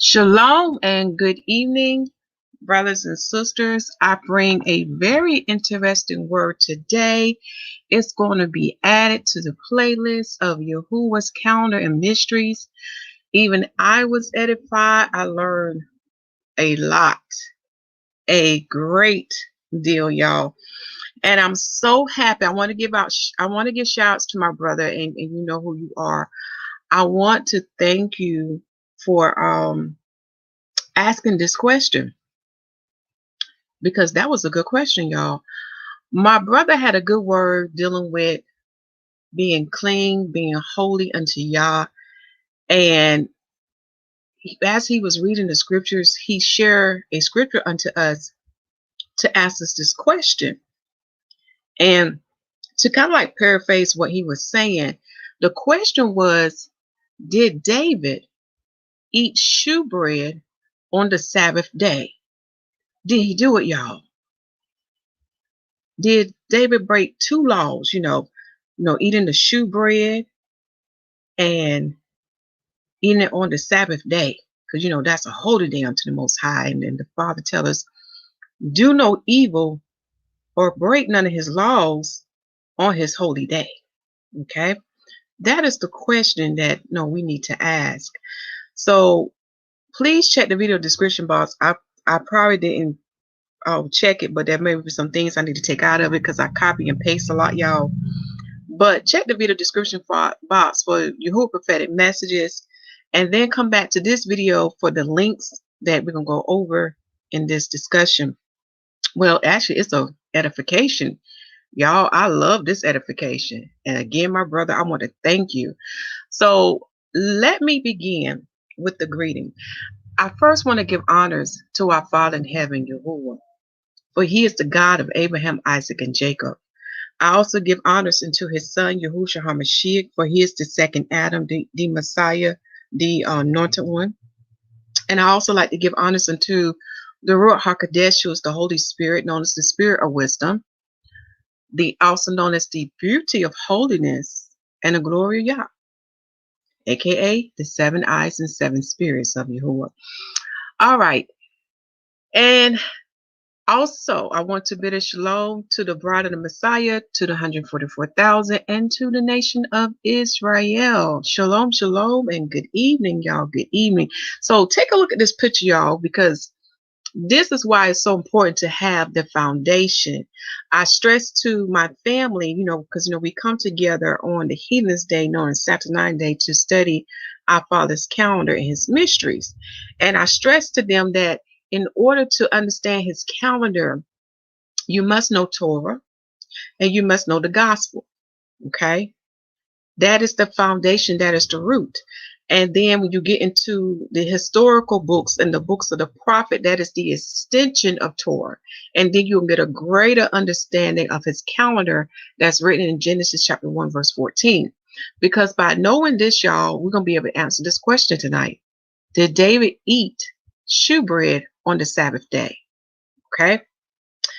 Shalom and good evening, brothers and sisters. I bring a very interesting word today. It's going to be added to the playlist of YAHUAH's Calendar and Mysteries. Even I was edified. I learned a lot, a great deal, y'all. And I'm so happy. I want to give shouts to my brother, and you know who you are. I want to thank you for asking this question, because that was a good question, y'all. My brother had a good word dealing with being clean, being holy unto Yah. And as he was reading the scriptures, he shared a scripture unto us to ask us this question. And to kind of like paraphrase what he was saying, the question was, did David eat shewbread on the Sabbath day? Did he do it, y'all? Did David break two laws, eating the shewbread and eating it on the Sabbath day? Because, that's a holy day unto the Most High. And then the Father tells us, do no evil or break none of his laws on his holy day. Okay? That is the question that we need to ask. So please check the video description box. I probably didn't check it, but there may be some things I need to take out of it because I copy and paste a lot, y'all. But check the video description box for YAHUAH prophetic messages, and then come back to this video for the links that we're going to go over in this discussion. Well, actually, it's a edification. Y'all, I love this edification. And again, my brother, I want to thank you. So let me begin with the greeting. I first want to give honors to our Father in heaven, YAHUAH, for he is the God of Abraham, Isaac, and Jacob. I also give honors unto his son, Yahusha The Messiah, for he is the second Adam, the Messiah, the anointed one. And I also like to give honors unto the Ruach HaKodesh, who is the Holy Spirit, known as the Spirit of Wisdom, also known as the beauty of holiness and the glory of Yah, aka the 7 eyes and 7 spirits of YAHUAH. All right. And also, I want to bid a shalom to the bride of the Messiah, to the 144,000, and to the nation of Israel. Shalom, shalom, and good evening, y'all. Good evening. So take a look at this picture, y'all, because this is why it's so important to have the foundation. I stress to my family, because, we come together on the Heathens Day, known as Saturday Day, to study our Father's calendar and his mysteries. And I stress to them that in order to understand his calendar, you must know Torah and you must know the gospel. Okay? That is the foundation. That is the root. And then when you get into the historical books and the books of the prophet, that is the extension of Torah. And then you'll get a greater understanding of his calendar that's written in Genesis chapter 1, verse 14. Because by knowing this, y'all, we're going to be able to answer this question tonight. Did David eat shewbread on the Sabbath day? Okay.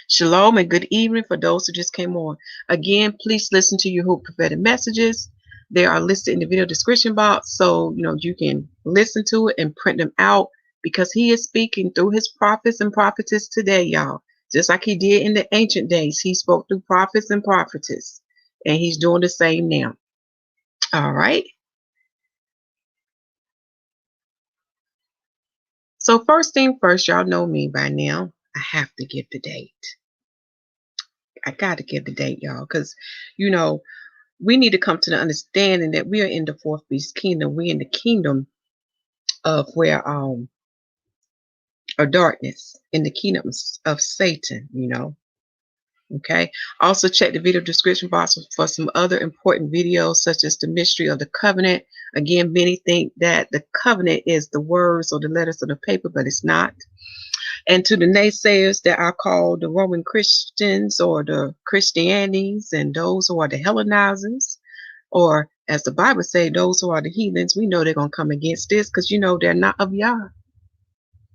Shalom and good evening for those who just came on. Again, please listen to YAHUAH prophetic messages. They are listed in the video description box, so you can listen to it and print them out, because he is speaking through his prophets and prophetess today, y'all. Just like he did in the ancient days, he spoke through prophets and prophetess, and he's doing the same now. All right. So first thing first, y'all know me by now. I have to give the date. I got to give the date, y'all, because, we need to come to the understanding that we are in the fourth beast kingdom. We're in the kingdom of where or darkness, in the kingdom of Satan, Okay. Also check the video description box for some other important videos, such as the mystery of the covenant. Again, many think that the covenant is the words or the letters of the paper, but it's not. And to the naysayers that are called the Roman Christians or the Christianities, and those who are the Hellenizers, or as the Bible says, those who are the heathens, we know they're going to come against this because, they're not of Yah.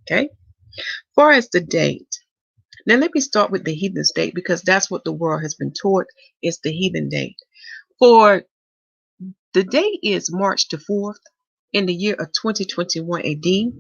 Okay. Far as the date, now let me start with the heathen date, because that's what the world has been taught is the heathen date. For the date is March the 4th in the year of 2021 AD.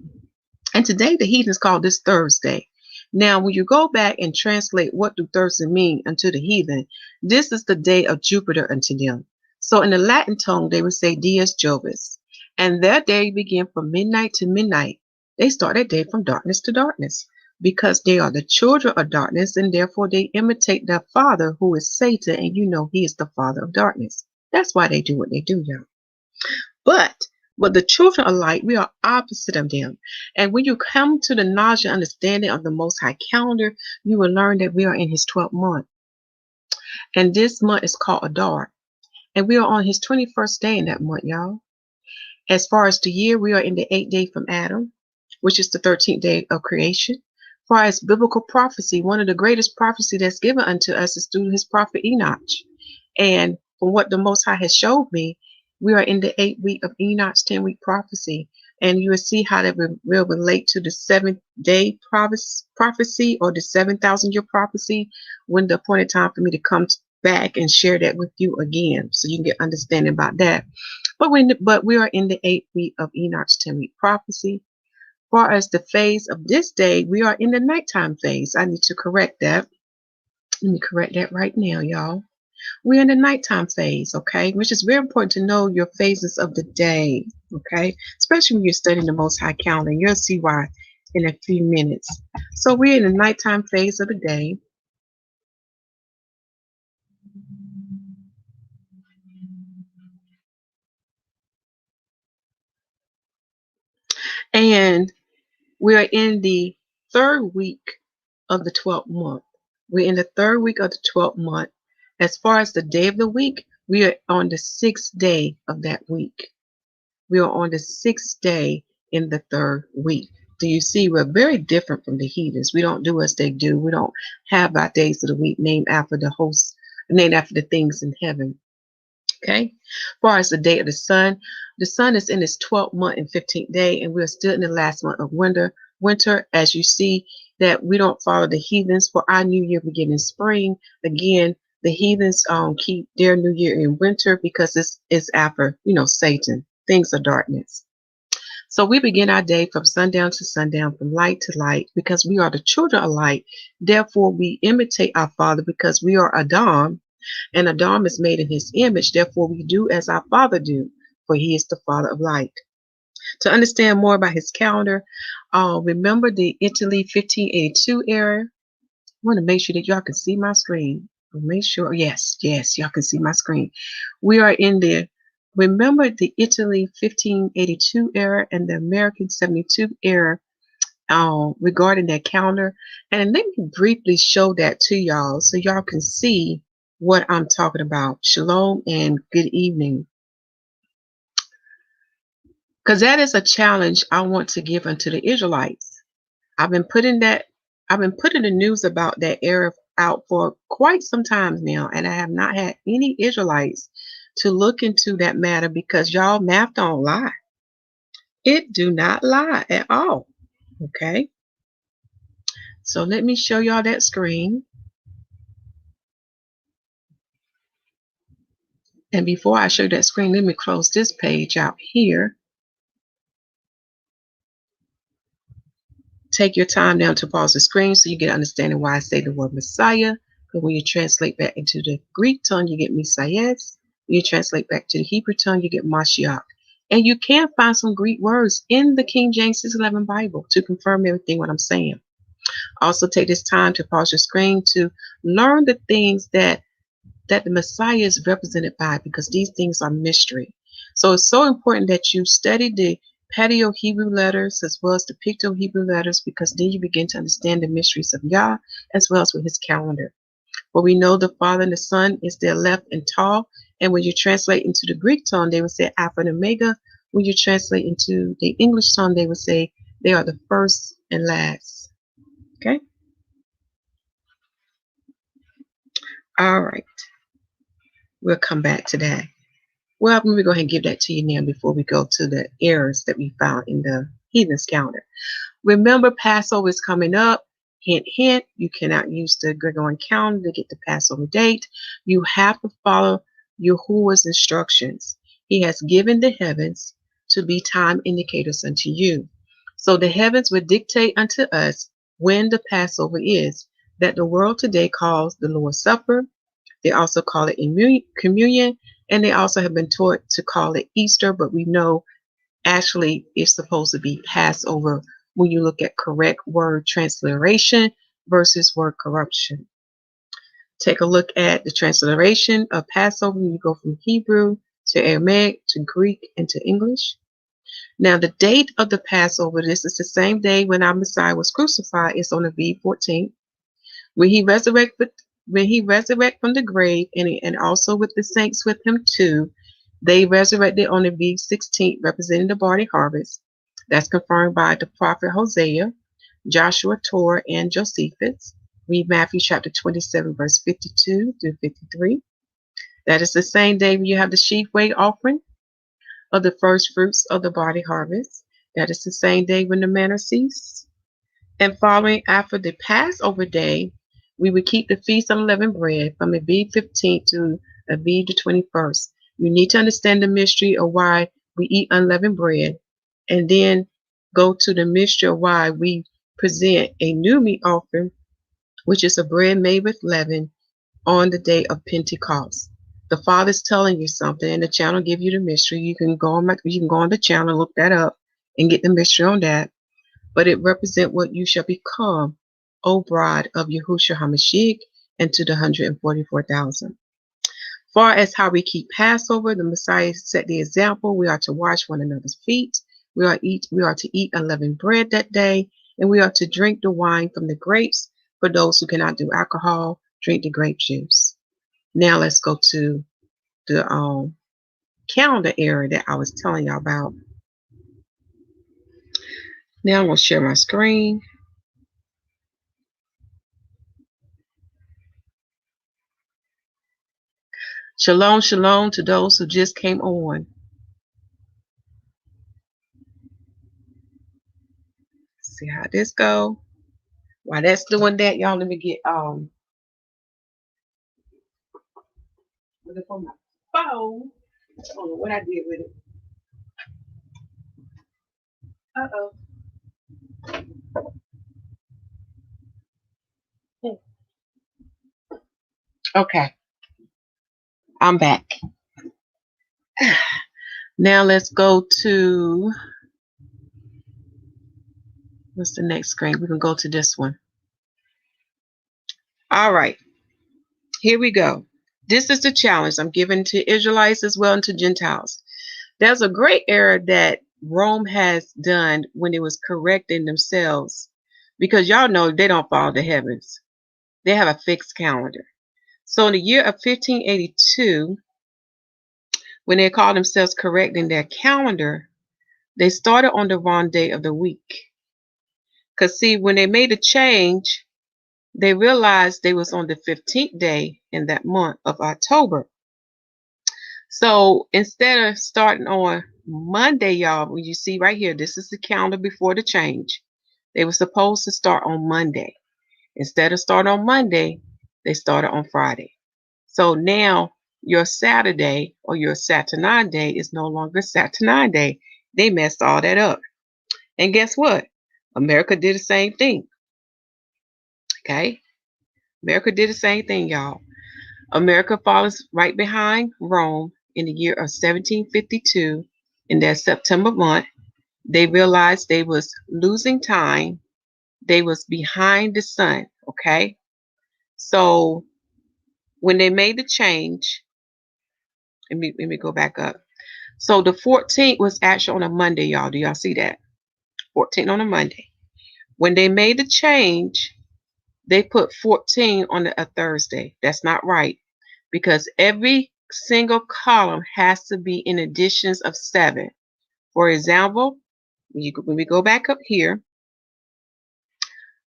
And today the heathens call this Thursday. Now, when you go back and translate what do Thursday mean unto the heathen, this is the day of Jupiter unto them. So in the Latin tongue, they would say Dies Jovis. And their day began from midnight to midnight. They start their day from darkness to darkness because they are the children of darkness, and therefore they imitate their father, who is Satan, and you know he is the father of darkness. That's why they do what they do, y'all. But the children of light, we are opposite of them. And when you come to the knowledge and understanding of the Most High calendar, you will learn that we are in his 12th month. And this month is called Adar. And we are on his 21st day in that month, y'all. As far as the year, we are in the 8th day from Adam, which is the 13th day of creation. As far as biblical prophecy, one of the greatest prophecy that's given unto us is through his prophet Enoch. And from what the Most High has showed me, we are in the 8th week of Enoch's 10-week prophecy. And you will see how that will relate to the 7th day prophecy or the 7,000-year prophecy when the appointed time for me to come back and share that with you again, so you can get understanding about that. But we are in the 8th week of Enoch's 10-week prophecy. As far as the phase of this day, we are in the nighttime phase. I need to correct that. Let me correct that right now, y'all. We're in the nighttime phase, okay? Which is very important to know your phases of the day, okay? Especially when you're studying the Most High calendar. You'll see why in a few minutes. So we're in the nighttime phase of the day. And we're in the 3rd week of the 12th month. We're in the 3rd week of the 12th month. As far as the day of the week, we are on the 6th day of that week. We are on the 6th day in the 3rd week. Do you see? We're very different from the heathens. We don't do as they do. We don't have our days of the week named after the hosts, named after the things in heaven. Okay? As far as the day of the sun is in its 12th month and 15th day, and we're still in the last month of winter. As you see, that we don't follow the heathens, for our new year begin in spring. Again, the heathens keep their new year in winter because this is after, Satan, things of darkness. So we begin our day from sundown to sundown, from light to light, because we are the children of light. Therefore, we imitate our father because we are Adam, and Adam is made in his image. Therefore, we do as our father do, for he is the father of light. To understand more about his calendar, remember the Italy 1582 era. I want to make sure that y'all can see my screen. Make sure, yes, y'all can see my screen. We are in the, remember the Italy 1582 era and the American 72 era regarding that calendar. And let me briefly show that to y'all so y'all can see what I'm talking about. Shalom and good evening. Because that is a challenge I want to give unto the Israelites. I've been putting the news about that era out for quite some time now, and I have not had any Israelites to look into that matter because y'all math don't lie. It do not lie at all. Okay. So let me show y'all that screen. And before I show that screen, let me close this page out here. Take your time now to pause the screen so you get understanding why I say the word Messiah. But when you translate back into the Greek tongue, you get Messias. When you translate back to the Hebrew tongue, you get Mashiach. And you can find some Greek words in the King James 611 Bible to confirm everything what I'm saying. Also take this time to pause your screen to learn the things that the Messiah is represented by, because these things are mystery. So it's so important that you study the Paleo Hebrew letters as well as the Picto Hebrew letters, because then you begin to understand the mysteries of Yah as well as with his calendar. But we know the Father and the Son is their left and tall. And when you translate into the Greek tongue, they would say Alpha and Omega. When you translate into the English tongue, they would say they are the first and last. Okay? All right. We'll come back to that. Well, let me go ahead and give that to you now before we go to the errors that we found in the heathen's calendar. Remember, Passover is coming up. Hint, hint, you cannot use the Gregorian calendar to get the Passover date. You have to follow Yahuwah's instructions. He has given the heavens to be time indicators unto you. So the heavens would dictate unto us when the Passover is, that the world today calls the Lord's Supper. They also call it communion, and they also have been taught to call it Easter, but we know actually it's supposed to be Passover when you look at correct word transliteration versus word corruption. Take a look at the transliteration of Passover when you go from Hebrew to Aramaic to Greek and to English. Now, the date of the Passover, this is the same day when our Messiah was crucified. It's on the V14th. When he resurrected from the grave, and also with the saints with him too, they resurrected on the V16th, representing the barley harvest. That's confirmed by the prophet Hosea, Joshua, Torah, and Josephus. Read Matthew chapter 27, verse 52 through 53. That is the same day when you have the sheaf-weight offering of the first fruits of the barley harvest. That is the same day when the manna ceased. And following after the Passover day, we would keep the Feast of Unleavened Bread from the V15th to the V21st. You need to understand the mystery of why we eat unleavened bread, and then go to the mystery of why we present a new meat offering, which is a bread made with leaven, on the day of Pentecost. The Father's telling you something, and the channel give you the mystery. You can go on the channel, look that up, and get the mystery on that. But it represents what you shall become, O bride of Yahusha HaMashiach, and to the 144,000. Far as how we keep Passover, the Messiah set the example. We are to wash one another's feet. We are to eat unleavened bread that day, and we are to drink the wine from the grapes. For those who cannot do alcohol, drink the grape juice. Now let's go to the calendar era that I was telling you about. Now I'm going to share my screen. Shalom, shalom to those who just came on. See how this go. While that's doing that, y'all, let me get look on my phone. I don't know what I did with it. Okay, I'm back. Now let's go to, what's the next screen? We can go to this one. All right, here we go. This is the challenge I'm giving to Israelites as well and to Gentiles. There's a great error that Rome has done when it was correcting themselves, because y'all know they don't follow the heavens. They have a fixed calendar. So in the year of 1582, when they called themselves correcting their calendar, they started on the wrong day of the week. Because see, when they made a change, they realized they was on the 15th day in that month of October. So instead of starting on Monday, y'all, when you see right here, this is the calendar before the change. They were supposed to start on Monday. Instead of starting on Monday, they started on Friday. So now your Saturday or your Saturday day is no longer Saturday day. They messed all that up. And guess what? America did the same thing. Okay? America did the same thing, y'all. America follows right behind Rome in the year of 1752. In that September month, they realized they was losing time. They was behind the sun. Okay? So when they made the change, let me go back up. So the 14th was actually on a Monday, y'all. Do y'all see that? 14 on a Monday. When they made the change, they put 14 on a Thursday. That's not right, because every single column has to be in additions of 7. For example, when we go back up here,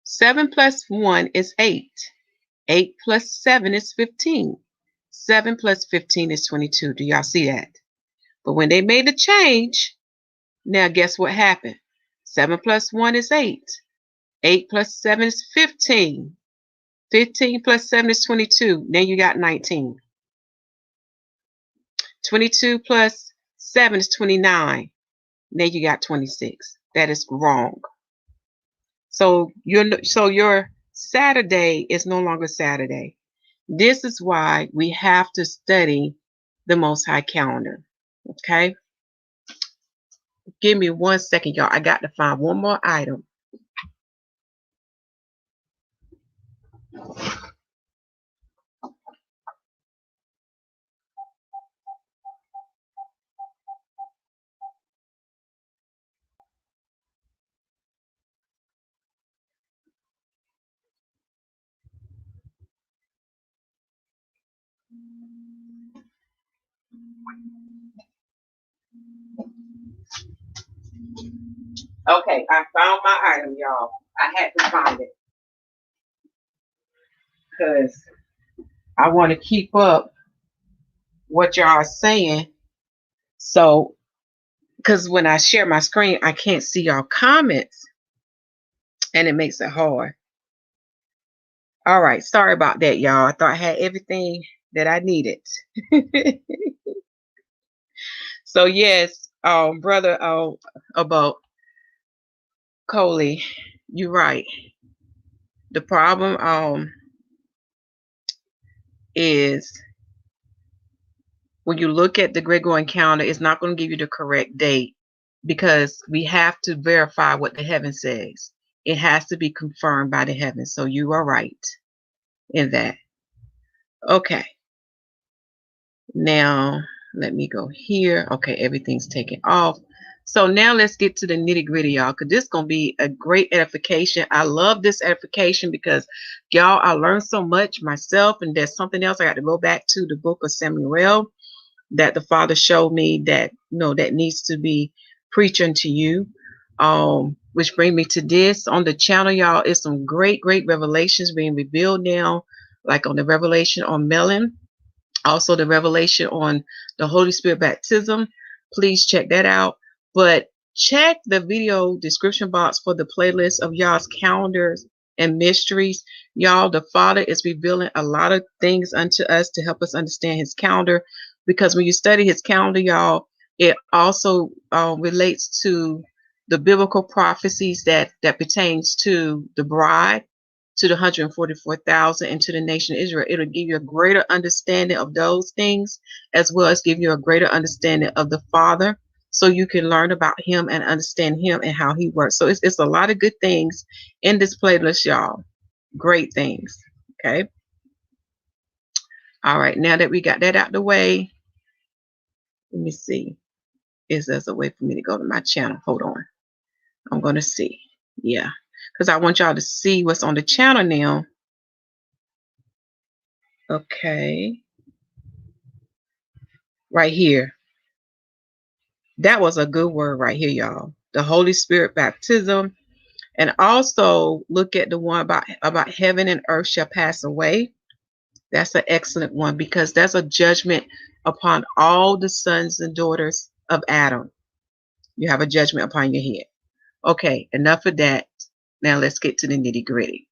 7 plus 1 is 8. 8 plus 7 is 15. 7 plus 15 is 22. Do y'all see that? But when they made the change, now guess what happened? 7 plus 1 is 8. 8 plus 7 is 15. 15 plus 7 is 22. Now you got 19. 22 plus 7 is 29. Now you got 26. that is wrong. So your Saturday is no longer Saturday. This is why we have to study the Most High calendar. Okay? Give me 1 second, y'all. I got to find one more item. Okay, I found my item, y'all. I had to find it because I want to keep up what y'all are saying. So, because when I share my screen, I can't see y'all comments, and it makes it hard. All right, sorry about that, y'all. I thought I had everything that I needed. So yes, brother, about Coley, you're right. The problem is when you look at the Gregorian calendar, it's not going to give you the correct date because we have to verify what the heaven says. It has to be confirmed by the heavens. So you are right in that. Okay. Now let me go here. Okay, everything's taken off. So now let's get to the nitty gritty, y'all, because this is going to be a great edification. I love this edification because, y'all, I learned so much myself, and there's something else I got to go back to the book of Samuel that the Father showed me that, that needs to be preaching to you. Which brings me to this. On the channel, y'all, is some great revelations being revealed now, like on the revelation on Melon. Also, the revelation on the Holy Spirit baptism. Please check that out. But check the video description box for the playlist of y'all's calendars and mysteries. Y'all, the Father is revealing a lot of things unto us to help us understand his calendar. Because when you study his calendar, y'all, it also relates to the biblical prophecies that pertains to the bride, to the 144,000, and to the nation of Israel. It'll give you a greater understanding of those things, as well as give you a greater understanding of the Father, so you can learn about him and understand him and how he works. So it's a lot of good things in this playlist, y'all. Great things. Okay. All right. Now that we got that out the way, let me see. Is there a way for me to go to my channel? Hold on. I'm going to see. Yeah. Because I want y'all to see what's on the channel now. Okay. Right here. That was a good word right here, y'all. The Holy Spirit baptism. And also look at the one about heaven and earth shall pass away. That's an excellent one because that's a judgment upon all the sons and daughters of Adam. You have a judgment upon your head. Okay, enough of that. Now let's get to the nitty gritty.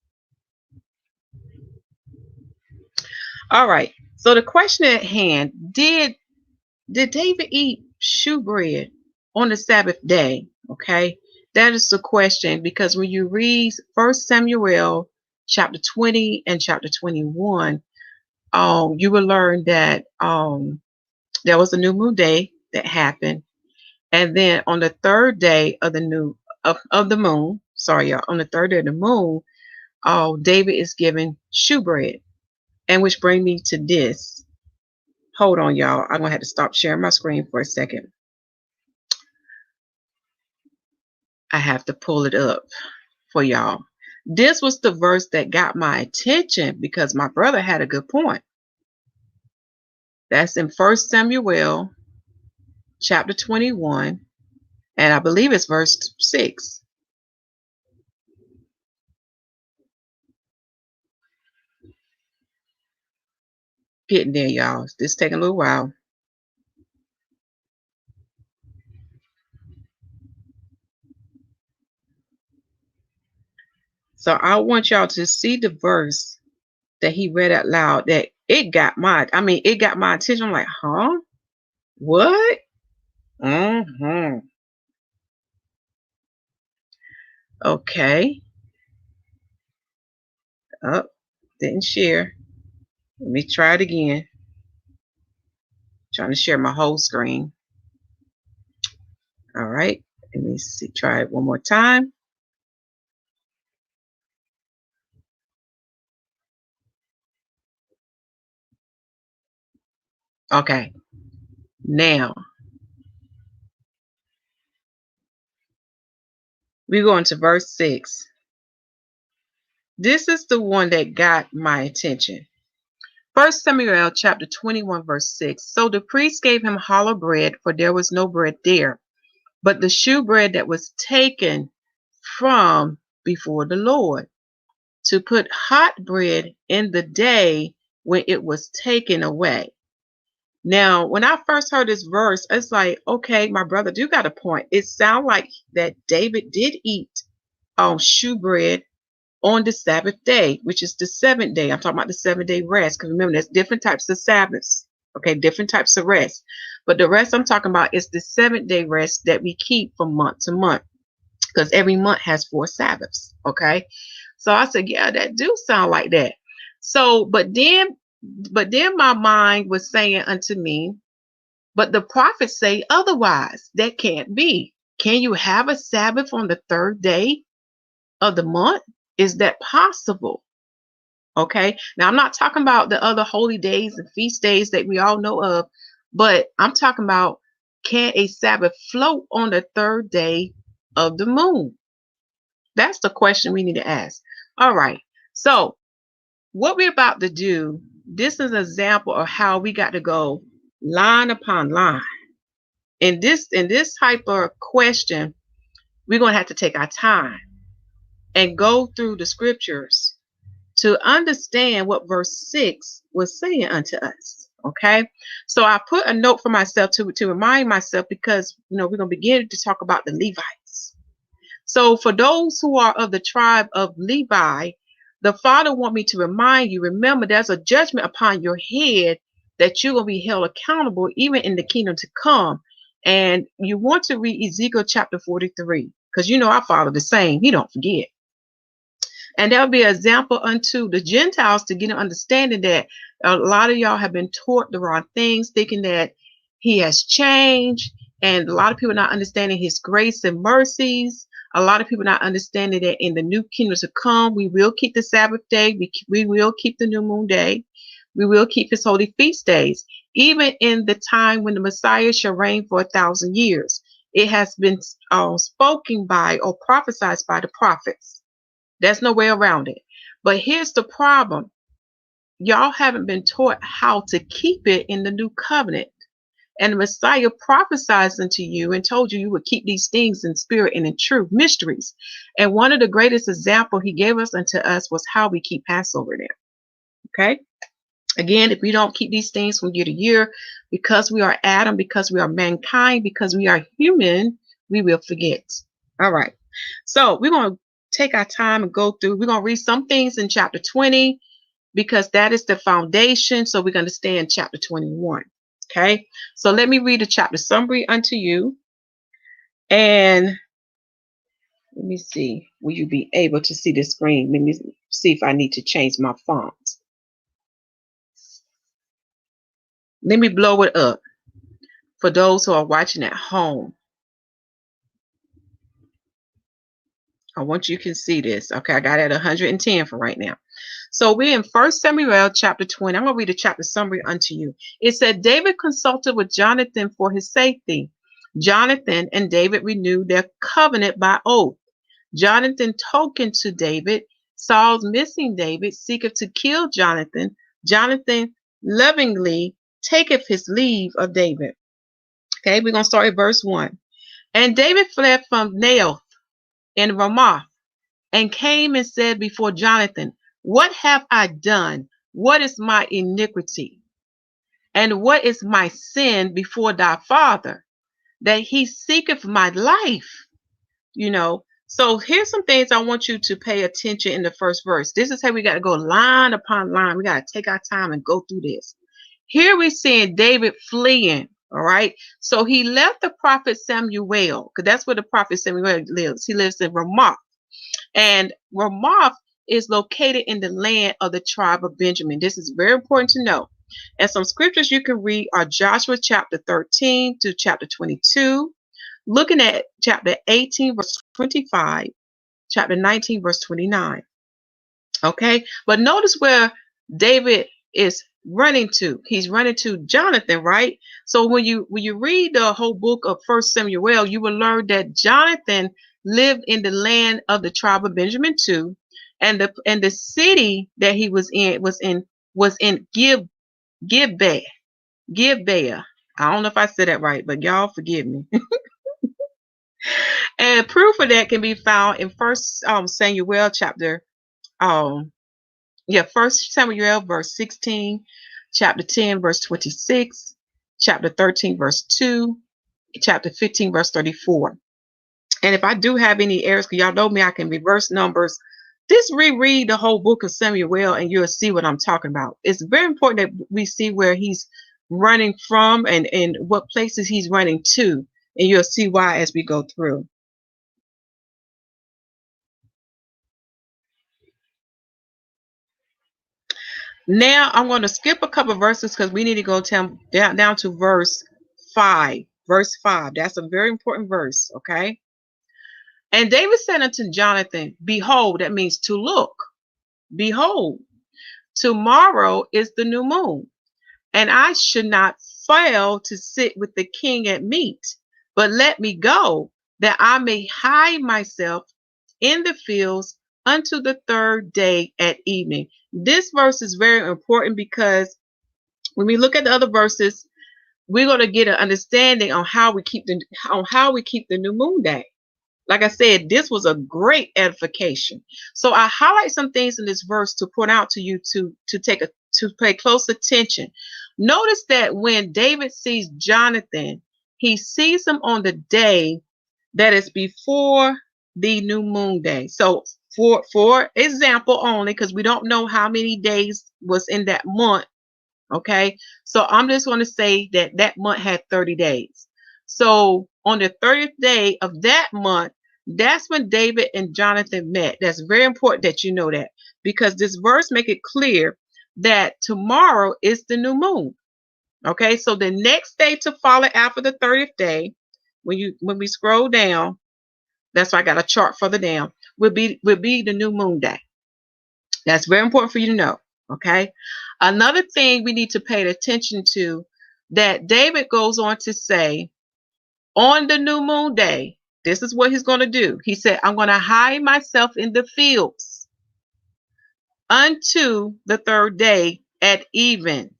All right. So the question at hand, did David eat shewbread on the Sabbath day? Okay. That is the question, because when you read 1 Samuel chapter 20 and chapter 21, you will learn that there was a new moon day that happened. And then on the third day of the the moon, sorry, y'all, on the third day of the moon, David is given shewbread. And which brings me to this. Hold on, y'all. I'm going to have to stop sharing my screen for a second. I have to pull it up for y'all. This was the verse that got my attention because my brother had a good point. That's in 1 Samuel chapter 21, and I believe it's verse 6. Getting there, y'all. This taking a little while. So I want y'all to see the verse that he read out loud, that it got my attention. I'm like, huh? What? Okay. Oh, didn't share. Let me try it again. Trying to share my whole screen. All right. Let me see. Try it one more time. Okay. Now we go into verse 6. This is the one that got my attention. 1 Samuel chapter 21, verse 6. So the priest gave him hollow bread, for there was no bread there, but the shewbread that was taken from before the Lord, to put hot bread in the day when it was taken away. Now, when I first heard this verse, it's like, okay, my brother do got a point. It sounds like that David did eat shewbread on the Sabbath day, which is the seventh day. I'm talking about the 7-day rest, because remember, there's different types of Sabbaths, okay, different types of rest. But the rest I'm talking about is the 7-day rest that we keep from month to month, because every month has 4 Sabbaths, okay? So I said, yeah, that do sound like that. So, but then my mind was saying unto me, but the prophets say otherwise. That can't be. Can you have a Sabbath on the 3rd day of the month? Is that possible? Okay. Now, I'm not talking about the other holy days and feast days that we all know of, but I'm talking about, can a Sabbath float on the 3rd day of the moon? That's the question we need to ask. All right. So, what we're about to do, this is an example of how we got to go line upon line. In this type of question, we're going to have to take our time and go through the scriptures to understand what verse 6 was saying unto us. Okay, so I put a note for myself to remind myself, because we're going to begin to talk about the Levites. So for those who are of the tribe of Levi, the Father want me to remind you, remember, there's a judgment upon your head that you're going to be held accountable even in the kingdom to come. And you want to read Ezekiel chapter 43, because our Father the same, he don't forget. And there'll be an example unto the Gentiles to get an understanding that a lot of y'all have been taught the wrong things, thinking that he has changed. And a lot of people not understanding his grace and mercies. A lot of people not understanding that in the new kingdom to come, we will keep the Sabbath day. We will keep the new moon day. We will keep his holy feast days. Even in the time when the Messiah shall reign for 1,000 years. It has been spoken by or prophesied by the prophets. There's no way around it. But here's the problem. Y'all haven't been taught how to keep it in the new covenant. And the Messiah prophesies unto you and told you you would keep these things in spirit and in truth, mysteries. And one of the greatest examples he gave us unto us was how we keep Passover there. Okay? Again, if we don't keep these things from year to year, because we are Adam, because we are mankind, because we are human, we will forget. All right. So we're going to take our time and go through. We're going to read some things in chapter 20, because that is the foundation. So we're going to stay in chapter 21. Okay. So let me read the chapter summary unto you. And let me see. Will you be able to see the screen? Let me see if I need to change my font. Let me blow it up for those who are watching at home. I want you can see this. Okay, I got it at 110 for right now. So we're in 1 Samuel chapter 20. I'm going to read a chapter summary unto you. It said, David consulted with Jonathan for his safety. Jonathan and David renewed their covenant by oath. Jonathan tokened to David, Saul's missing David seeketh to kill Jonathan. Jonathan lovingly taketh his leave of David. Okay, we're going to start at verse 1. And David fled from Naioth in Ramah, and came and said before Jonathan, what have I done? What is my iniquity? And what is my sin before thy father, that he seeketh my life? So here's some things I want you to pay attention in the first verse. This is how we got to go line upon line. We got to take our time and go through this. Here we're seeing David fleeing. All right. So he left the prophet Samuel, because that's where the prophet Samuel lives. He lives in Ramah. And Ramoth is located in the land of the tribe of Benjamin. This is very important to know. And some scriptures you can read are Joshua chapter 13 to chapter 22, looking at chapter 18, verse 25, chapter 19, verse 29. Okay, but notice where David is running to. He's running to Jonathan, right? So when you read the whole book of First Samuel, you will learn that Jonathan lived in the land of the tribe of Benjamin too, and the city that he was in Gibeah. Gibeah. I don't know if I said that right, but y'all forgive me. And proof of that can be found in First Samuel chapter First Samuel verse 16, chapter 10 verse 26, chapter 13 verse 2, chapter 15 verse 34. And if I do have any errors, because y'all know me, I can reverse numbers. Just reread the whole book of Samuel and you'll see what I'm talking about. It's very important that we see where he's running from and what places he's running to. And you'll see why as we go through. Now I'm going to skip a couple of verses because we need to go down to verse 5. Verse 5. That's a very important verse, okay? And David said unto Jonathan, behold, that means to look. Behold, tomorrow is the new moon, and I should not fail to sit with the king at meat, but let me go, that I may hide myself in the fields unto the third day at evening. This verse is very important because when we look at the other verses, we're going to get an understanding on how we keep the new moon day. Like I said, this was a great edification. So I highlight some things in this verse to point out to you to pay close attention. Notice that when David sees Jonathan, he sees him on the day that is before the new moon day. So for example only, because we don't know how many days was in that month. Okay, so I'm just going to say that month had 30 days. So on the 30th day of that month, that's when David and Jonathan met. That's very important that you know that, because this verse make it clear that tomorrow is the new moon. Okay, so the next day to follow after the 30th day, when we scroll down, that's why I got a chart further down, will be the new moon day. That's very important for you to know. Okay. Another thing we need to pay attention to, that David goes on to say, on the new moon day, this is what he's going to do. He said, I'm going to hide myself in the fields unto the third day at even.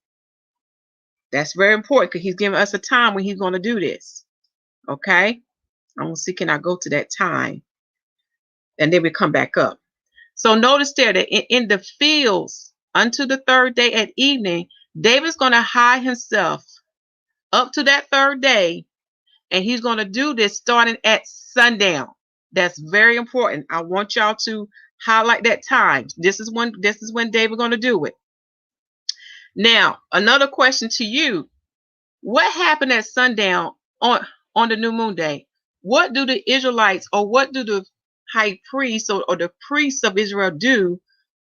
That's very important because he's giving us a time when he's going to do this. Okay. I'm going to see, can I go to that time? And then we come back up. So notice there that in the fields unto the third day at evening, David's going to hide himself up to that third day, and he's going to do this starting at sundown. That's very important. I want y'all to highlight that time. This is when David's going to do it. Now, another question to you: what happened at sundown on the new moon day? What do the Israelites, or what do the high priests or the priests of Israel do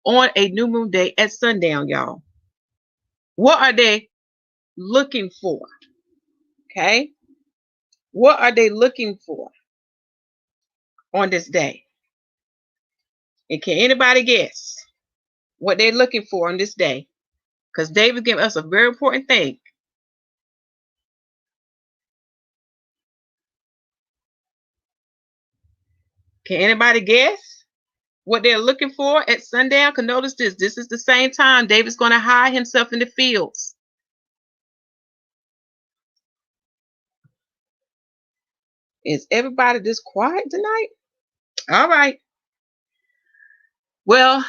on a new moon day at sundown, y'all? What are they looking for? Okay. What are they looking for on this day? And can anybody guess what they're looking for on this day? Because David gave us a very important thing. Can anybody guess what they're looking for at sundown? Because notice this. This is the same time David's going to hide himself in the fields. Is everybody this quiet tonight? All right. Well,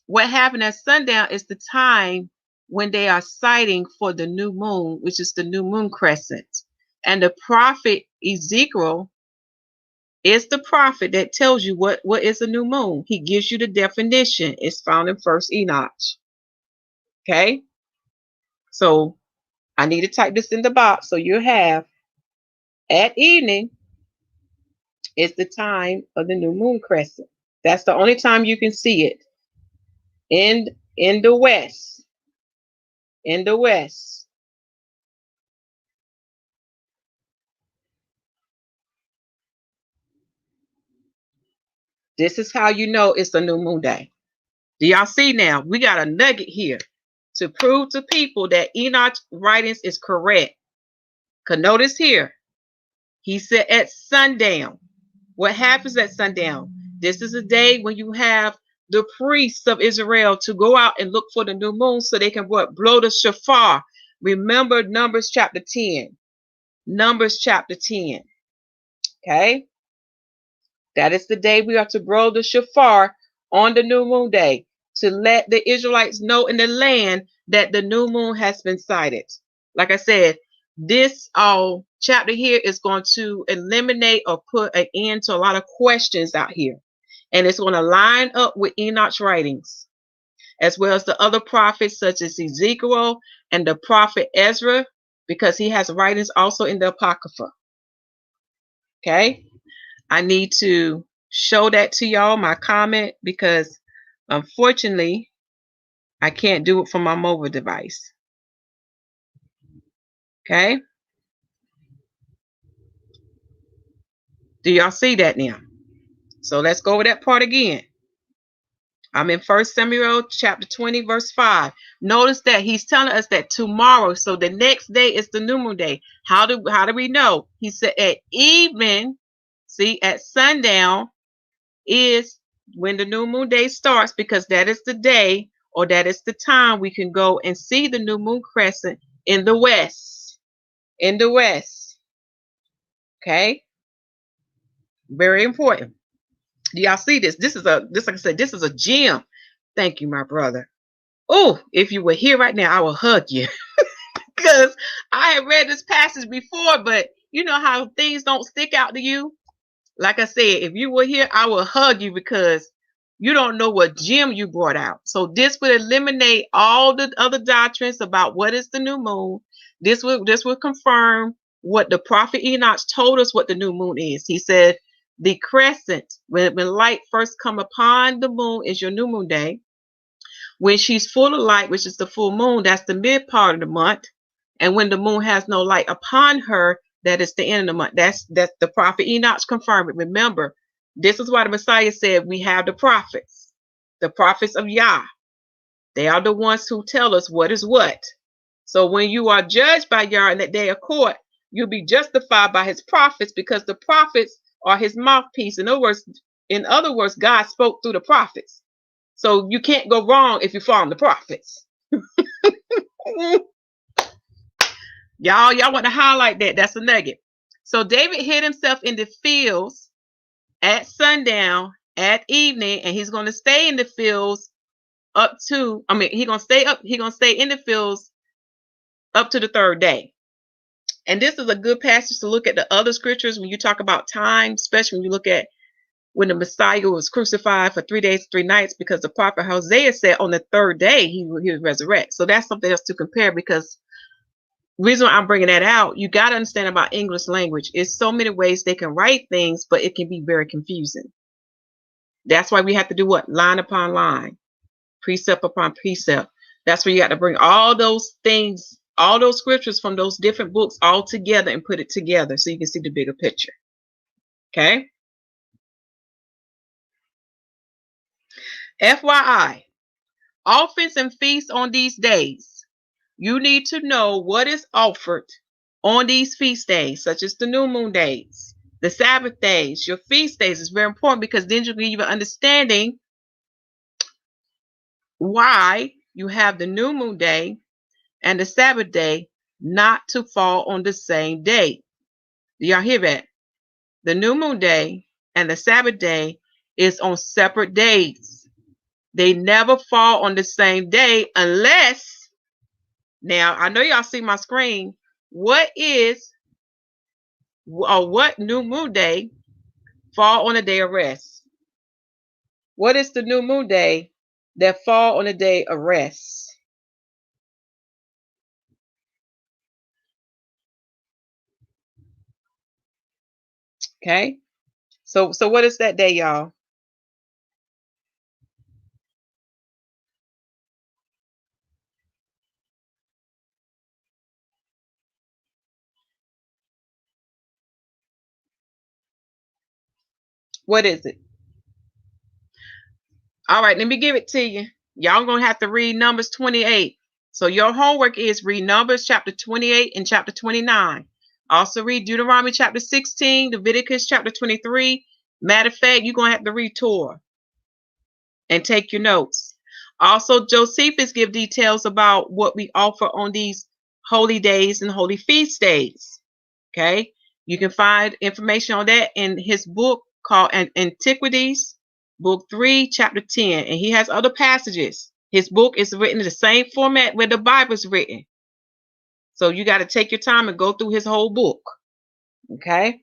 what happened at sundown is the time when they are sighting for the new moon, which is the new moon crescent. And the prophet Ezekiel is the prophet that tells you what is a new moon. He gives you the definition. It's found in First Enoch. Okay. So I need to type this in the box so you have, at evening is the time of the new moon crescent. That's the only time you can see it. In the west. In the west. This is how you know it's a new moon day. Do y'all see now? We got a nugget here to prove to people that Enoch's writings is correct. Because notice here, he said at sundown. What happens at sundown? This is a day when you have the priests of Israel to go out and look for the new moon so they can what? Blow the shofar. Remember Numbers chapter 10. Numbers chapter 10. Okay? That is the day we are to blow the shofar on the new moon day to let the Israelites know in the land that the new moon has been sighted. Like I said, this chapter here is going to eliminate or put an end to a lot of questions out here. And it's going to line up with Enoch's writings, as well as the other prophets such as Ezekiel and the prophet Ezra, because he has writings also in the Apocrypha. Okay? I need to show that to y'all, my comment, because unfortunately, I can't do it from my mobile device. Okay? Do y'all see that now? So let's go over that part again. I'm in 1 Samuel chapter 20, verse 5. Notice that he's telling us that tomorrow, so the next day is the new moon day. How do we know? He said at evening, see, at sundown is when the new moon day starts, because that is the day or that is the time we can go and see the new moon crescent in the west. In the west. Okay? Very important. Do y'all see this? This, like I said, this is a gem. Thank you, my brother. Oh, if you were here right now, I will hug you. Because I had read this passage before, but you know how things don't stick out to you? Like I said, if you were here, I will hug you because you don't know what gem you brought out. So this would eliminate all the other doctrines about what is the new moon. This will confirm what the prophet Enoch told us what the new moon is. He said the crescent, when light first come upon the moon, is your new moon day. When she's full of light, which is the full moon, that's the mid part of the month. And when the moon has no light upon her, that is the end of the month. That's the prophet Enoch confirmed it. Remember, this is why the Messiah said we have the prophets of Yah. They are the ones who tell us what is what. So when you are judged by Yah in that day of court, you'll be justified by his prophets because the prophets are his mouthpiece. In other words, God spoke through the prophets. So you can't go wrong if you follow the prophets. Y'all want to highlight that. That's a nugget. So David hid himself in the fields at sundown, at evening, and he's going to stay in the fields he's going to stay in the fields up to the third day. And this is a good passage to look at the other scriptures when you talk about time, especially when you look at when the Messiah was crucified for 3 days, 3 nights, because the prophet Hosea said on the third day he would resurrect. So that's something else to compare, because the reason why I'm bringing that out, you got to understand about English language. It's so many ways they can write things, but it can be very confusing. That's why we have to do what? Line upon line, precept upon precept. That's where you got to bring all those things, all those scriptures from those different books all together and put it together so you can see the bigger picture. Okay? FYI, offerings and feasts on these days. You need to know what is offered on these feast days, such as the new moon days, the Sabbath days, your feast days. Is very important because then you'll give you an understanding why you have the new moon day and the Sabbath day not to fall on the same day. Do y'all hear that? The new moon day and the Sabbath day is on separate days. They never fall on the same day unless, now I know y'all see my screen, what new moon day fall on a day of rest? What is the new moon day that fall on a day of rest? Okay. So what is that day, y'all? What is it? All right, let me give it to you. Y'all gonna have to read Numbers 28. So your homework is read Numbers chapter 28 and chapter 29. Also read Deuteronomy chapter 16, Leviticus chapter 23. Matter of fact, you're gonna have to read Torah and take your notes. Also, Josephus give details about what we offer on these holy days and holy feast days. Okay, you can find information on that in his book called Antiquities, book 3, chapter 10, and he has other passages. His book is written in the same format where the Bible is written. So you got to take your time and go through his whole book. Okay.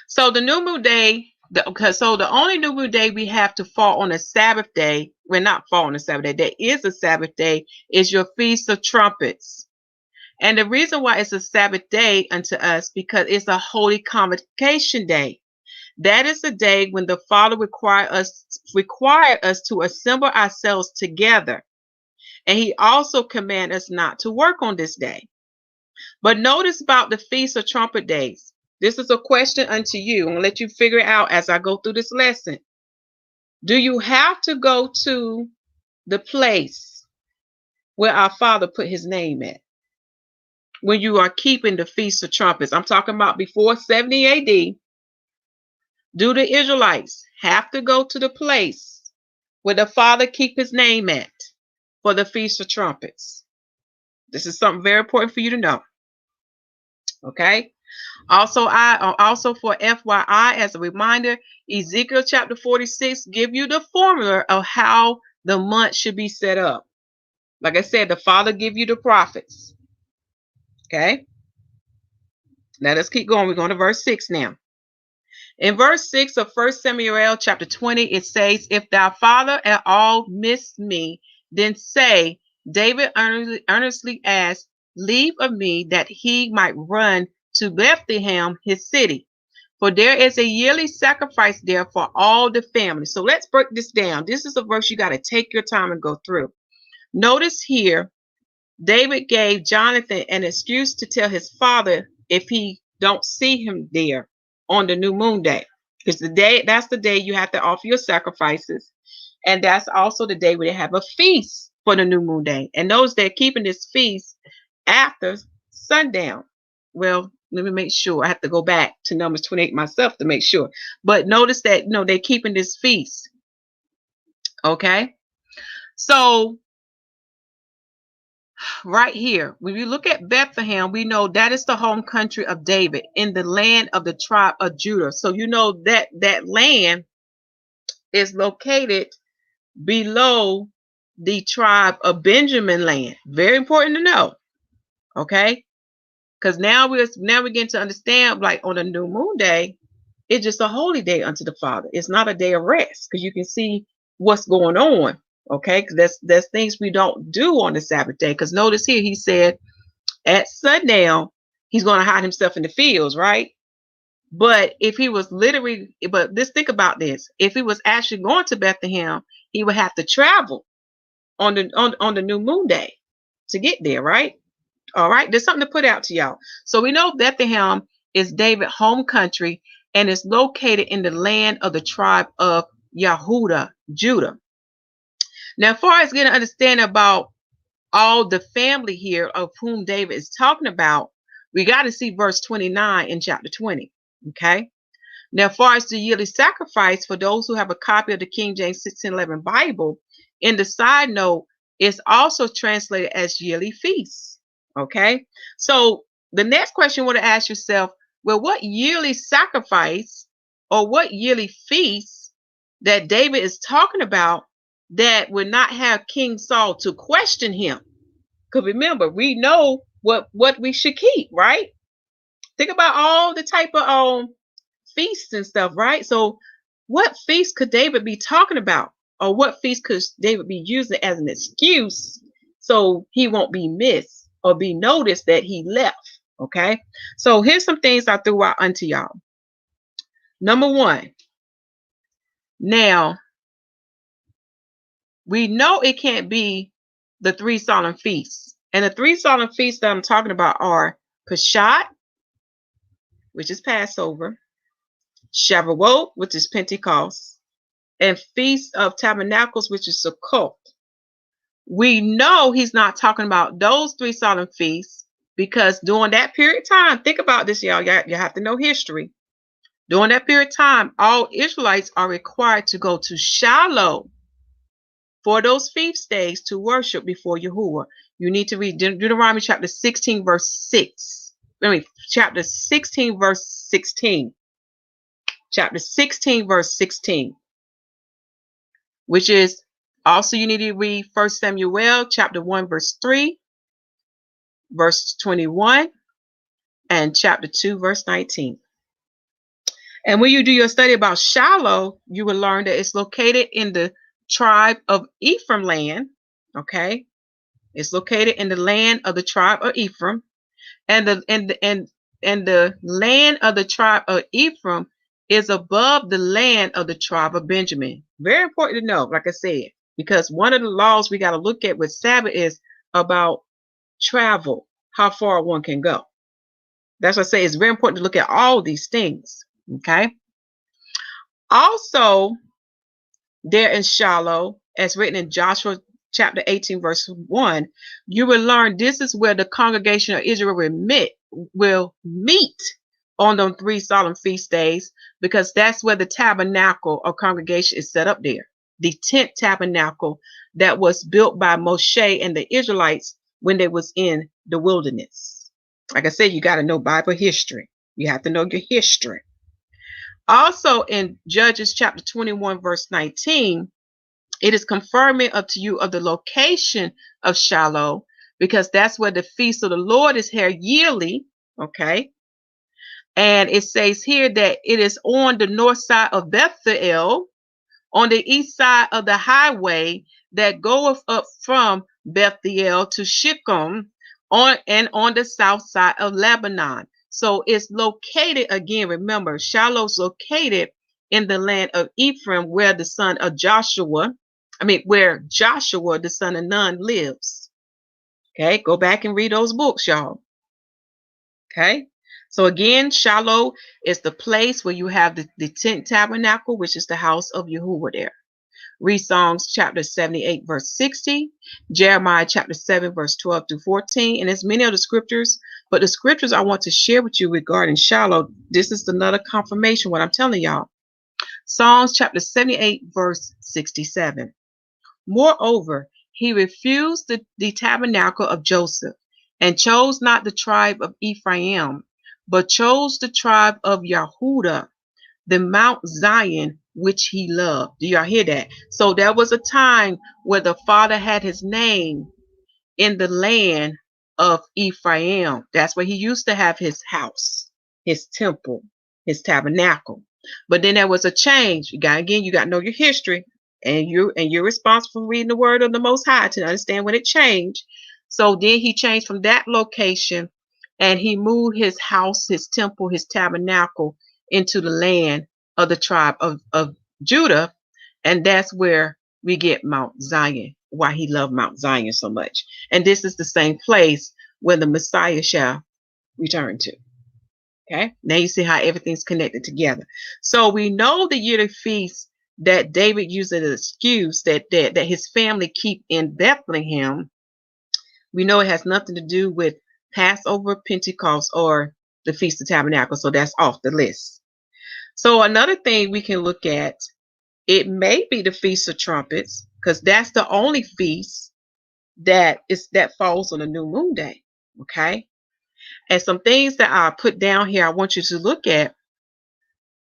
So the new moon day, the only new moon day we have to fall on a Sabbath day, well, not fall on a Sabbath day, there is a Sabbath day, is your Feast of Trumpets. And the reason why it's a Sabbath day unto us, because it's a holy convocation day. That is the day when the Father required us to assemble ourselves together. And he also commanded us not to work on this day. But notice about the Feast of Trumpet days. This is a question unto you. I'm going to let you figure it out as I go through this lesson. Do you have to go to the place where our Father put his name at when you are keeping the Feast of Trumpets? I'm talking about before 70 AD. Do the Israelites have to go to the place where the Father keep his name at for the Feast of Trumpets? This is something very important for you to know. Okay. Also for FYI, as a reminder, Ezekiel chapter 46 give you the formula of how the month should be set up. Like I said, the Father give you the prophets. Okay. Let us keep going. We're going to verse 6 now. In verse 6 of 1 Samuel chapter 20, it says, if thy father at all miss me, then say, David earnestly asked leave of me that he might run to Bethlehem, his city. For there is a yearly sacrifice there for all the family. So let's break this down. This is a verse you got to take your time and go through. Notice here, David gave Jonathan an excuse to tell his father if he don't see him there on the new moon day. Because that's the day you have to offer your sacrifices. And that's also the day where they have a feast for the new moon day. And those they're keeping this feast after sundown. Well, let me make sure. I have to go back to Numbers 28 myself to make sure. But notice that they're keeping this feast. Okay. So right here, when you look at Bethlehem, we know that is the home country of David in the land of the tribe of Judah. So you know that land is located below the tribe of Benjamin land. Very important to know. Okay. Because now we begin to understand, like on a new moon day, it's just a holy day unto the Father. It's not a day of rest, because you can see what's going on. Okay, because there's things we don't do on the Sabbath day. Because notice here, he said at sundown, he's going to hide himself in the fields, right? But if he was let's think about this. If he was actually going to Bethlehem, he would have to travel on the new moon day to get there, right? All right, there's something to put out to y'all. So we know Bethlehem is David's home country and is located in the land of the tribe of YAHUAH, Judah. Now, as far as getting an understanding about all the family here of whom David is talking about, we got to see verse 29 in chapter 20. Okay. Now, as far as the yearly sacrifice, for those who have a copy of the King James 1611 Bible, in the side note, it's also translated as yearly feasts. Okay. So the next question you want to ask yourself, well, what yearly sacrifice or what yearly feast that David is talking about that would not have King Saul to question him? Because remember, we know what we should keep, right? Think about all the type of feasts and stuff, right? So what feast could David be talking about? Or what feast could David be using as an excuse so he won't be missed or be noticed that he left? Okay, so here's some things I threw out unto y'all. Number one, now we know it can't be the 3 solemn feasts. And the 3 solemn feasts that I'm talking about are Peshat, which is Passover, Shavuot, which is Pentecost, and Feast of Tabernacles, which is Sukkot. We know he's not talking about those three solemn feasts because during that period of time, think about this, y'all. You have to know history. During that period of time, all Israelites are required to go to Shalom for those feast days to worship before Yahuwah. You need to read Deuteronomy chapter 16, verse 6. Chapter 16, verse 16. Chapter 16, verse 16. Which is also, you need to read 1 Samuel chapter 1, verse 3, verse 21, and chapter 2, verse 19. And when you do your study about Shiloh, you will learn that it's located in the tribe of Ephraim land. Okay, it's located in the land of the tribe of Ephraim, and the land of the tribe of Ephraim is above the land of the tribe of Benjamin. Very important to know, like I said, because one of the laws we got to look at with Sabbath is about travel, how far one can go. That's what I say. It's very important to look at all these things. Okay. Also, there in Shiloh, as written in Joshua chapter 18, verse 1, you will learn this is where the congregation of Israel will meet on those three solemn feast days, because that's where the tabernacle or congregation is set up there. The tent tabernacle that was built by Moshe and the Israelites when they was in the wilderness. Like I said, you got to know Bible history. You have to know your history. Also in Judges chapter 21, verse 19, it is confirming unto you of the location of Shiloh, because that's where the feast of the Lord is held yearly. Okay. And it says here that it is on the north side of Bethel, on the east side of the highway that goeth up from Bethel to Shechem, on the south side of Lebanon. So it's located, again, remember, Shiloh's located in the land of Ephraim, where the son of Joshua, where Joshua, the son of Nun, lives. Okay, go back and read those books, y'all. Okay, so again, Shiloh is the place where you have the tent tabernacle, which is the house of Yahuwah there. Read Psalms chapter 78, verse 60, Jeremiah chapter 7, verse 12 through 14, and there's many other scriptures, but the scriptures I want to share with you regarding Shiloh, this is another confirmation what I'm telling y'all. Psalms chapter 78, verse 67. Moreover, he refused the tabernacle of Joseph, and chose not the tribe of Ephraim, but chose the tribe of Yahudah, the Mount Zion, which he loved. Do y'all hear that? So there was a time where the Father had his name in the land of Ephraim. That's where he used to have his house, his temple, his tabernacle. But then there was a change. You got to know your history, and you're responsible for reading the word of the Most High to understand when it changed. So then he changed from that location, and he moved his house, his temple, his tabernacle into the land of the tribe of Judah, and that's where we get Mount Zion, why he loved Mount Zion so much. And this is the same place where the Messiah shall return to. Okay, now you see how everything's connected together. So we know the yearly feast that David used as an excuse that his family keep in Bethlehem. We know it has nothing to do with Passover, Pentecost, or the Feast of Tabernacles. So that's off the list. So another thing we can look at, it may be the Feast of Trumpets, because that's the only feast that falls on a new moon day. Okay. And some things that I put down here, I want you to look at.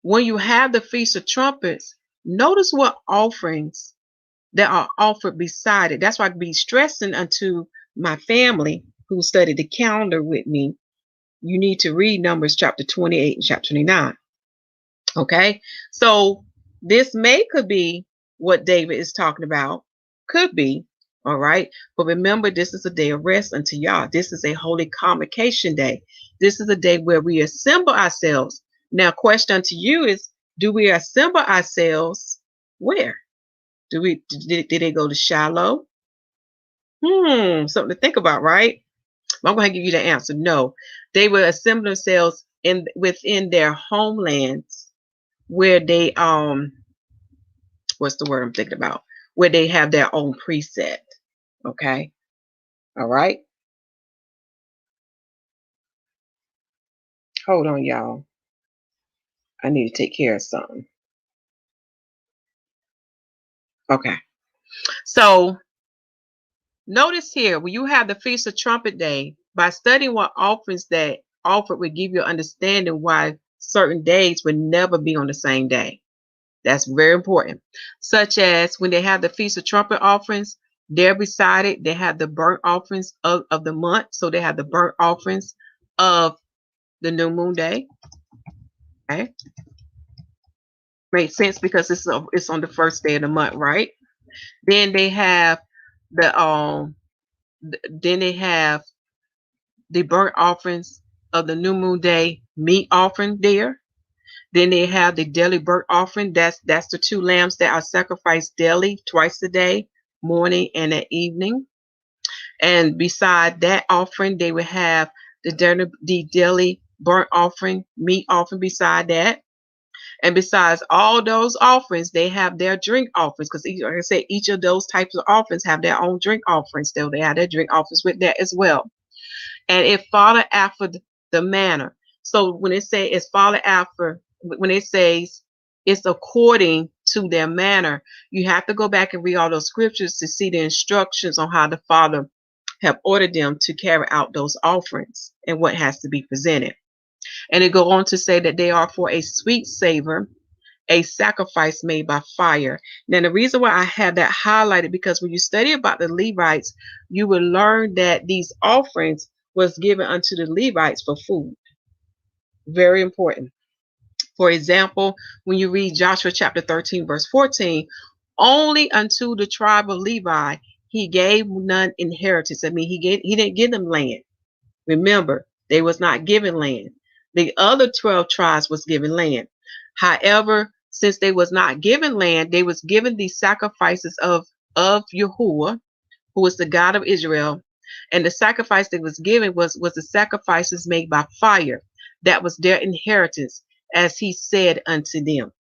When you have the Feast of Trumpets, notice what offerings that are offered beside it. That's why I be stressing unto my family who studied the calendar with me. You need to read Numbers chapter 28 and chapter 29. Okay, so this could be what David is talking about. Could be, all right. But remember, this is a day of rest unto Yah. This is a holy convocation day. This is a day where we assemble ourselves. Now, question to you is, do we assemble ourselves where? Did they go to Shiloh? Something to think about, right? I'm going to give you the answer. No, they will assemble themselves within their homelands where they what's the word I'm thinking about? Where they have their own preset. Okay. All right. Hold on, y'all. I need to take care of something. Okay. So notice here, when you have the Feast of Trumpet Day, by studying what offerings that offered would give you understanding why certain days would never be on the same day. That's very important. Such as when they have the Feast of Trumpet offerings, there beside it, they have the burnt offerings of the month. So they have the burnt offerings of the new moon day. Okay. Makes sense because it's on the first day of the month, right? Then they have the then they have the burnt offerings of the new moon day meat offering there. Then they have the daily burnt offering. That's the two lambs that are sacrificed daily, twice a day, morning and at evening. And beside that offering, they would have the daily burnt offering, meat offering beside that. And besides all those offerings, they have their drink offerings, because like I said, each of those types of offerings have their own drink offerings. Still, they have their drink offerings with that as well. And it followed after the manner. So when it say it's followed after, when it says it's according to their manner, you have to go back and read all those scriptures to see the instructions on how the Father have ordered them to carry out those offerings and what has to be presented. And it go on to say that they are for a sweet savor, a sacrifice made by fire. Now, the reason why I have that highlighted, because when you study about the Levites, you will learn that these offerings was given unto the Levites for food. Very important. For example, when you read Joshua chapter 13, verse 14, only unto the tribe of Levi he gave none inheritance. I mean, he didn't give them land. Remember, they was not given land. The other 12 tribes was given land. However, since they was not given land, they was given the sacrifices of YAHUAH, who is the God of Israel. And the sacrifice that was given was the sacrifices made by fire. That was their inheritance, as he said unto them.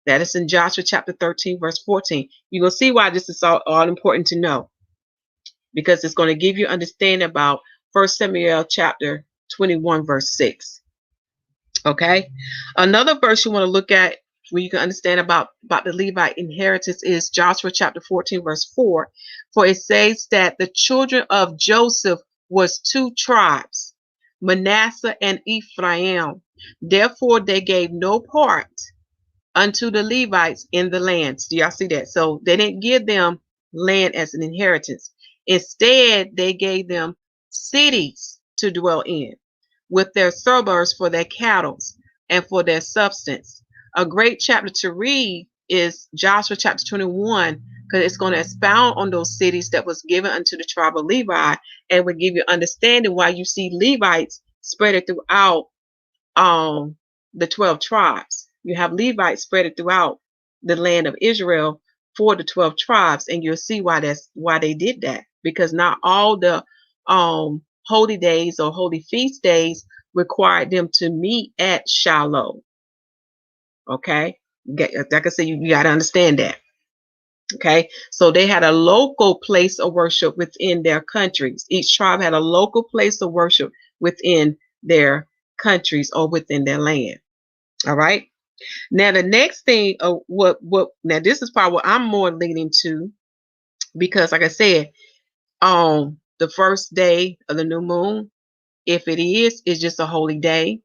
That is in Joshua chapter 13, verse 14. You're going to see why this is all important to know, because it's going to give you understanding about 1 Samuel chapter 21, verse 6. Okay. Another verse you want to look at where you can understand about the Levite inheritance is Joshua chapter 14, verse 4. For it says that the children of Joseph was two tribes, Manasseh and Ephraim. Therefore, they gave no part unto the Levites in the lands. Do y'all see that? So they didn't give them land as an inheritance. Instead, they gave them cities to dwell in, with their suburbs for their cattle and for their substance. A great chapter to read is Joshua chapter 21, because it's going to expound on those cities that was given unto the tribe of Levi, and will give you understanding why you see Levites spread throughout the 12 tribes. You have Levites spread throughout the land of Israel for the 12 tribes, and you'll see why they did that, because not all the holy days or holy feast days required them to meet at Shalom. Okay, like I said, you got to understand that. Okay, so they had a local place of worship within their countries. Each tribe had a local place of worship within their countries or within their land. All right. Now the next thing, now this is probably what I'm more leaning to, because like I said, the first day of the new moon, if it is, it's just a holy day.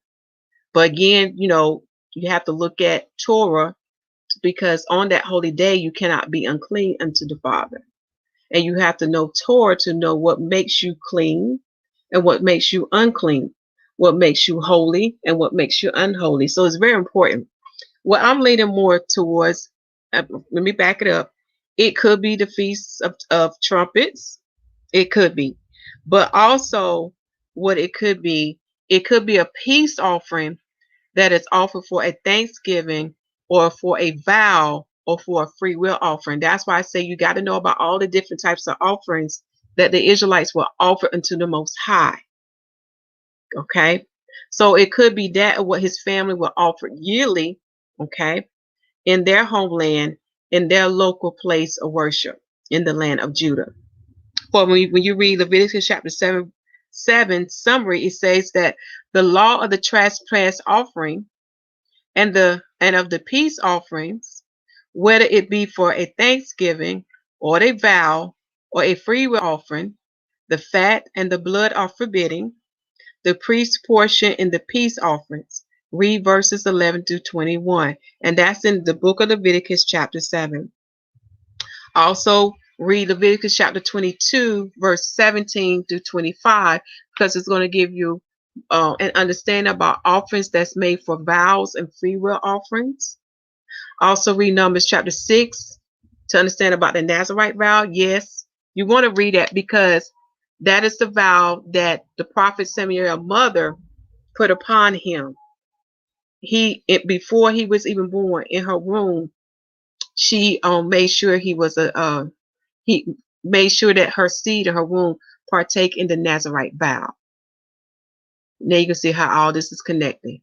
But again, you have to look at Torah, because on that holy day, you cannot be unclean unto the Father. And you have to know Torah to know what makes you clean and what makes you unclean, what makes you holy and what makes you unholy. So it's very important. What I'm leaning more towards, let me back it up. It could be the Feast of Trumpets. It could be. But also what it could be a peace offering that is offered for a Thanksgiving or for a vow or for a free will offering. That's why I say you got to know about all the different types of offerings that the Israelites will offer unto the Most High. Okay. So it could be that what his family will offer yearly, okay, in their homeland, in their local place of worship in the land of Judah. For when you read Leviticus chapter 7 summary, it says that the law of the trespass offering and of the peace offerings, whether it be for a thanksgiving or a vow or a freewill offering, the fat and the blood are forbidden. The priest's portion in the peace offerings. Read verses 11 through 21, and that's in the book of Leviticus chapter 7. Also read Leviticus chapter 22 verse 17 through 25, because it's going to give you an understanding about offerings that's made for vows and free will offerings. Also read Numbers chapter 6 to understand about the Nazarite vow. Yes, you want to read that because that is the vow that the prophet Samuel's mother put upon him. Before he was even born, in her womb, she made sure he made sure that her seed in her womb partake in the Nazarite vow. Now you can see how all this is connected.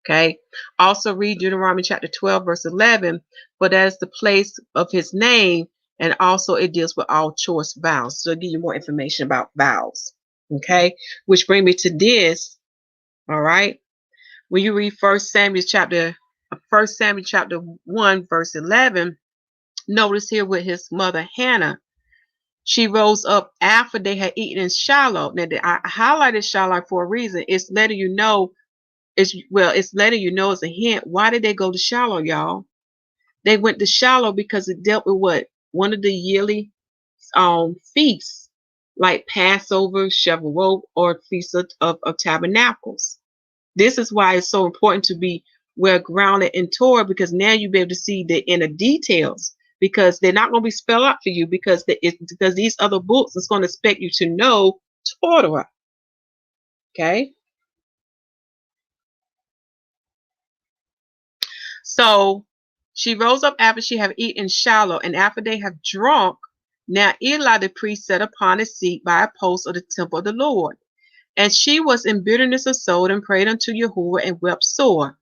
Okay. Also read Deuteronomy chapter 12 verse 11, for that is the place of his name, and also it deals with all choice vows. So I'll give you more information about vows. Okay. Which bring me to this. All right. When you read 1 Samuel chapter 1 verse 11, notice here with his mother Hannah, she rose up after they had eaten in Shiloh. Now I highlighted Shiloh for a reason. It's letting you know. It's letting you know as a hint. Why did they go to Shiloh, y'all? They went to Shiloh because it dealt with what? One of the yearly feasts, like Passover, Shavuot, or Feast of Tabernacles. This is why it's so important to be well grounded in Torah, because now you'll be able to see the inner details, because they're not going to be spelled out for you, because these other books is going to expect you to know Torah. Okay. So she rose up after she had eaten Shiloh, and after they have drunk, now Eli the priest sat upon a seat by a post of the temple of the Lord. And she was in bitterness of soul and prayed unto Yahuwah and wept sore.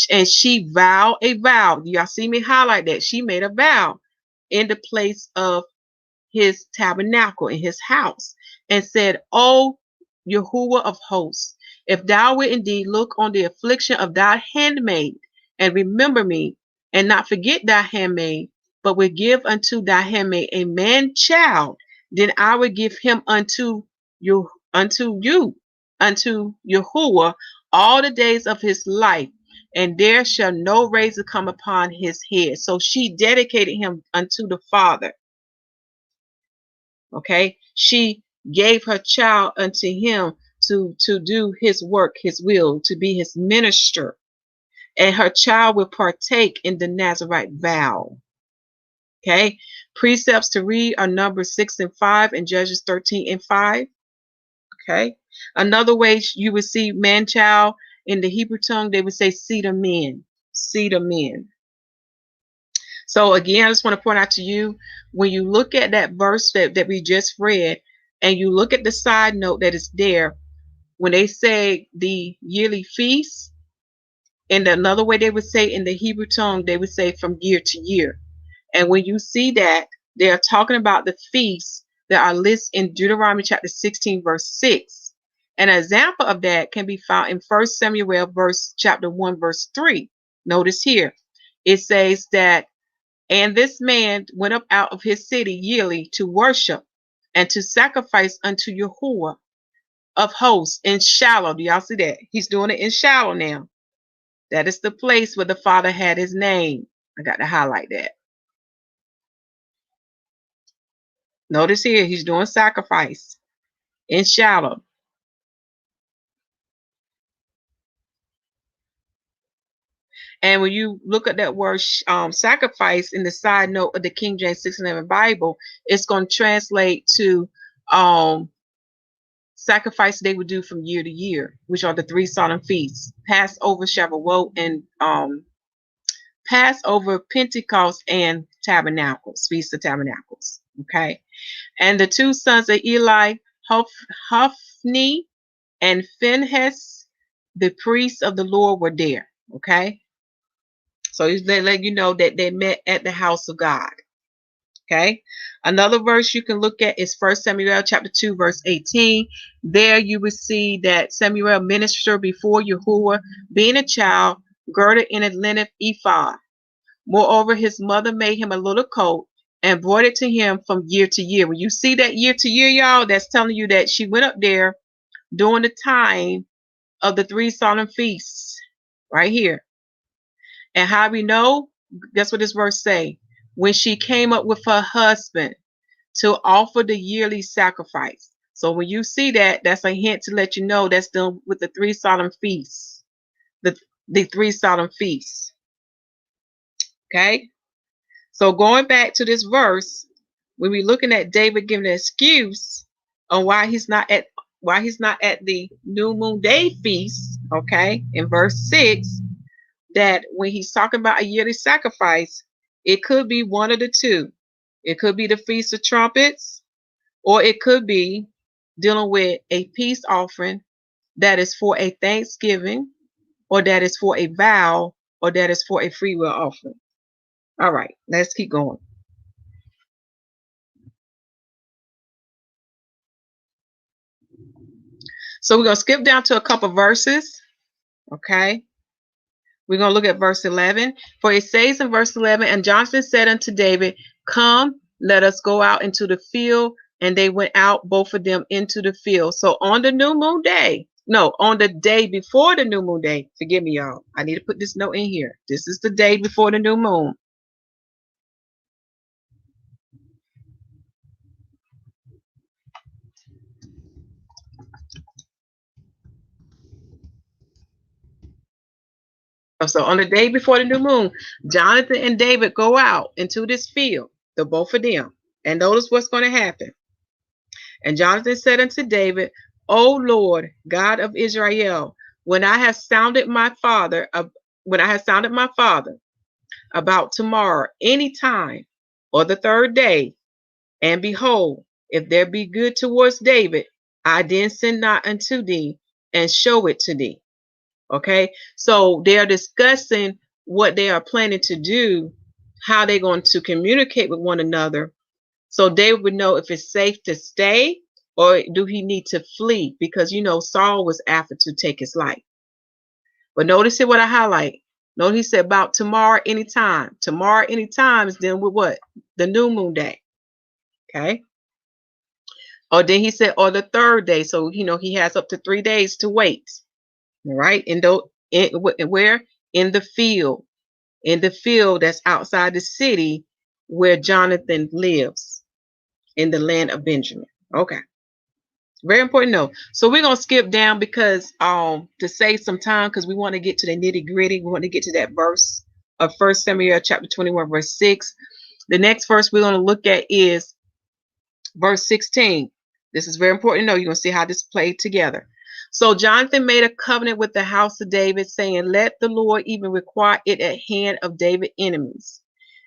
And she vowed a vow. Y'all see me highlight that. She made a vow in the place of his tabernacle, in his house, and said, O Yahuwah of hosts, if thou wilt indeed look on the affliction of thy handmaid, and remember me, and not forget thy handmaid, but will give unto thy handmaid a man child, then I will give him unto Yahuwah all the days of his life, and there shall no razor come upon his head. So she dedicated him unto the Father. Okay, she gave her child unto him to do his work, his will, to be his minister, and her child will partake in the Nazarite vow. Okay, precepts to read are Numbers 6 and 5 and Judges 13 and 5. Okay, another way you would see man child in the Hebrew tongue, they would say seed of men, seed of men. So again, I just want to point out to you, when you look at that verse that we just read, and you look at the side note that is there, when they say the yearly feast, and another way they would say in the Hebrew tongue, they would say from year to year. And when you see that, they are talking about the feasts that are listed in Deuteronomy chapter 16, verse 6. An example of that can be found in 1 Samuel chapter 1, verse 3. Notice here, it says that, and this man went up out of his city yearly to worship and to sacrifice unto Yahuwah of hosts in Shiloh. Do y'all see that? He's doing it in Shiloh now. That is the place where the Father had his name. I got to highlight that. Notice here, he's doing sacrifice in Shalom. And when you look at that word sacrifice in the side note of the King James 611 Bible, it's going to translate to sacrifice they would do from year to year, which are the three solemn feasts: Passover, Shavuot, and Passover, Pentecost, and Tabernacles, Feast of Tabernacles. Okay. And the two sons of Eli, Hophni and Phinehas, the priests of the Lord were there. Okay. So he's letting you know that they met at the house of God. Okay. Another verse you can look at is 1 Samuel chapter 2, verse 18. There you will see that Samuel ministered before Yahuwah, being a child, girded in a linen ephod. Moreover, his mother made him a little coat and brought it to him from year to year. When you see that year to year, y'all, that's telling you that she went up there during the time of the 3 solemn feasts right here. And how we know? That's what this verse say. When she came up with her husband to offer the yearly sacrifice. So when you see that, that's a hint to let you know that's done with the 3 solemn feasts. The 3 solemn feasts. Okay? So going back to this verse, when we're looking at David giving an excuse on why he's not at the new moon day feast, okay, in verse 6, that when he's talking about a yearly sacrifice, it could be one of the two. It could be the Feast of Trumpets, or it could be dealing with a peace offering that is for a thanksgiving, or that is for a vow, or that is for a free will offering. All right, let's keep going. So we're going to skip down to a couple verses. Okay. We're going to look at verse 11. For it says in verse 11, and Jonathan said unto David, come, let us go out into the field. And they went out, both of them, into the field. So on the new moon day, no, on the day before the new moon day, forgive me, y'all. I need to put this note in here. This is the day before the new moon. So on the day before the new moon, Jonathan and David go out into this field, the both of them. And notice what's going to happen. And Jonathan said unto David, O Lord, God of Israel, when I have sounded my father about tomorrow, any time, or the 3rd day, and behold, if there be good towards David, I then send not unto thee and show it to thee. Okay, so they are discussing what they are planning to do, how they're going to communicate with one another, so David would know if it's safe to stay or do he need to flee, because Saul was after to take his life. But notice here what I highlight. Notice he said about tomorrow anytime. Tomorrow anytime is dealing with what? The new moon day. Okay. Or then he said, or the 3rd day. So he has up to 3 days to wait. All right. Where? In the field. In the field that's outside the city where Jonathan lives, in the land of Benjamin. Okay. Very important note. So we're going to skip down because to save some time, because we want to get to the nitty-gritty. We want to get to that verse of 1 Samuel chapter 21, verse 6. The next verse we're going to look at is verse 16. This is very important to know. You're going to see how this played together. So Jonathan made a covenant with the house of David, saying, let the Lord even require it at hand of David's enemies.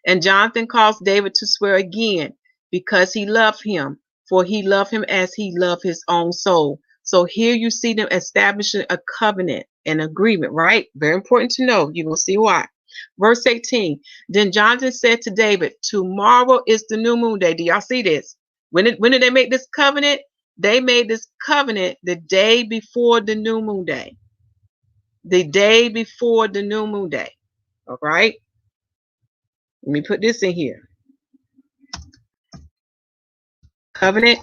And Jonathan caused David to swear again, because he loved him, for he loved him as he loved his own soul. So here you see them establishing a covenant, an agreement, right? Very important to know. You will see why. Verse 18. Then Jonathan said to David, tomorrow is the new moon day. Do y'all see this? When did they make this covenant? They made this covenant the day before the new moon day. The day before the new moon day. All right. Let me put this in here. Covenant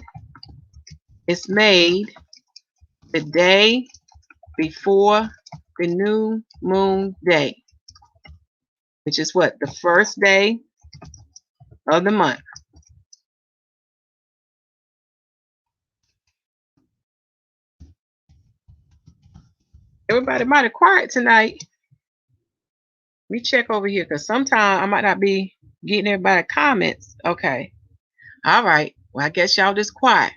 is made the day before the new moon day, which is what? The 1st day of the month. Everybody might have quiet tonight. Let me check over here, because sometimes I might not be getting everybody comments. Okay. All right. Well, I guess y'all just quiet.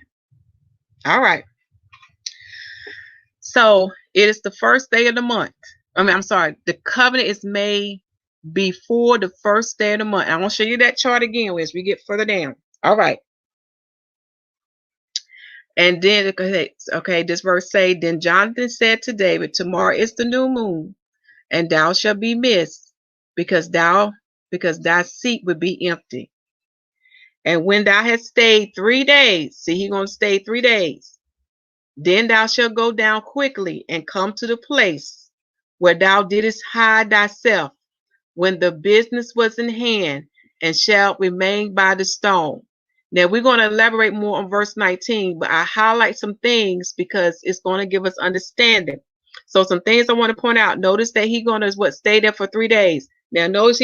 All right. So it is the 1st day of the month. I'm sorry. The covenant is made before the 1st day of the month. I want to show you that chart again as we get further down. All right. And then, okay, this verse say, then Jonathan said to David, tomorrow is the new moon, and thou shalt be missed, because thy seat would be empty. And when thou hast stayed 3 days, see, he's going to stay 3 days, then thou shalt go down quickly and come to the place where thou didst hide thyself when the business was in hand, and shalt remain by the stone. Now we're going to elaborate more on verse 19, but I highlight some things because it's going to give us understanding. So some things I want to point out. Notice that he's going to stay there for 3 days. Now notice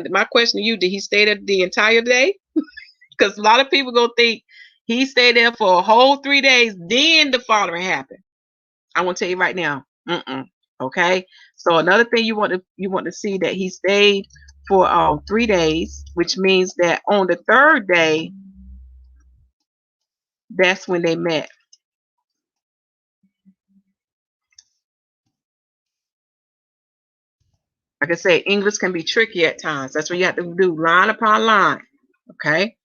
my question to you, did he stay there the entire day? Because a lot of people go think he stayed there for a whole 3 days, then the following happened. I want to tell you right now. Okay. So another thing you want to see that he stayed for 3 days, which means that on the third day, that's when they met. Like I say, English can be tricky at times. That's what you have to do, line upon line. Okay.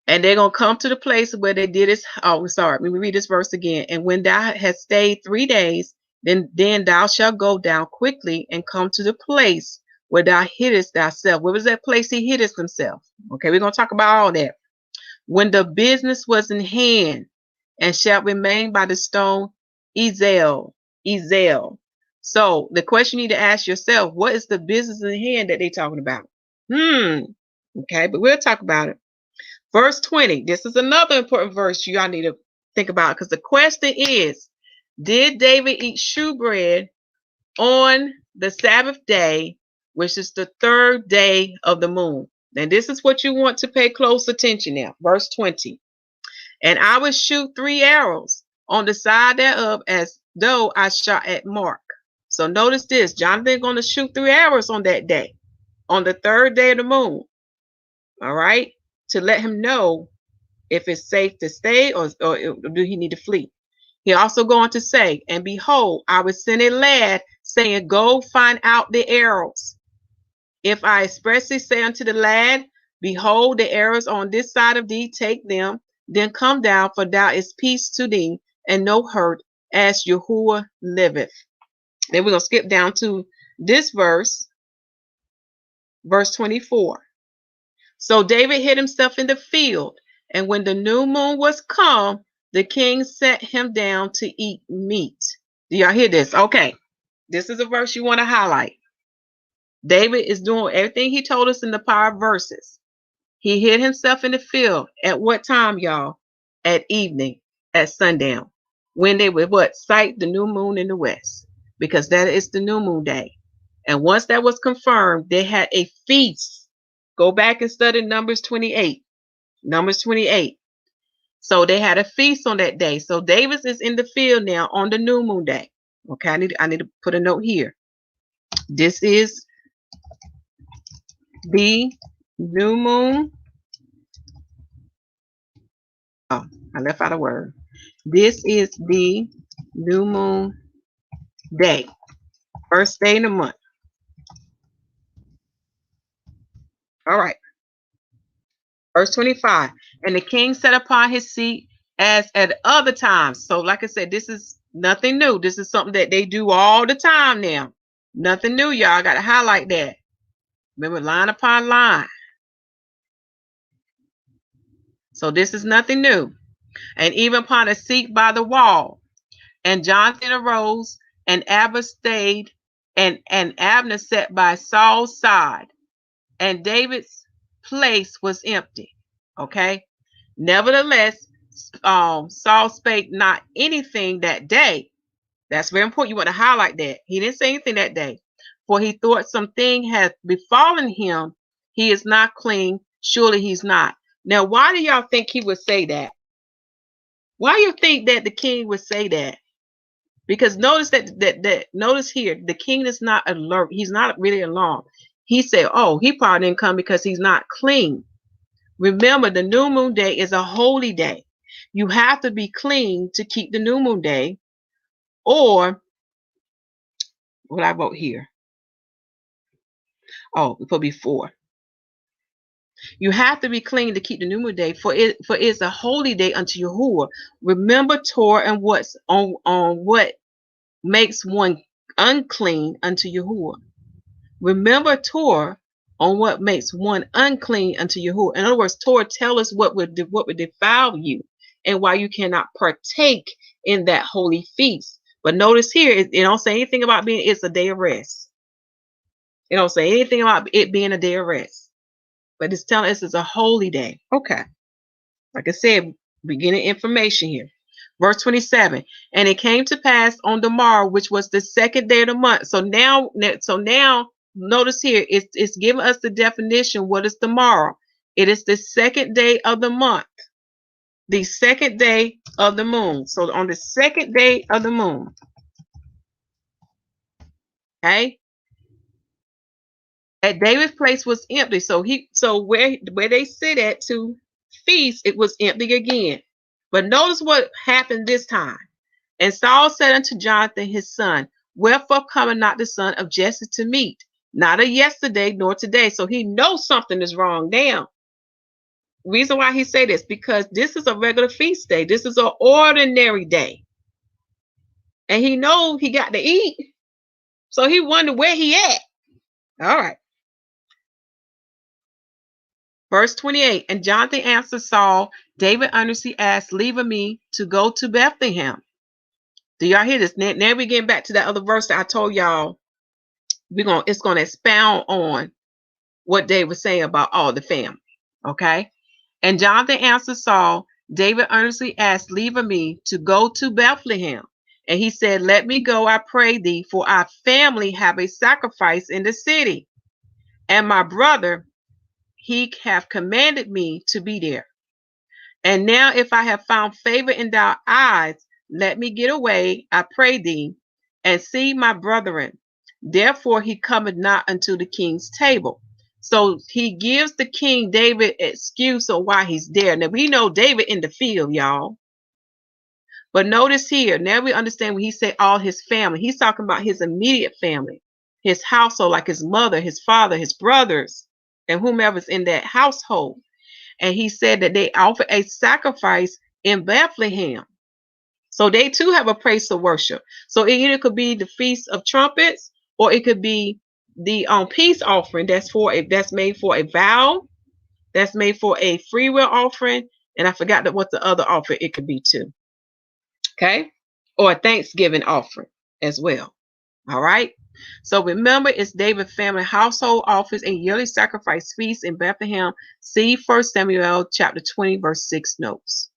And they're going to come to the place where they did this. Oh, sorry. Let me read this verse again. And when thou hast stayed 3 days, then thou shalt go down quickly and come to the place where thou hiddest thyself. Where was that place he hid himself? Okay, we're going to talk about all that. When the business was in hand, and shalt remain by the stone Ezel. So the question you need to ask yourself, what is the business in hand that they're talking about? Okay, but we'll talk about it. Verse 20. This is another important verse you all need to think about, because the question is, did David eat shewbread on the Sabbath day, which is the third day of the moon? And this is what you want to pay close attention now. Verse 20. And I will shoot 3 arrows on the side thereof, as though I shot at mark. So notice this. Jonathan going to shoot 3 arrows on that day, on the third day of the moon. All right. To let him know if it's safe to stay or do he need to flee. He also going to say, and behold, I will send a lad saying, go find out the arrows. If I expressly say unto the lad, behold, the arrows on this side of thee, take them, then come down, for thou is peace to thee, and no hurt, as YAHUAH liveth. Then we're going to skip down to this verse, verse 24. So David hid himself in the field, and when the new moon was come, the king sat him down to eat meat. Do y'all hear this? Okay. This is a verse you want to highlight. David is doing everything he told us in the prior verses. He hid himself in the field. At what time, y'all? At evening, at sundown. When they would sight the new moon in the west, because that is the new moon day. And once that was confirmed, they had a feast. Go back and study Numbers 28. Numbers 28. So they had a feast on that day. So David is in the field now on the new moon day. Okay, I need to put a note here. This is the new moon. Oh, I left out a word. This is the new moon day. First day in the month. All right. Verse 25. And the king sat upon his seat as at other times. So like I said, this is nothing new. This is something that they do all the time now. Nothing new, y'all. Got to highlight that. Remember, line upon line. So this is nothing new. And even upon a seat by the wall. And Jonathan arose, and Abner stayed, and Abner sat by Saul's side. And David's place was empty. Okay. Nevertheless, Saul spake not anything that day. That's very important. You want to highlight that. He didn't say anything that day. For he thought something had befallen him. He is not clean. Surely he's not. Now, why do y'all think he would say that? Why do you think that the king would say that? Because notice notice here, the king is not alert. He's not really alarmed. He said, oh, he probably didn't come because he's not clean. Remember, the new moon day is a holy day. You have to be clean to keep the new moon day. Or what I wrote here. Oh, we put before. You have to be clean to keep the new moon day, for it is a holy day unto Yahuwah. Remember Torah and what's on what makes one unclean unto Yahuwah. Remember Torah on what makes one unclean unto Yahuwah. In other words, Torah tell us what would defile you and why you cannot partake in that holy feast. But notice here, it don't say anything about it's a day of rest. It don't say anything about it being a day of rest. But it's telling us it's a holy day. Okay. Like I said, beginning information here. Verse 27. And it came to pass on the morrow, which was the second day of the month. So now notice here, it's giving us the definition. What is the morrow? It is the second day of the month. The second day of the moon. So on the second day of the moon. Okay. At David's place was empty. So where they sit at to feast, it was empty again. But notice what happened this time. And Saul said unto Jonathan his son, wherefore cometh not the son of Jesse to meet? Not a yesterday nor today. So he knows something is wrong now. Reason why he say this, because this is a regular feast day. This is an ordinary day. And he know he got to eat. So he wondered where he at. All right. Verse 28, and Jonathan answered Saul, David earnestly asked leave of me to go to Bethlehem. Do y'all hear this? Now we getting back to that other verse that I told y'all. It's gonna expound on what David was saying about all the family. Okay. And Jonathan answered Saul, David earnestly asked leave of me to go to Bethlehem. And he said, let me go, I pray thee, for our family have a sacrifice in the city. And my brother, he have commanded me to be there. And now if I have found favor in thy eyes, let me get away, I pray thee, and see my brethren. Therefore he cometh not unto the king's table. So he gives the king David excuse of why he's there. Now we know David in the field, y'all. But notice here, now we understand when he said all his family, he's talking about his immediate family, his household, like his mother, his father, his brothers, and whomever's in that household. And he said that they offer a sacrifice in Bethlehem. So they too have a place of worship. So it either could be the Feast of Trumpets, or it could be the peace offering that's made for a vow, that's made for a free will offering, and I forgot what the other offering it could be too. Okay, or a Thanksgiving offering as well. All right. So remember, it's David's family household offers a yearly sacrifice feast in Bethlehem. See 1 Samuel chapter 20, verse 6 notes.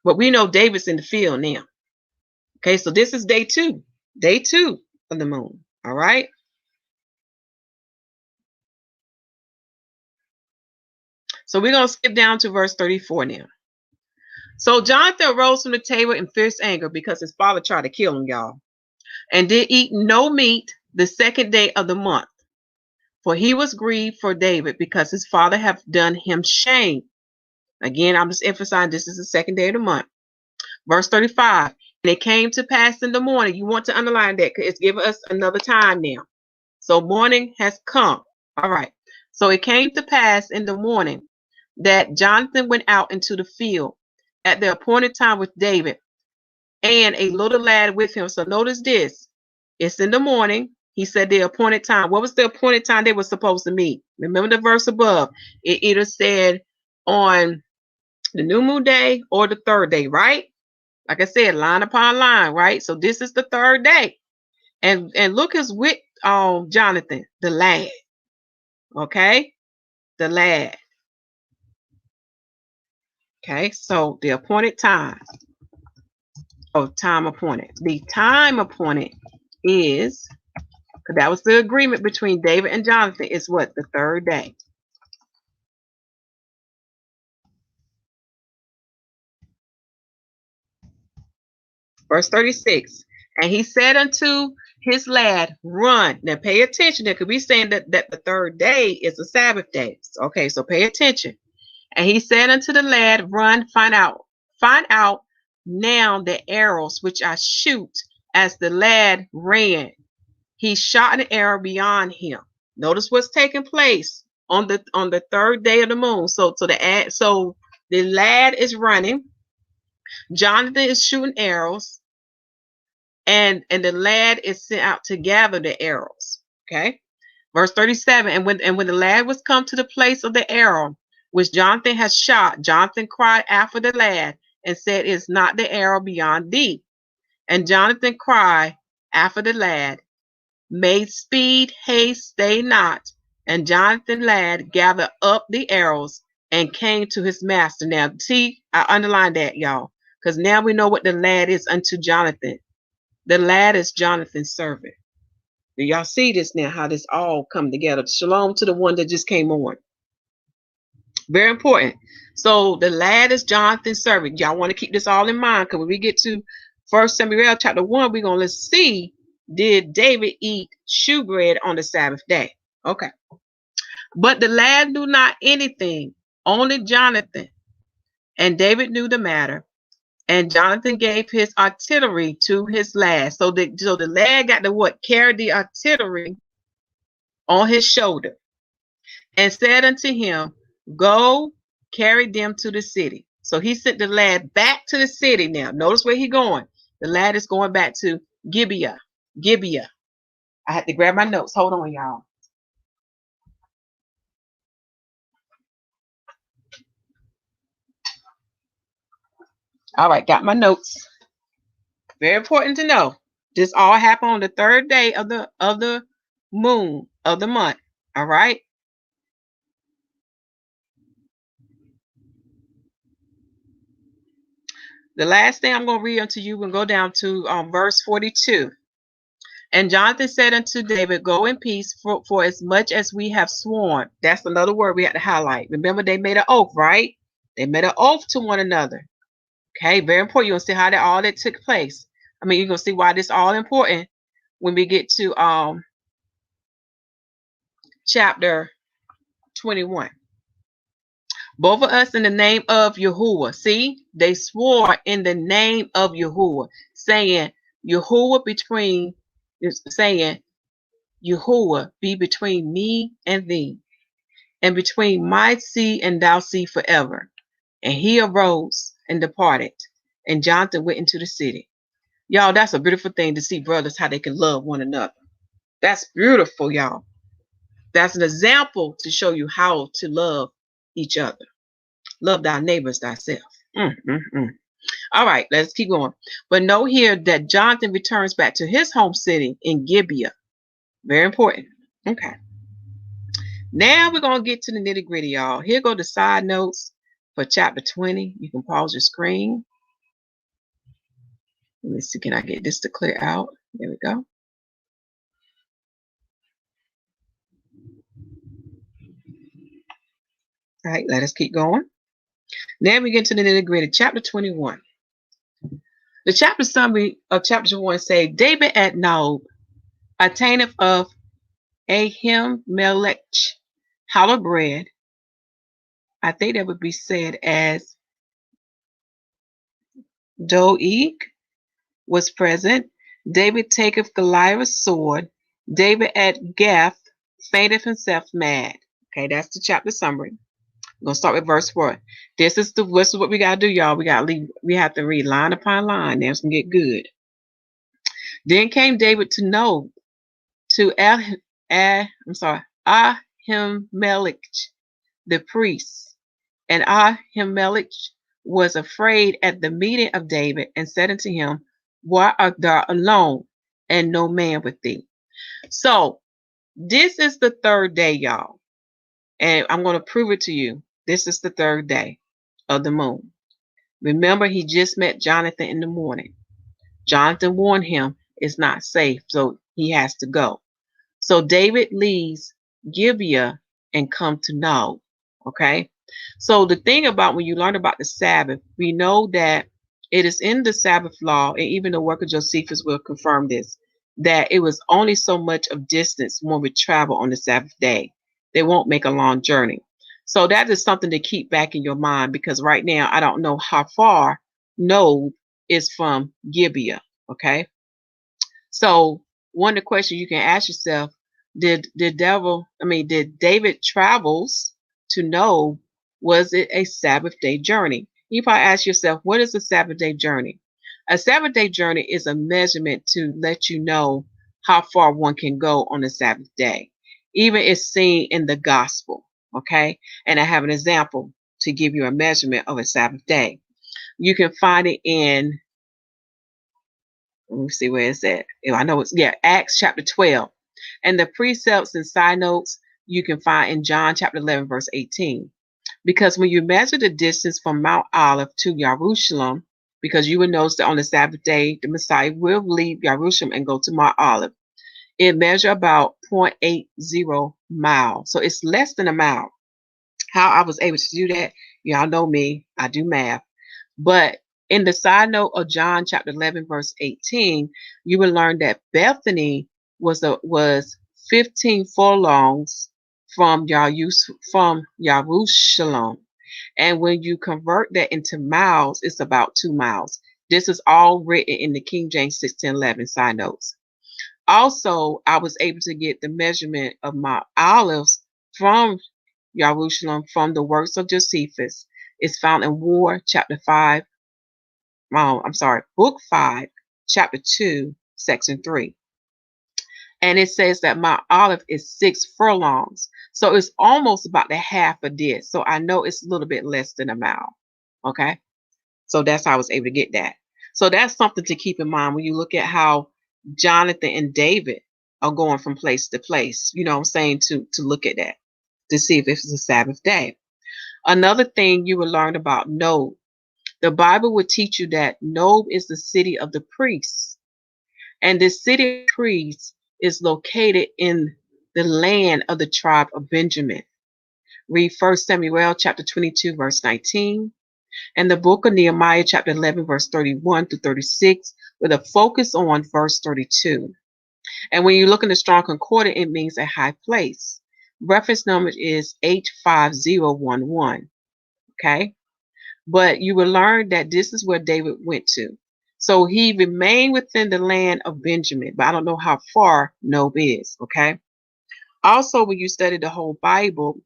But we know David's in the field now. Okay, so this is day two of the moon. All right. So we're going to skip down to verse 34 now. So Jonathan arose from the table in fierce anger because his father tried to kill him, y'all, and did eat no meat the second day of the month. For he was grieved for David because his father have done him shame. Again, I'm just emphasizing this is the second day of the month. Verse 35, and it came to pass in the morning. You want to underline that because it's giving us another time now. So morning has come. All right. So it came to pass in the morning that Jonathan went out into the field at the appointed time with David and a little lad with him. So notice this. It's in the morning. He said the appointed time. What was the appointed time they were supposed to meet? Remember the verse above. It either said on the new moon day or the third day, right? Like I said, line upon line, right? So this is the third day. And look who's with Jonathan, the lad. Okay? The lad. Okay, so the appointed time. Oh, time appointed. The time appointed is, because that was the agreement between David and Jonathan, is what? The third day. Verse 36. And he said unto his lad, run. Now pay attention. There could be saying that the third day is a Sabbath day. Okay, so pay attention. And he said unto the lad, run, find out now the arrows which I shoot. As the lad ran, he shot an arrow beyond him. Notice what's taking place. on the third day of the moon. So the lad is running. Jonathan is shooting arrows, and the lad is sent out to gather the arrows. Okay. Verse 37, and when the lad was come to the place of the arrow, which Jonathan had shot, Jonathan cried after the lad and said, Is not the arrow beyond thee? And Jonathan cried after the lad, made speed, haste, stay not. And Jonathan lad gathered up the arrows and came to his master. Now, see, I underlined that, y'all, because now we know what the lad is unto Jonathan. The lad is Jonathan's servant. Do y'all see this now, how this all come together? Shalom to the one that just came on. Very important. So the lad is Jonathan's servant. Y'all want to keep this all in mind, because when we get to 1 Samuel chapter 1, we're going to see, did David eat shewbread on the Sabbath day? Okay. But the lad knew not anything, only Jonathan. And David knew the matter. And Jonathan gave his artillery to his lad. So the lad got to what? Carry the artillery on his shoulder. And said unto him, Go carry them to the city. So he sent the lad back to the city now. Notice where he's going. The lad is going back to Gibeah. Gibeah. I had to grab my notes. Hold on, y'all. All right, got my notes. Very important to know. This all happened on the third day of the moon of the month. All right. The last thing I'm going to read unto you, we'll go down to verse 42. And Jonathan said unto David, Go in peace, for as much as we have sworn. That's another word we have to highlight. Remember, they made an oath, right? They made an oath to one another. Okay, very important. You're going to see how all that took place. I mean, you're going to see why this is all important when we get to chapter 21. Both of us in the name of Yahuwah. See, they swore in the name of Yahuwah, saying, Yahuwah be between me and thee, and between my seed and thou seed forever. And he arose and departed, and Jonathan went into the city. Y'all, that's a beautiful thing to see brothers, how they can love one another. That's beautiful, y'all. That's an example to show you how to love each other. Love thy neighbors thyself. All right, let's keep going. But know here that Jonathan returns back to his home city in Gibeah. Very important. Okay. Now we're going to get to the nitty gritty, y'all. Here go the side notes for chapter 20. You can pause your screen. Let me see, can I get this to clear out? There we go. All right, let us keep going. Now we get to the nitty gritty. Chapter 21. The chapter summary of chapter 1 say, David at Nob attaineth of Ahimelech Shewbread. I think that would be said as Doeg was present. David taketh Goliath's sword. David at Gath fainteth himself mad. Okay, that's the chapter summary. We're gonna start with verse 4. This is what we gotta do, y'all. We have to read line upon line. Now it's gonna get good. Then came David to Nob, to Ahimelech the priest. And Ahimelech was afraid at the meeting of David, and said unto him, Why art thou alone, and no man with thee? So this is the third day, y'all. And I'm going to prove it to you. This is the third day of the moon. Remember, he just met Jonathan in the morning. Jonathan warned him it's not safe, so he has to go. So David leaves Gibeah and come to Nob. Okay. So the thing about when you learn about the Sabbath, we know that it is in the Sabbath law, and even the worker Josephus will confirm this, that it was only so much of distance one would travel on the Sabbath day. They won't make a long journey. So that is something to keep back in your mind, because right now I don't know how far Nob is from Gibeah. Okay. So one of the questions you can ask yourself, Did David travels to Nob, was it a Sabbath day journey? You probably ask yourself, what is a Sabbath day journey? A Sabbath day journey is a measurement to let you know how far one can go on a Sabbath day. Even it's seen in the gospel, okay? And I have an example to give you a measurement of a Sabbath day. You can find it in, let me see where it's at. I know it's, Acts chapter 12. And the precepts and side notes you can find in John chapter 11, verse 18. Because when you measure the distance from Mount Olive to Jerusalem, because you will notice that on the Sabbath day, the Messiah will leave Jerusalem and go to Mount Olive. It measures about 0.80 miles. So it's less than a mile. How I was able to do that, y'all know me, I do math. But in the side note of John chapter 11, verse 18, you will learn that Bethany was 15 furlongs from Jerusalem. And when you convert that into miles, it's about 2 miles. This is all written in the King James 1611 side notes. Also, I was able to get the measurement of Mount Olives from Jerusalem from the works of Josephus. It's found in Book 5, chapter 2, section 3. And it says that Mount Olive is 6 furlongs. So it's almost about the half of this. So I know it's a little bit less than a mile. Okay. So that's how I was able to get that. So that's something to keep in mind when you look at how Jonathan and David are going from place to place. You know what I'm saying? To look at that, to see if it's a Sabbath day. Another thing you will learn about Nob. The Bible will teach you that Nob is the city of the priests. And this city of priests is located in the land of the tribe of Benjamin. Read 1 Samuel chapter 22, verse 19, and the book of Nehemiah chapter 11, verse 31 to 36, with a focus on verse 32. And when you look in the Strong Concordance, it means a high place. Reference number is H5011. Okay? But you will learn that this is where David went to. So he remained within the land of Benjamin, but I don't know how far Nob is, okay? Also, when you study the whole Bible,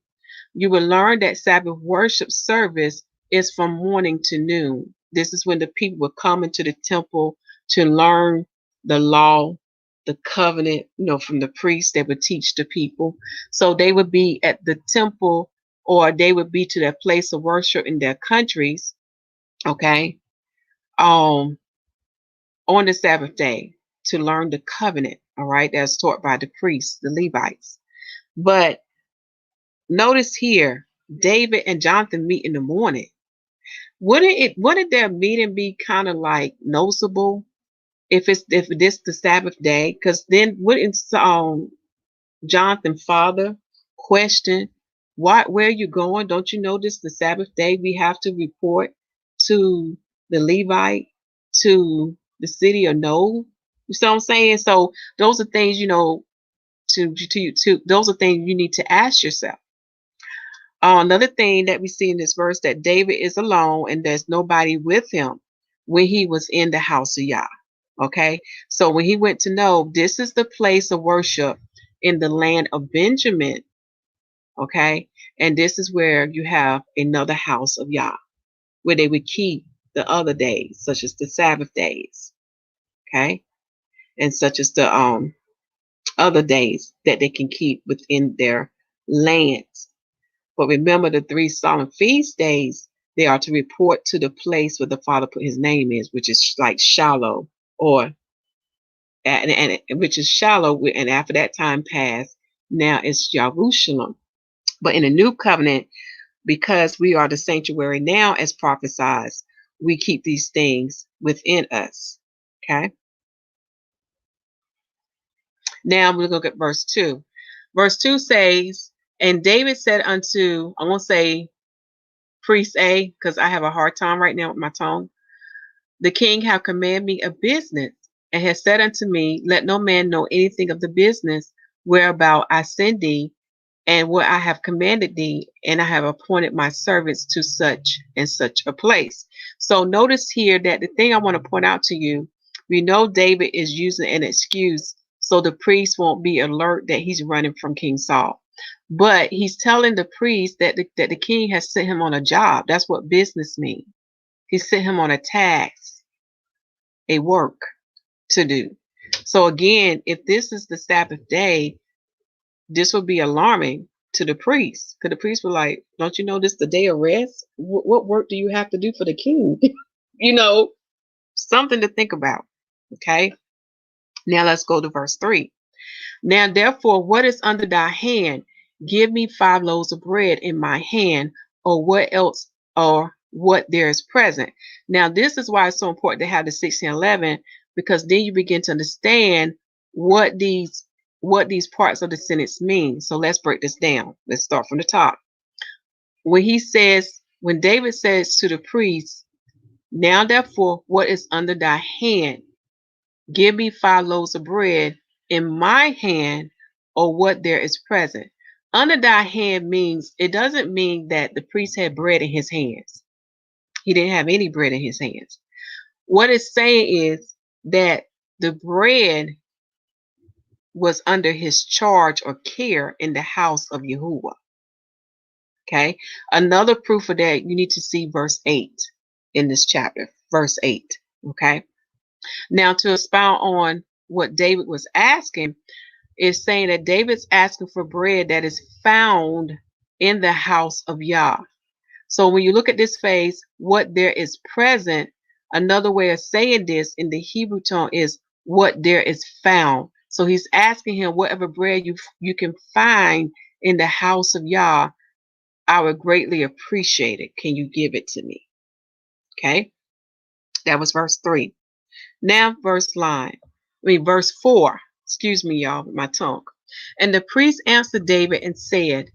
you will learn that Sabbath worship service is from morning to noon. This is when the people would come into the temple to learn the law, the covenant, from the priests that would teach the people. So they would be at the temple, or they would be to their place of worship in their countries, okay, on the Sabbath day to learn the covenant, all right, that's taught by the priests, the Levites. But notice here, David and Jonathan meet in the morning. Wouldn't their meeting be kind of like noticeable if this the Sabbath day? Because then wouldn't Jonathan's father question, where are you going? Don't you know this the Sabbath day? We have to report to the Levite, to the city of Nob. You see what I'm saying? So those are things, those are things you need to ask yourself. Another thing that we see in this verse, that David is alone and there's nobody with him when he was in the house of Yah. Okay, so when he went to Nob, this is the place of worship in the land of Benjamin. Okay, and this is where you have another house of Yah, where they would keep the other days, such as the Sabbath days. Okay, and such as the other days that they can keep within their lands. But remember, the 3 solemn feast days, they are to report to the place where the Father put his name is, which is like Shalom, or and which is Shalom, and after that time passed, now it's Jerusalem. But in the new covenant, because we are the sanctuary now, as prophesied, we keep these things within us. Okay. Now we'll look at verse 2. Verse 2 says, and David said unto, I won't say priest A, because I have a hard time right now with my tongue. The king have commanded me a business, and has said unto me, let no man know anything of the business whereabout I send thee, and what I have commanded thee, and I have appointed my servants to such and such a place. So notice here that the thing I want to point out to you, we know David is using an excuse so the priest won't be alert that he's running from King Saul. But he's telling the priest that the king has sent him on a job. That's what business means. He sent him on a task, a work to do. So again, if this is the Sabbath day, this would be alarming to the priest. Because the priest would like, don't you know this the day of rest? What work do you have to do for the king? You know, something to think about. Okay. Now let's go to verse 3. Now, therefore, what is under thy hand? Give me 5 loaves of bread in my hand, or what else, or what there is present. Now, this is why it's so important to have the 1611, because then you begin to understand what these parts of the sentence mean. So let's break this down. Let's start from the top. When David says to the priest, now therefore, what is under thy hand? Give me 5 loaves of bread in my hand, or what there is present. Under thy hand means, it doesn't mean that the priest had bread in his hands. He didn't have any bread in his hands. What it's saying is that the bread was under his charge or care in the house of Yahuwah. Okay. Another proof of that, you need to see verse 8 in this chapter. Verse 8. Okay. Now, to expound on what David was asking, is saying that David's asking for bread that is found in the house of Yah. So when you look at this phrase, what there is present, another way of saying this in the Hebrew tongue is what there is found. So he's asking him, whatever bread you can find in the house of Yah, I would greatly appreciate it. Can you give it to me? Okay. That was verse 3. Now verse 4. Excuse me, y'all, with my tongue. And the priest answered David and said,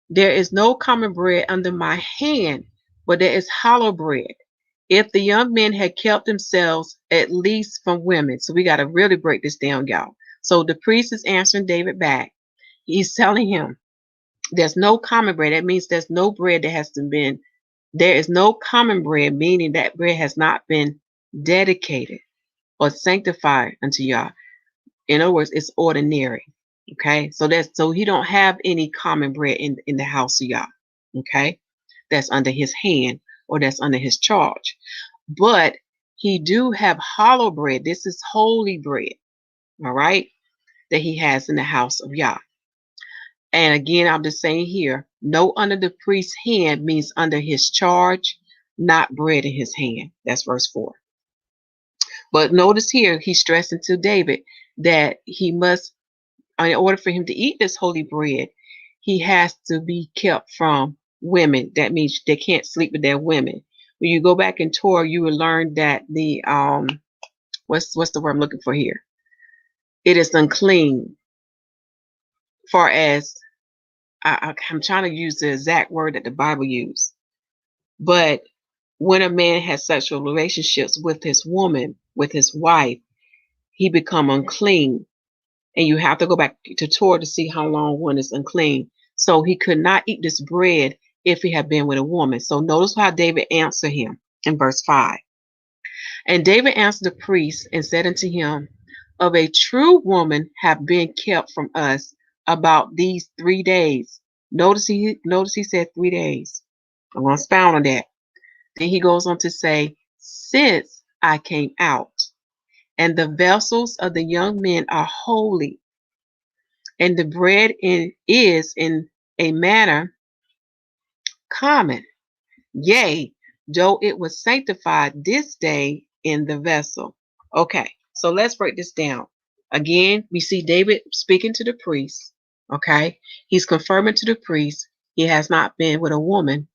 there is no common bread under my hand, but there is hollow bread. If the young men had kept themselves at least from women. So we got to really break this down, y'all. So the priest is answering David back. He's telling him there's no common bread. That means there's no bread that has been, there is no common bread, meaning that bread has not been dedicated or sanctified unto Yah. In other words, it's ordinary. Okay, so he don't have any common bread in the house of Yah. Okay, that's under his hand or that's under his charge. But he do have hollow bread. This is holy bread. All right, that he has in the house of Yah. And again, I'm just saying here, no under the priest's hand means under his charge, not bread in his hand. That's verse 4. But notice here, he's stressing to David that he must, in order for him to eat this holy bread, he has to be kept from women. That means they can't sleep with their women. When you go back in Torah, you will learn that the what's the word I'm looking for here? It is unclean. Far as I'm trying to use the exact word that the Bible used, but when a man has sexual relationships with his woman, with his wife, he become unclean. And you have to go back to Torah to see how long one is unclean. So he could not eat this bread if he had been with a woman. So notice how David answered him in verse 5. And David answered the priest and said unto him, of a true woman have been kept from us about these 3 days. Notice he said 3 days. I'm going to expound on that. Then he goes on to say, since I came out, and the vessels of the young men are holy, and the bread is in a manner common, yea, though it was sanctified this day in the vessel. Okay, so let's break this down. Again, we see David speaking to the priest. Okay, he's confirming to the priest he has not been with a woman.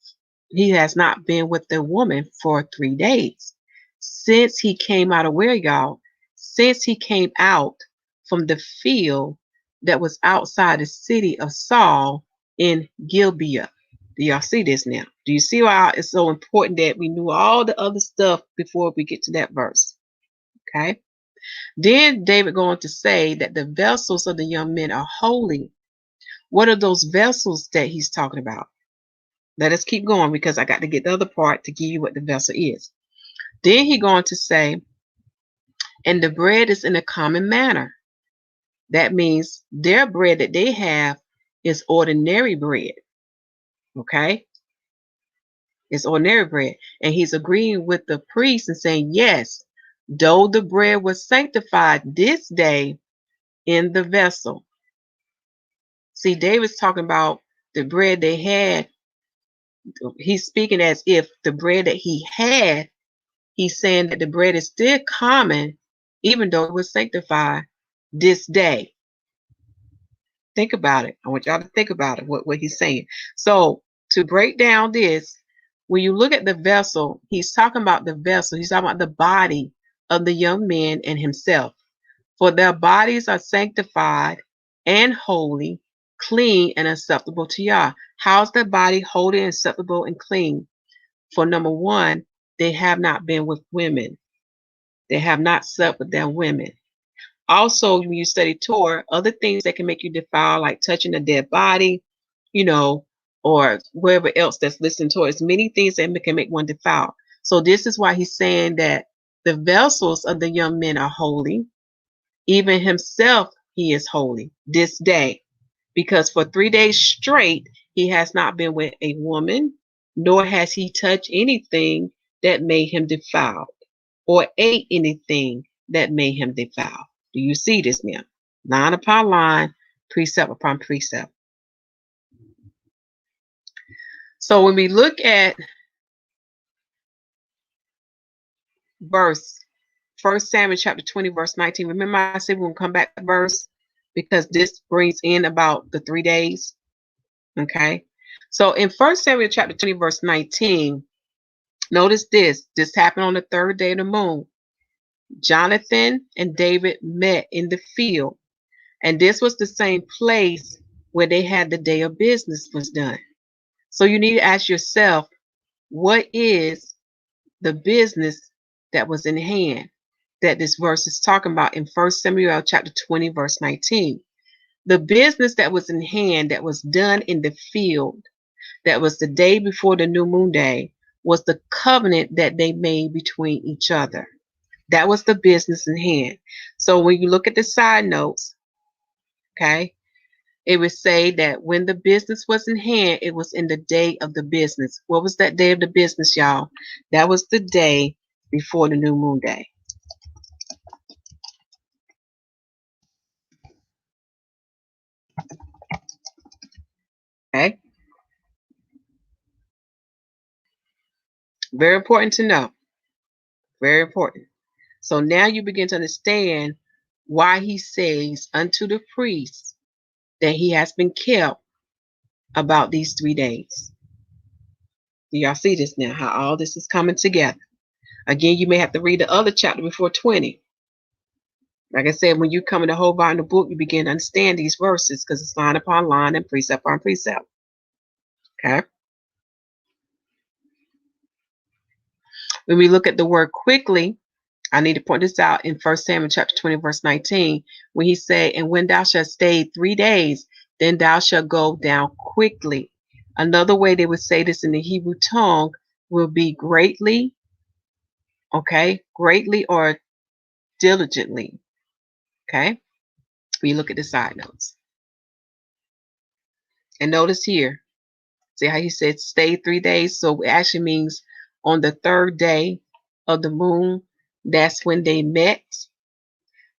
He has not been with the woman for 3 days. Since he came out of where, y'all? Since he came out from the field that was outside the city of Saul in Gibeah. Do y'all see this now? Do you see why it's so important that we knew all the other stuff before we get to that verse? Okay. Then David going to say that the vessels of the young men are holy. What are those vessels that he's talking about? Let us keep going because I got to get the other part to give you what the vessel is. Then he going to say, and the bread is in a common manner. That means their bread that they have is ordinary bread. Okay? It's ordinary bread. And he's agreeing with the priest and saying, yes, though the bread was sanctified this day in the vessel. See, David's talking about the bread they had. He's speaking as if the bread that he had, he's saying that the bread is still common, even though it was sanctified this day. Think about it. I want y'all to think about it, what he's saying. So to break down this, when you look at the vessel, he's talking about the vessel. He's talking about the body of the young man and himself. For their bodies are sanctified and holy, clean and acceptable to Yah. How's their body holy and acceptable and clean? For number one, they have not been with women. They have not slept with their women. Also, when you study Torah, other things that can make you defile, like touching a dead body, or wherever else that's listed towards, many things that can make one defile. So this is why he's saying that the vessels of the young men are holy. Even himself, he is holy this day, because for 3 days straight, he has not been with a woman, nor has he touched anything that made him defiled, or ate anything that made him defiled. Do you see this now? Line upon line, precept upon precept. So when we look at verse 1 Samuel chapter 20, verse 19, remember I said we're going to come back to verse because this brings in about the 3 days. Okay. So in 1 Samuel chapter 20, verse 19, notice this. This happened on the 3rd day of the moon. Jonathan and David met in the field. And this was the same place where they had the day of business was done. So you need to ask yourself, what is the business that was in hand that this verse is talking about in 1 Samuel chapter 20, verse 19? The business that was in hand that was done in the field, that was the day before the new moon day, was the covenant that they made between each other. That was the business in hand. So when you look at the side notes, okay, it would say that when the business was in hand, it was in the day of the business. What was that day of the business, y'all? That was the day before the new moon day. Okay? Very important to know. Very important. So now you begin to understand why he says unto the priest that he has been kept about these 3 days. Do y'all see this now, how all this is coming together? Again, you may have to read the other chapter before 20. Like I said, when you come in the whole Bible book, you begin to understand these verses because it's line upon line and precept upon precept. Okay? When we look at the word quickly, I need to point this out in 1 Samuel chapter 20, verse 19, when he said, and when thou shalt stay 3 days, then thou shalt go down quickly. Another way they would say this in the Hebrew tongue will be greatly, okay? Greatly or diligently, okay? When you look at the side notes. And notice here, see how he said stay 3 days? So it actually means on the 3rd day of the moon, that's when they met.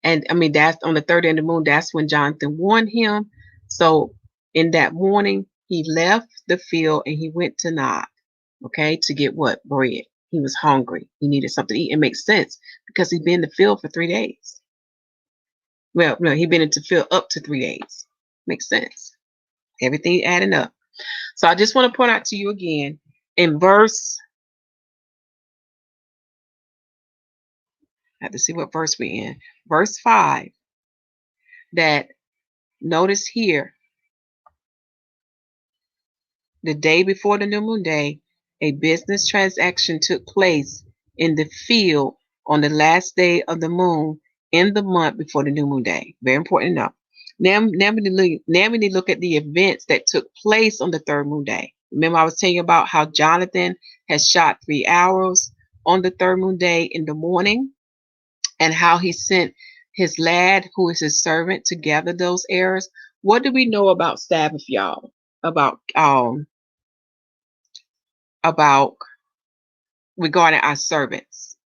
And I mean, that's on the 3rd day of the moon, that's when Jonathan warned him. So in that morning, he left the field and he went to Nod, okay, to get what? Bread. He was hungry. He needed something to eat. It makes sense because he'd been in the field for 3 days. Well, no, he'd been in the field up to 3 days. Makes sense. Everything adding up. So I just want to point out to you again in verse, I have to see what verse we're in. Verse 5, that notice here, the day before the new moon day, a business transaction took place in the field on the last day of the moon in the month before the new moon day. Very important to know. Now we need to look at the events that took place on the 3rd moon day. Remember I was telling you about how Jonathan has shot 3 arrows on the 3rd moon day in the morning, and how he sent his lad, who is his servant, to gather those errors. What do we know about Sabbath, y'all? About regarding our servants.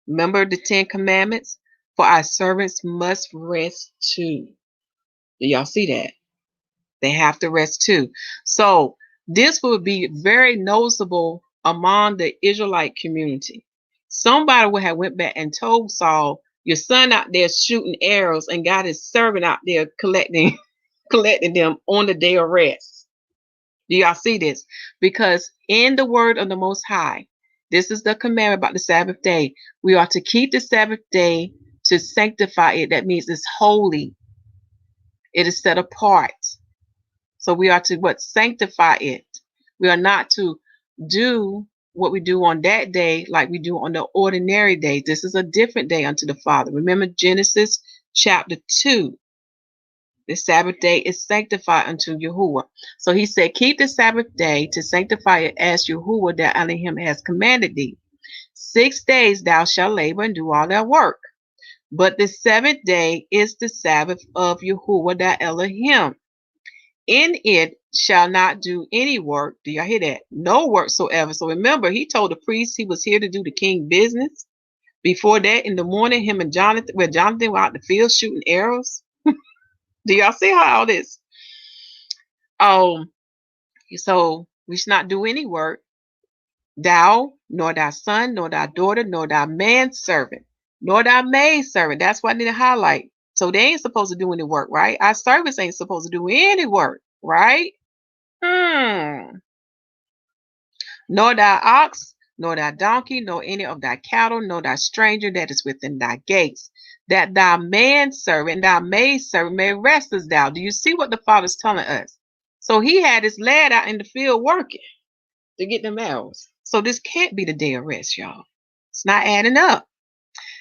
Remember the 10 Commandments? For our servants must rest too. Do y'all see that? They have to rest too. So this would be very noticeable among the Israelite community. Somebody would have went back and told Saul, your son out there shooting arrows and got his servant out there collecting them on the day of rest. Do y'all see this? Because in the word of the Most High, this is the commandment about the Sabbath day. We are to keep the Sabbath day to sanctify it. That means it's holy. It is set apart. So we are to sanctify it. We are not to do what we do on that day like we do on the ordinary day. This is a different day unto the Father. Remember Genesis chapter 2. The Sabbath day is sanctified unto Yahuwah. So he said, keep the Sabbath day to sanctify it as Yahuwah that Elohim has commanded thee. 6 days thou shalt labor and do all thy work. But the 7th day is the Sabbath of Yahuwah that Elohim. In it shall not do any work. Do y'all hear that? No work soever. So remember, he told the priest he was here to do the king business. Before that, in the morning, him and Jonathan were out in the field shooting arrows. Do y'all see how all this? So we should not do any work. Thou, nor thy son, nor thy daughter, nor thy manservant, nor thy maidservant. That's what I need to highlight. So they ain't supposed to do any work, right? Our servants ain't supposed to do any work, right? Nor thy ox, nor thy donkey, nor any of thy cattle, nor thy stranger that is within thy gates, that thy manservant, thy maidservant may rest as thou. Do you see what the Father's telling us? So he had his lad out in the field working to get them arrows. So this can't be the day of rest, y'all. It's not adding up.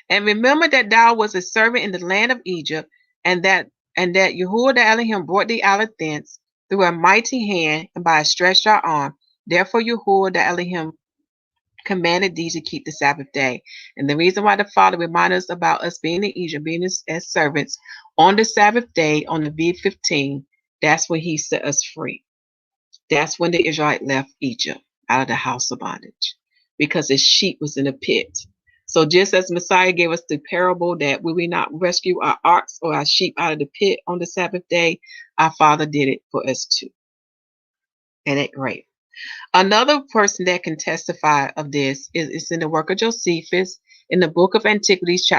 And remember that thou was a servant in the land of Egypt, and that Yahuwah the Elohim brought thee out of thence through a mighty hand and by a stretched out arm. Therefore Yahuwah the Elohim commanded thee to keep the Sabbath day. And the reason why the Father reminded us about us being in Egypt, being as servants on the Sabbath day, on the V15, that's when he set us free. That's when the Israelite left Egypt out of the house of bondage, because his sheep was in a pit. So just as Messiah gave us the parable that we will not rescue our ox or our sheep out of the pit on the Sabbath day, our Father did it for us too. And it's great. Another person that can testify of this is in the work of Josephus in the book of Antiquities,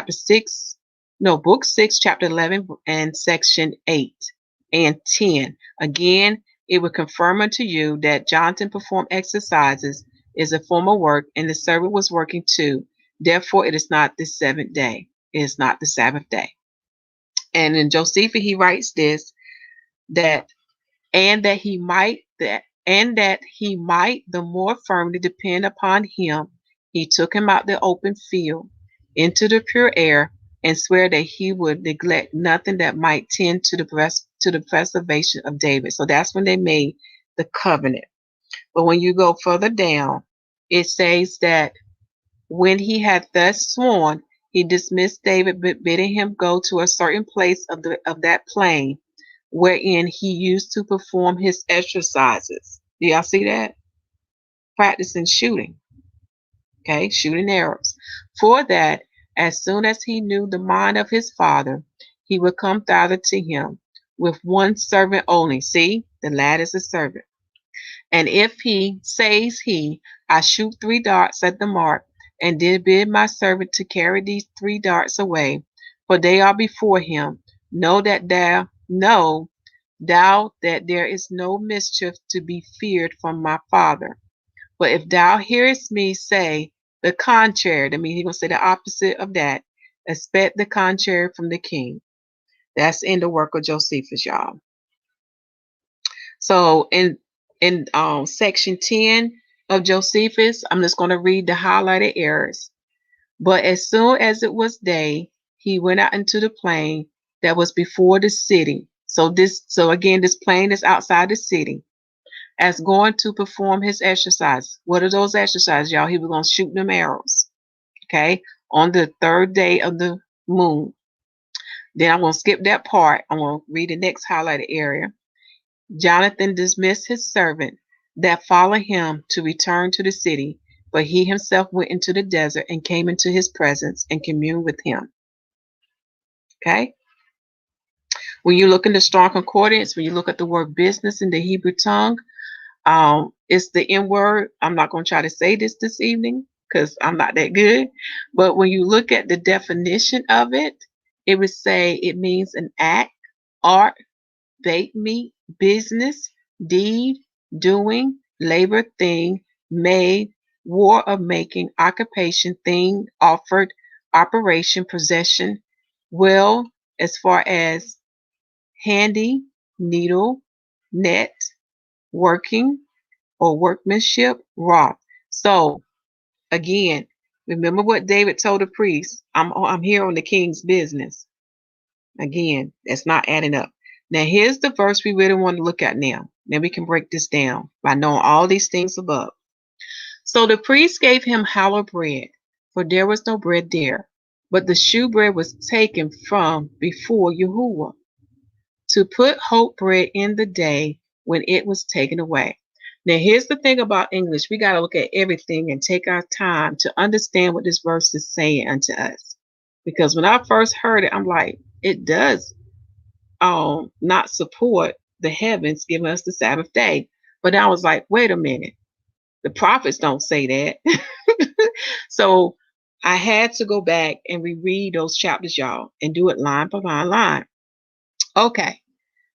book 6, chapter 11, and section 8 and 10. Again, it will confirm unto you that Jonathan performed exercises is a form of work, and the servant was working too. Therefore, it is not the 7th day. It is not the Sabbath day. And in Josephus, he writes this, that he might the more firmly depend upon him, he took him out the open field into the pure air, and swear that he would neglect nothing that might tend to the preservation of David. So that's when they made the covenant. But when you go further down, it says that when he had thus sworn, he dismissed David, bidding him go to a certain place of that plain, wherein he used to perform his exercises. Do y'all see that? Practicing shooting. Okay, shooting arrows. For that, as soon as he knew the mind of his father, he would come thither to him with one servant only. See, the lad is a servant. And if I shoot 3 darts at the mark, and did bid my servant to carry these 3 darts away, for they are before him, know thou that there is no mischief to be feared from my father. But if thou hearest me say the contrary, that means he's going to say the opposite of that, expect the contrary from the king. That's in the work of Josephus, y'all. So in section 10 of Josephus, I'm just going to read the highlighted errors. But as soon as it was day, he went out into the plain that was before the city. So again, this plain is outside the city, as going to perform his exercise. What are those exercises, y'all? He was going to shoot them arrows. Okay, on the 3rd day of the moon. Then I'm going to skip that part. I'm going to read the next highlighted area. Jonathan dismissed his servant that followed him to return to the city, but he himself went into the desert and came into his presence and communed with him. Okay? When you look in the Strong Concordance, when you look at the word business in the Hebrew tongue, it's the N word. I'm not going to try to say this evening because I'm not that good. But when you look at the definition of it, it would say it means an act, art, bake meat, business, deed, doing, labor, thing, made, war of making, occupation, thing, offered, operation, possession, will, as far as handy, needle, net, working, or workmanship, raw. So again, remember what David told the priest. I'm here on the king's business. Again, that's not adding up. Now here's the verse we really want to look at now. Now we can break this down by knowing all these things above. So the priest gave him hallowed bread, for there was no bread there, but the shewbread was taken from before YAHUAH, to put whole bread in the day when it was taken away. Now here's the thing about English. We got to look at everything and take our time to understand what this verse is saying unto us. Because when I first heard it, I'm like, it does not support the heavens giving us the Sabbath day. But I was like, wait a minute. The prophets don't say that. So I had to go back and reread those chapters, y'all, and do it line by line. Okay.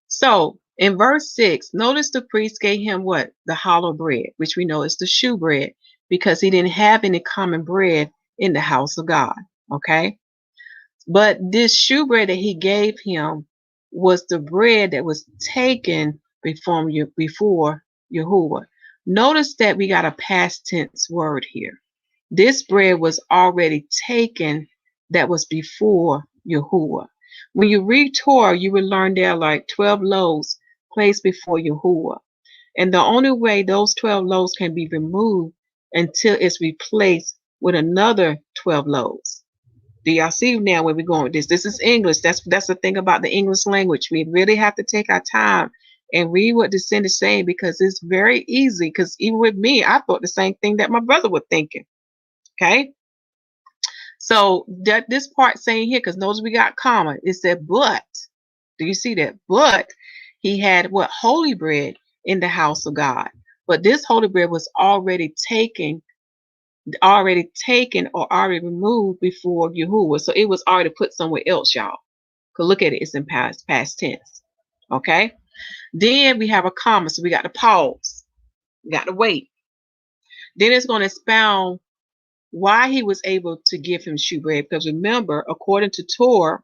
So in verse 6, notice the priest gave him what? The hollow bread, which we know is the shewbread, because he didn't have any common bread in the house of God. Okay. But this shewbread that he gave him was the bread that was taken before YAHUAH. Notice that we got a past tense word here. This bread was already taken that was before YAHUAH. When you read Torah, you will learn there are like 12 loaves placed before YAHUAH. And the only way those 12 loaves can be removed until it's replaced with another 12 loaves. Do y'all see now where we're going with this? This is English. That's the thing about the English language. We really have to take our time and read what the sin is saying, because it's very easy. Because even with me, I thought the same thing that my brother was thinking. Okay. So that this part saying here, because notice we got comma, it said, but. Do you see that? But he had what? Holy bread in the house of God. But this holy bread was already taken or already removed before YAHUAH. So it was already put somewhere else, y'all. Because look at it, it's in past tense. Okay. Then we have a comma, so we got to pause. We got to wait. Then it's going to expound why he was able to give him shewbread. Because remember, according to Torah,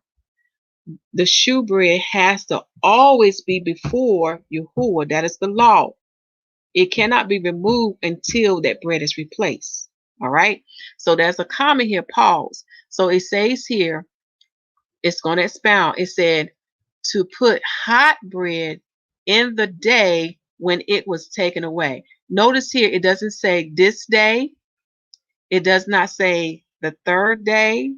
the shewbread has to always be before YAHUAH. That is the law. It cannot be removed until that bread is replaced. All right. So there's a comma here, pause. So it says here, it's going to expound. It said to put hot bread in the day when it was taken away. Notice here, it doesn't say this day. It does not say the third day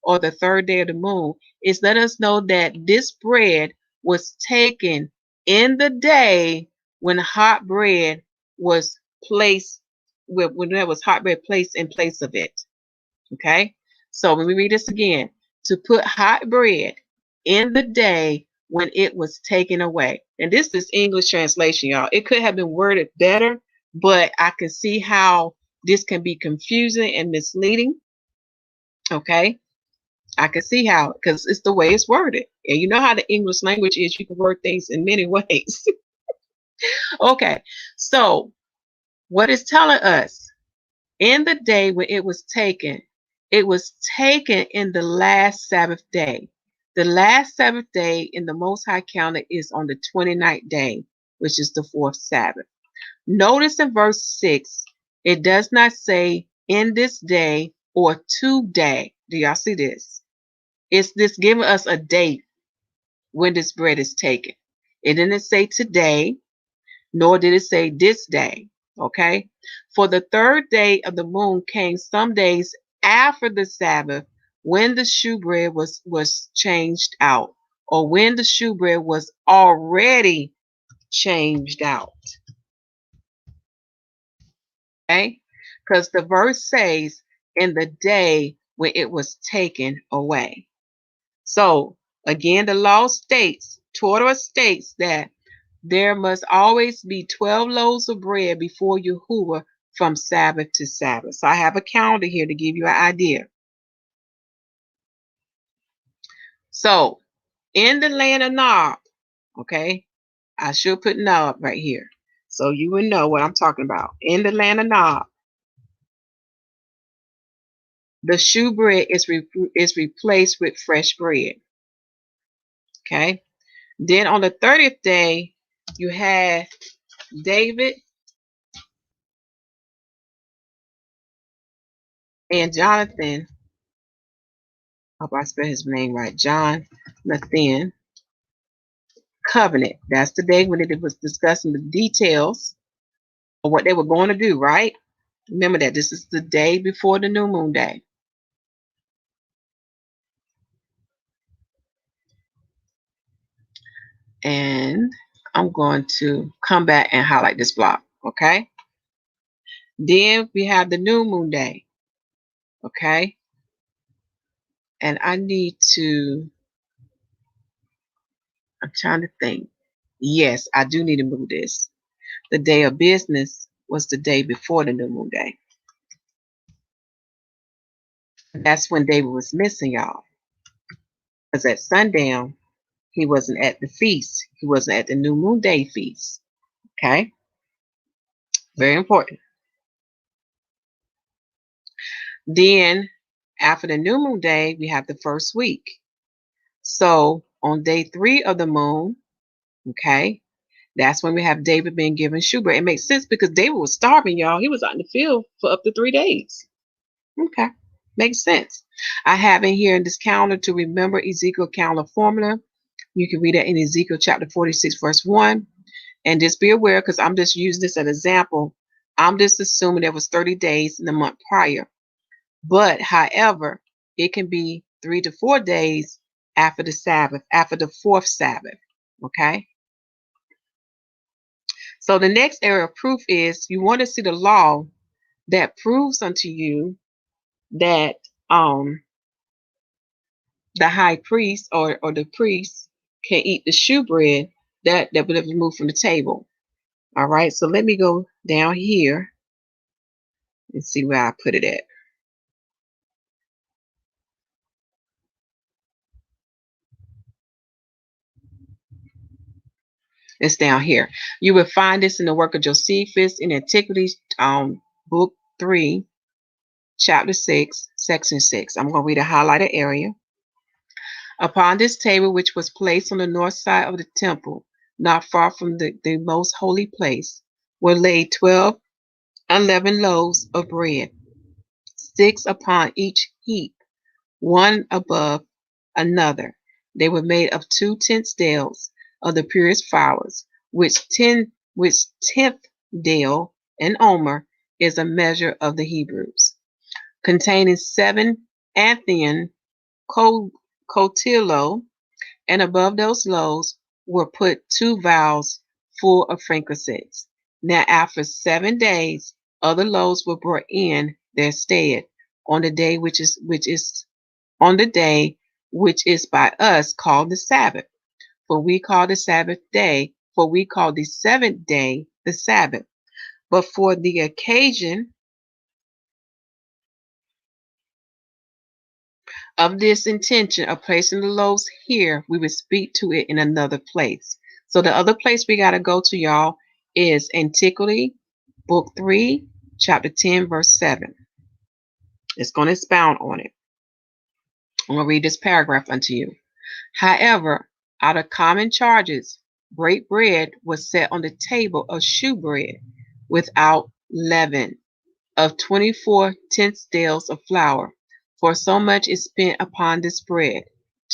or the third day of the moon. It's let us know that this bread was taken in the day when hot bread was placed, when there was hot bread placed in place of it. Okay. So when we read this again, to put hot bread in the day when it was taken away. And this is English translation, y'all. It could have been worded better, but I can see how this can be confusing and misleading. Okay. I can see how, because it's the way it's worded. And you know how the English language is. You can word things in many ways. Okay. So what it's telling us, in the day when it was taken in the last Sabbath day. The last Sabbath day in the Most High calendar is on the 29th day, which is the fourth Sabbath. Notice in verse 6, it does not say in this day or today. Do y'all see this? It's this giving us a date when this bread is taken. It didn't say today, nor did it say this day. Okay. For the third day of the moon came some days after the Sabbath, when the shewbread was changed out, or when the shewbread was already changed out. Okay? Because the verse says, in the day when it was taken away. So again, the law states, Torah states that there must always be 12 loaves of bread before YAHUAH from Sabbath to Sabbath. So I have a calendar here to give you an idea. So in the land of Nob, okay, I should put Nob right here, so you would know what I'm talking about. In the land of Nob, the shewbread is replaced with fresh bread. Okay. Then on the 30th day, you have David and Jonathan. I hope I spell his name right. Jonathan covenant. That's the day when it was discussing the details of what they were going to do, right? Remember that this is the day before the new moon day. And I'm going to come back and highlight this block, okay? Then we have the new moon day, okay? And I need to, I'm trying to think. Yes, I do need to move this. The day of business was the day before the new moon day. That's when David was missing, y'all. Because at sundown, he wasn't at the feast. He wasn't at the new moon day feast. Okay? Very important. Then, after the new moon day, we have the first week. So, on day 3 of the moon, okay, that's when we have David being given shewbread. It makes sense because David was starving, y'all. He was out in the field for up to 3 days. Okay, makes sense. I have in here in this calendar to remember Ezekiel calendar formula. You can read that in Ezekiel chapter 46, verse 1. And just be aware, because I'm just using this as an example. I'm just assuming there was 30 days in the month prior. But, however, it can be 3 to 4 days after the Sabbath, after the 4th Sabbath. Okay? So the next area of proof is you want to see the law that proves unto you that the high priest or the priest can eat the shewbread that would have been moved from the table. All right, so let me go down here and see where I put it at. It's down here. You will find this in the work of Josephus in Antiquities, book 3, chapter 6, section 6. I'm going to read a highlighted area. Upon this table, which was placed on the north side of the temple, not far from the most holy place, were laid 12 unleavened loaves of bread, 6 upon each heap, one above another. They were made of 2 tenth dales of the purest flowers, which tenth dale, an omer, is a measure of the Hebrews, containing 7 Anthian cotillo, and above those loaves were put 2 vials full of frankincense. Now after 7 days, other loaves were brought in their stead on the day which is by us called the Sabbath. For we call the 7th day the Sabbath. But for the occasion of this intention of placing the loaves here, we will speak to it in another place. So the other place we got to go to, y'all, is Antiquity, book 3, chapter 10, verse 7. It's going to expound on it. I'm going to read this paragraph unto you. However, out of common charges, break bread was set on the table of shewbread without leaven, of 24 tenth dales of flour, for so much is spent upon this bread.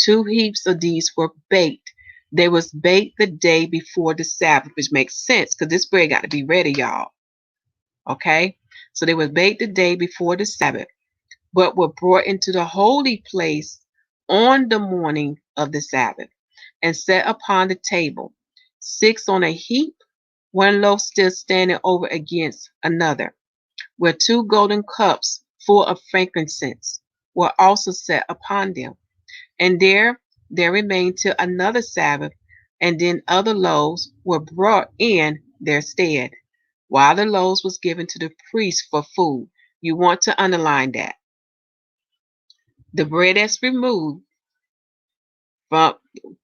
2 heaps of these were baked. They was baked the day before the Sabbath, which makes sense because this bread got to be ready, y'all. Okay? So they was baked the day before the Sabbath. but were brought into the holy place on the morning of the Sabbath, and set upon the table, 6 on a heap, one loaf still standing over against another, where 2 golden cups full of frankincense were also set upon them. And there remained till another Sabbath, and then other loaves were brought in their stead, while the loaves was given to the priest for food. You want to underline that. The bread that's removed from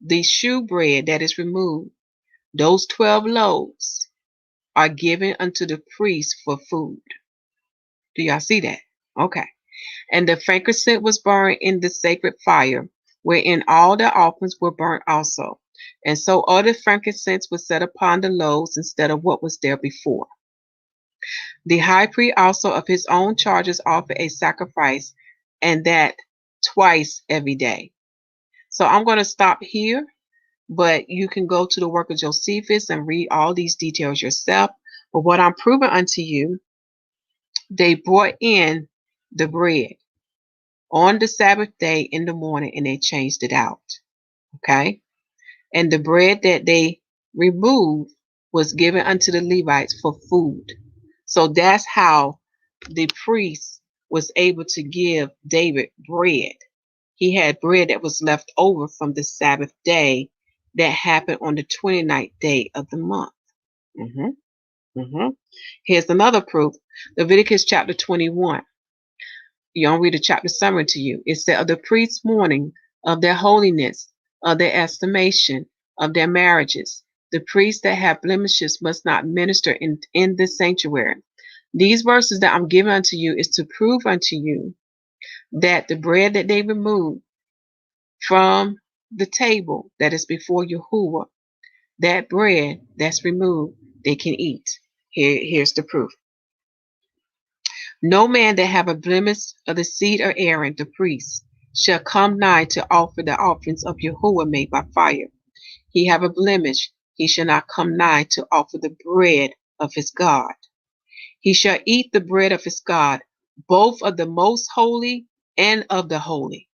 the shewbread that is removed, those 12 loaves are given unto the priest for food. Do y'all see that? Okay. And the frankincense was burned in the sacred fire, wherein all the offerings were burnt also. And so all the frankincense was set upon the loaves instead of what was there before. The high priest also of his own charges offered a sacrifice, and that twice every day. So I'm going to stop here, but you can go to the work of Josephus and read all these details yourself. But what I'm proving unto you, they brought in the bread on the Sabbath day in the morning, and they changed it out. Okay? And the bread that they removed was given unto the Levites for food. So that's how the priest was able to give David bread. He had bread that was left over from the Sabbath day that happened on the 29th day of the month. Here's another proof. Leviticus chapter 21. You don't read the chapter summary to you. It said, of the priest's mourning, of their holiness, of their estimation, of their marriages, the priests that have blemishes must not minister in the sanctuary. These verses that I'm giving unto you is to prove unto you that the bread that they removed from the table that is before Yahuwah, that bread that's removed, they can eat. Here's the proof. No man that have a blemish of the seed of Aaron, the priest, shall come nigh to offer the offerings of Yahuwah made by fire. He have a blemish, he shall not come nigh to offer the bread of his God. He shall eat the bread of his God, both of the most holy and of the holy.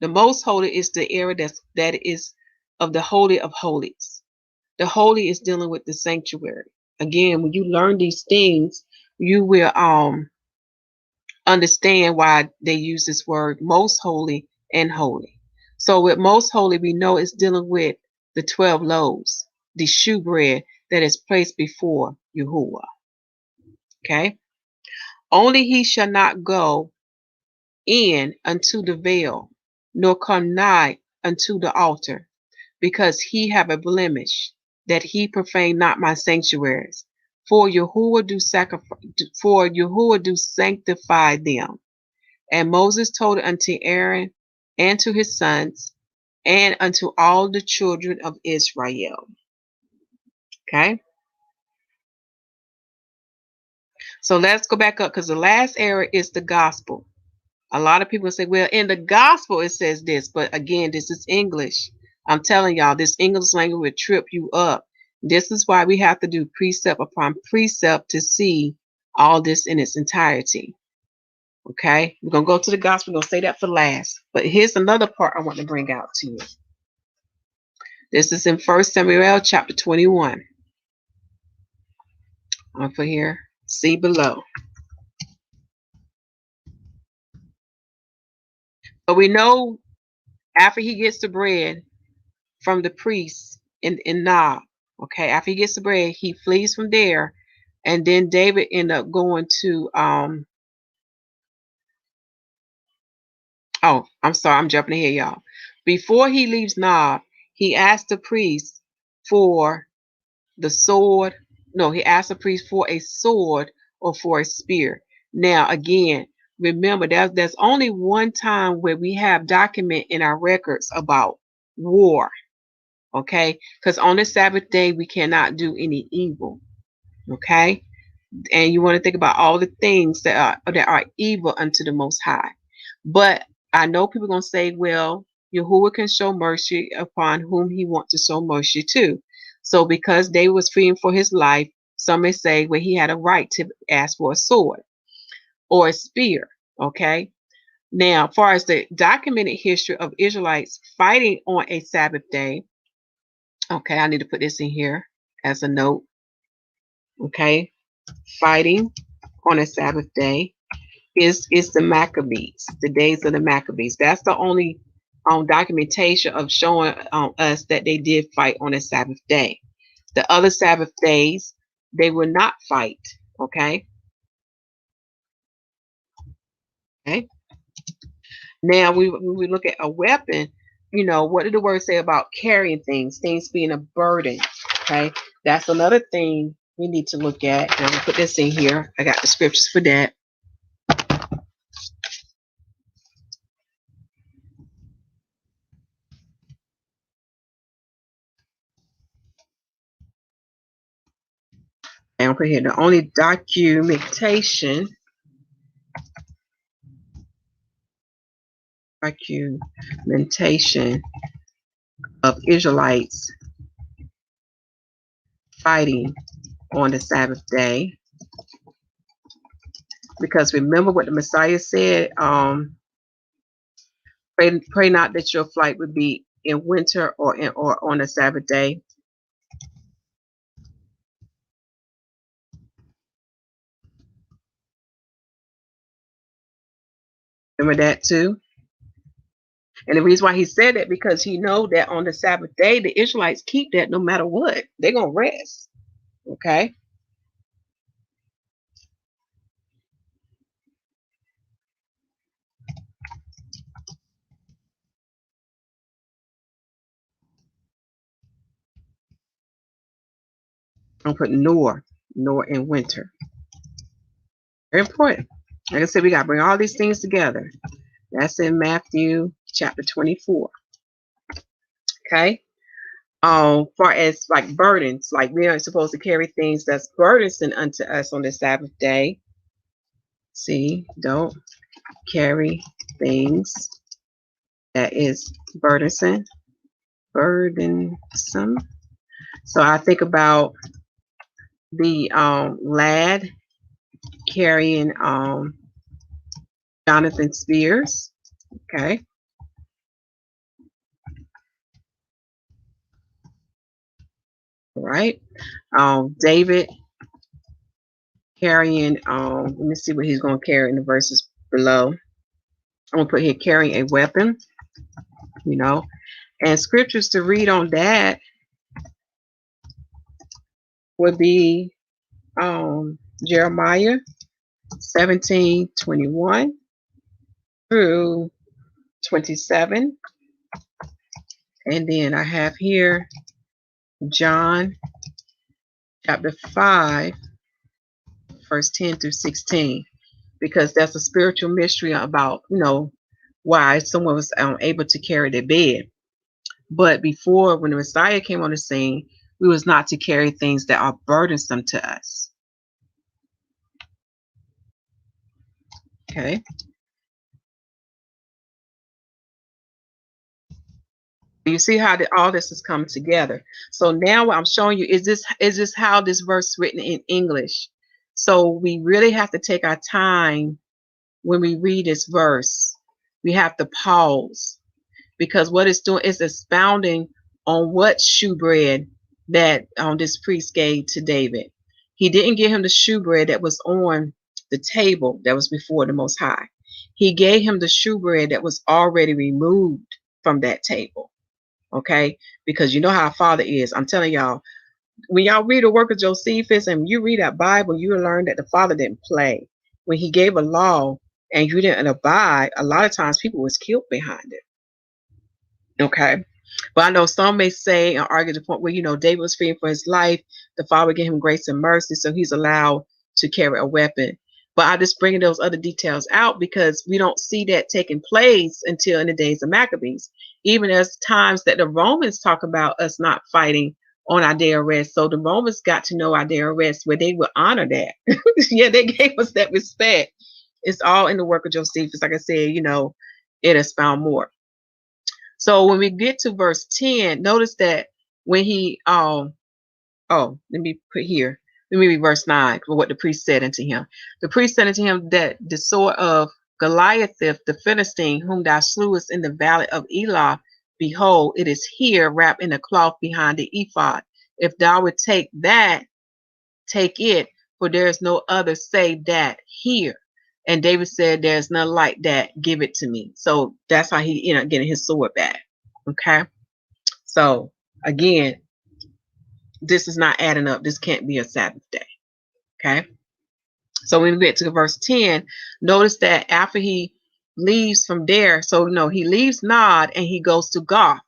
The most holy is the area that is of the holy of holies. The holy is dealing with the sanctuary. Again, when you learn these things, you will understand why they use this word most holy and holy. So with most holy, we know it's dealing with the 12 loaves, the shewbread that is placed before Yahuwah. Okay? Only he shall not go in unto the veil, nor come nigh unto the altar, because he have a blemish, that he profane not my sanctuaries. For Yahuwah do sanctify them. And Moses told unto Aaron and to his sons and unto all the children of Israel. Okay? So let's go back up, because the last error is the gospel. A lot of people say, well, in the gospel it says this, but again, this is English. I'm telling y'all, this English language will trip you up. This is why we have to do precept upon precept to see all this in its entirety. Okay, we're going to go to the gospel. We're going to say that for last. But here's another part I want to bring out to you. This is in 1 Samuel chapter 21. I'm going to put here, see below. But we know after he gets the bread from the priest in Nob, okay, after he gets the bread, he flees from there. And then David ended up going to, oh, I'm sorry, I'm jumping ahead, y'all. Before he leaves Nob, he asked the priest for the sword. No, he asked the priest for a sword or for a spear. Now, again, remember, there's only one time where we have document in our records about war, okay? Because on the Sabbath day, we cannot do any evil, okay? And you want to think about all the things that are evil unto the Most High. But I know people are going to say, well, Yahuwah can show mercy upon whom he wants to show mercy to. So because David was fleeing for his life, some may say, well, he had a right to ask for a sword or a spear, okay? Now, as far as the documented history of Israelites fighting on a Sabbath day, okay, I need to put this in here as a note. Okay, fighting on a Sabbath day is the Maccabees, the days of the Maccabees. That's the only documentation of showing us that they did fight on a Sabbath day. The other Sabbath days, they will not fight. Okay. Okay. Now we look at a weapon. You know, what did the word say about carrying things being a burden? Okay, that's another thing we need to look at. And I'm gonna put this in here. I got the scriptures for that. And I'll put here the only documentation of Israelites fighting on the Sabbath day. Because remember what the Messiah said, pray not that your flight would be in winter or on a Sabbath day. Remember that too? And the reason why he said that, because he know that on the Sabbath day, the Israelites keep that no matter what. They're going to rest. Okay? I'm putting nor in winter. Very important. Like I said, we got to bring all these things together. That's in Matthew chapter 24. Okay? Far as like burdens, like we aren't supposed to carry things that's burdensome unto us on the Sabbath day. See, don't carry things that is burdensome. So I think about the lad carrying Jonathan Spears. Okay. All right. David carrying, let me see what he's going to carry in the verses below. I'm going to put here carrying a weapon, you know, and scriptures to read on that would be Jeremiah 17:21 through 27. And then I have here John chapter 5, verse 10 through 16, because that's a spiritual mystery about, you know, why someone was able to carry their bed. But before, when the Messiah came on the scene, we was not to carry things that are burdensome to us. Okay. You see how all this is coming together. So now what I'm showing you is this how this verse is written in English. So we really have to take our time when we read this verse. We have to pause, because what it's doing is expounding on what shewbread that this priest gave to David. He didn't give him the shewbread that was on the table that was before the Most High. He gave him the shewbread that was already removed from that table. Okay, because you know how a father is. I'm telling y'all, when y'all read the work of Josephus and you read that Bible, you will learn that the father didn't play. When he gave a law and you didn't abide, a lot of times people was killed behind it. Okay, but I know some may say and argue the point where, you know, David was fearing for his life. The father gave him grace and mercy, so he's allowed to carry a weapon. But I'm just bringing those other details out because we don't see that taking place until in the days of Maccabees. Even as times that the Romans talk about us not fighting on our day of rest. So the Romans got to know our day of rest where they would honor that. Yeah, they gave us that respect. It's all in the work of Josephus. Like I said, you know, it has found more. So when we get to verse 10, notice that when he, let me put here, let me read verse 9 for what the priest said unto him. The priest said unto him that the sword of Goliath, the Philistine, whom thou slewest in the valley of Elah, behold, it is here wrapped in a cloth behind the ephod. If thou would take that, take it, for there is no other save that here. And David said, there's none like that, give it to me. So that's how he ended up getting his sword back. Okay. So again, this is not adding up. This can't be a Sabbath day. Okay. So when we get to verse 10, notice that after he leaves from there, so he leaves Nod and he goes to Goth.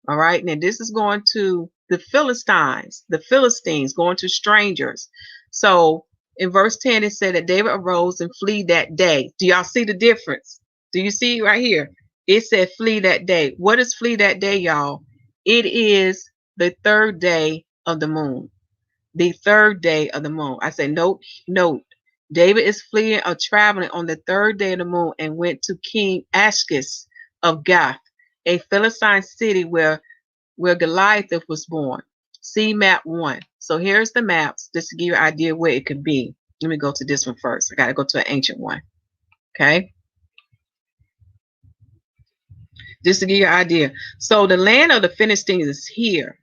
All right. Now this is going to the Philistines, going to strangers. So in verse 10, it said that David arose and flee that day. Do y'all see the difference? Do you see right here? It said flee that day. What is flee that day, y'all? It is the third day of the moon. The third day of the moon. I say note. David is fleeing or traveling on the third day of the moon and went to King Ashkis of Gath, a Philistine city where Goliath was born. See map 1. So here's the maps, just to give you an idea where it could be. Let me go to this one first. I got to go to an ancient one. Okay. Just to give you an idea. So the land of the Philistines is here.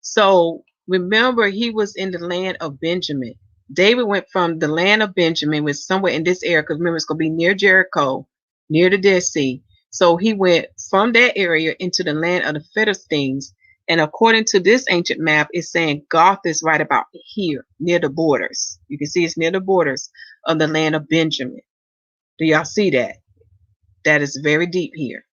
So remember, he was in the land of Benjamin. David went from the land of Benjamin, was somewhere in this area, because remember, it's going to be near Jericho, near the Dead Sea. So he went from that area into the land of the Philistines. And according to this ancient map, it's saying Goth is right about here, near the borders. You can see it's near the borders of the land of Benjamin. Do y'all see that? That is very deep here.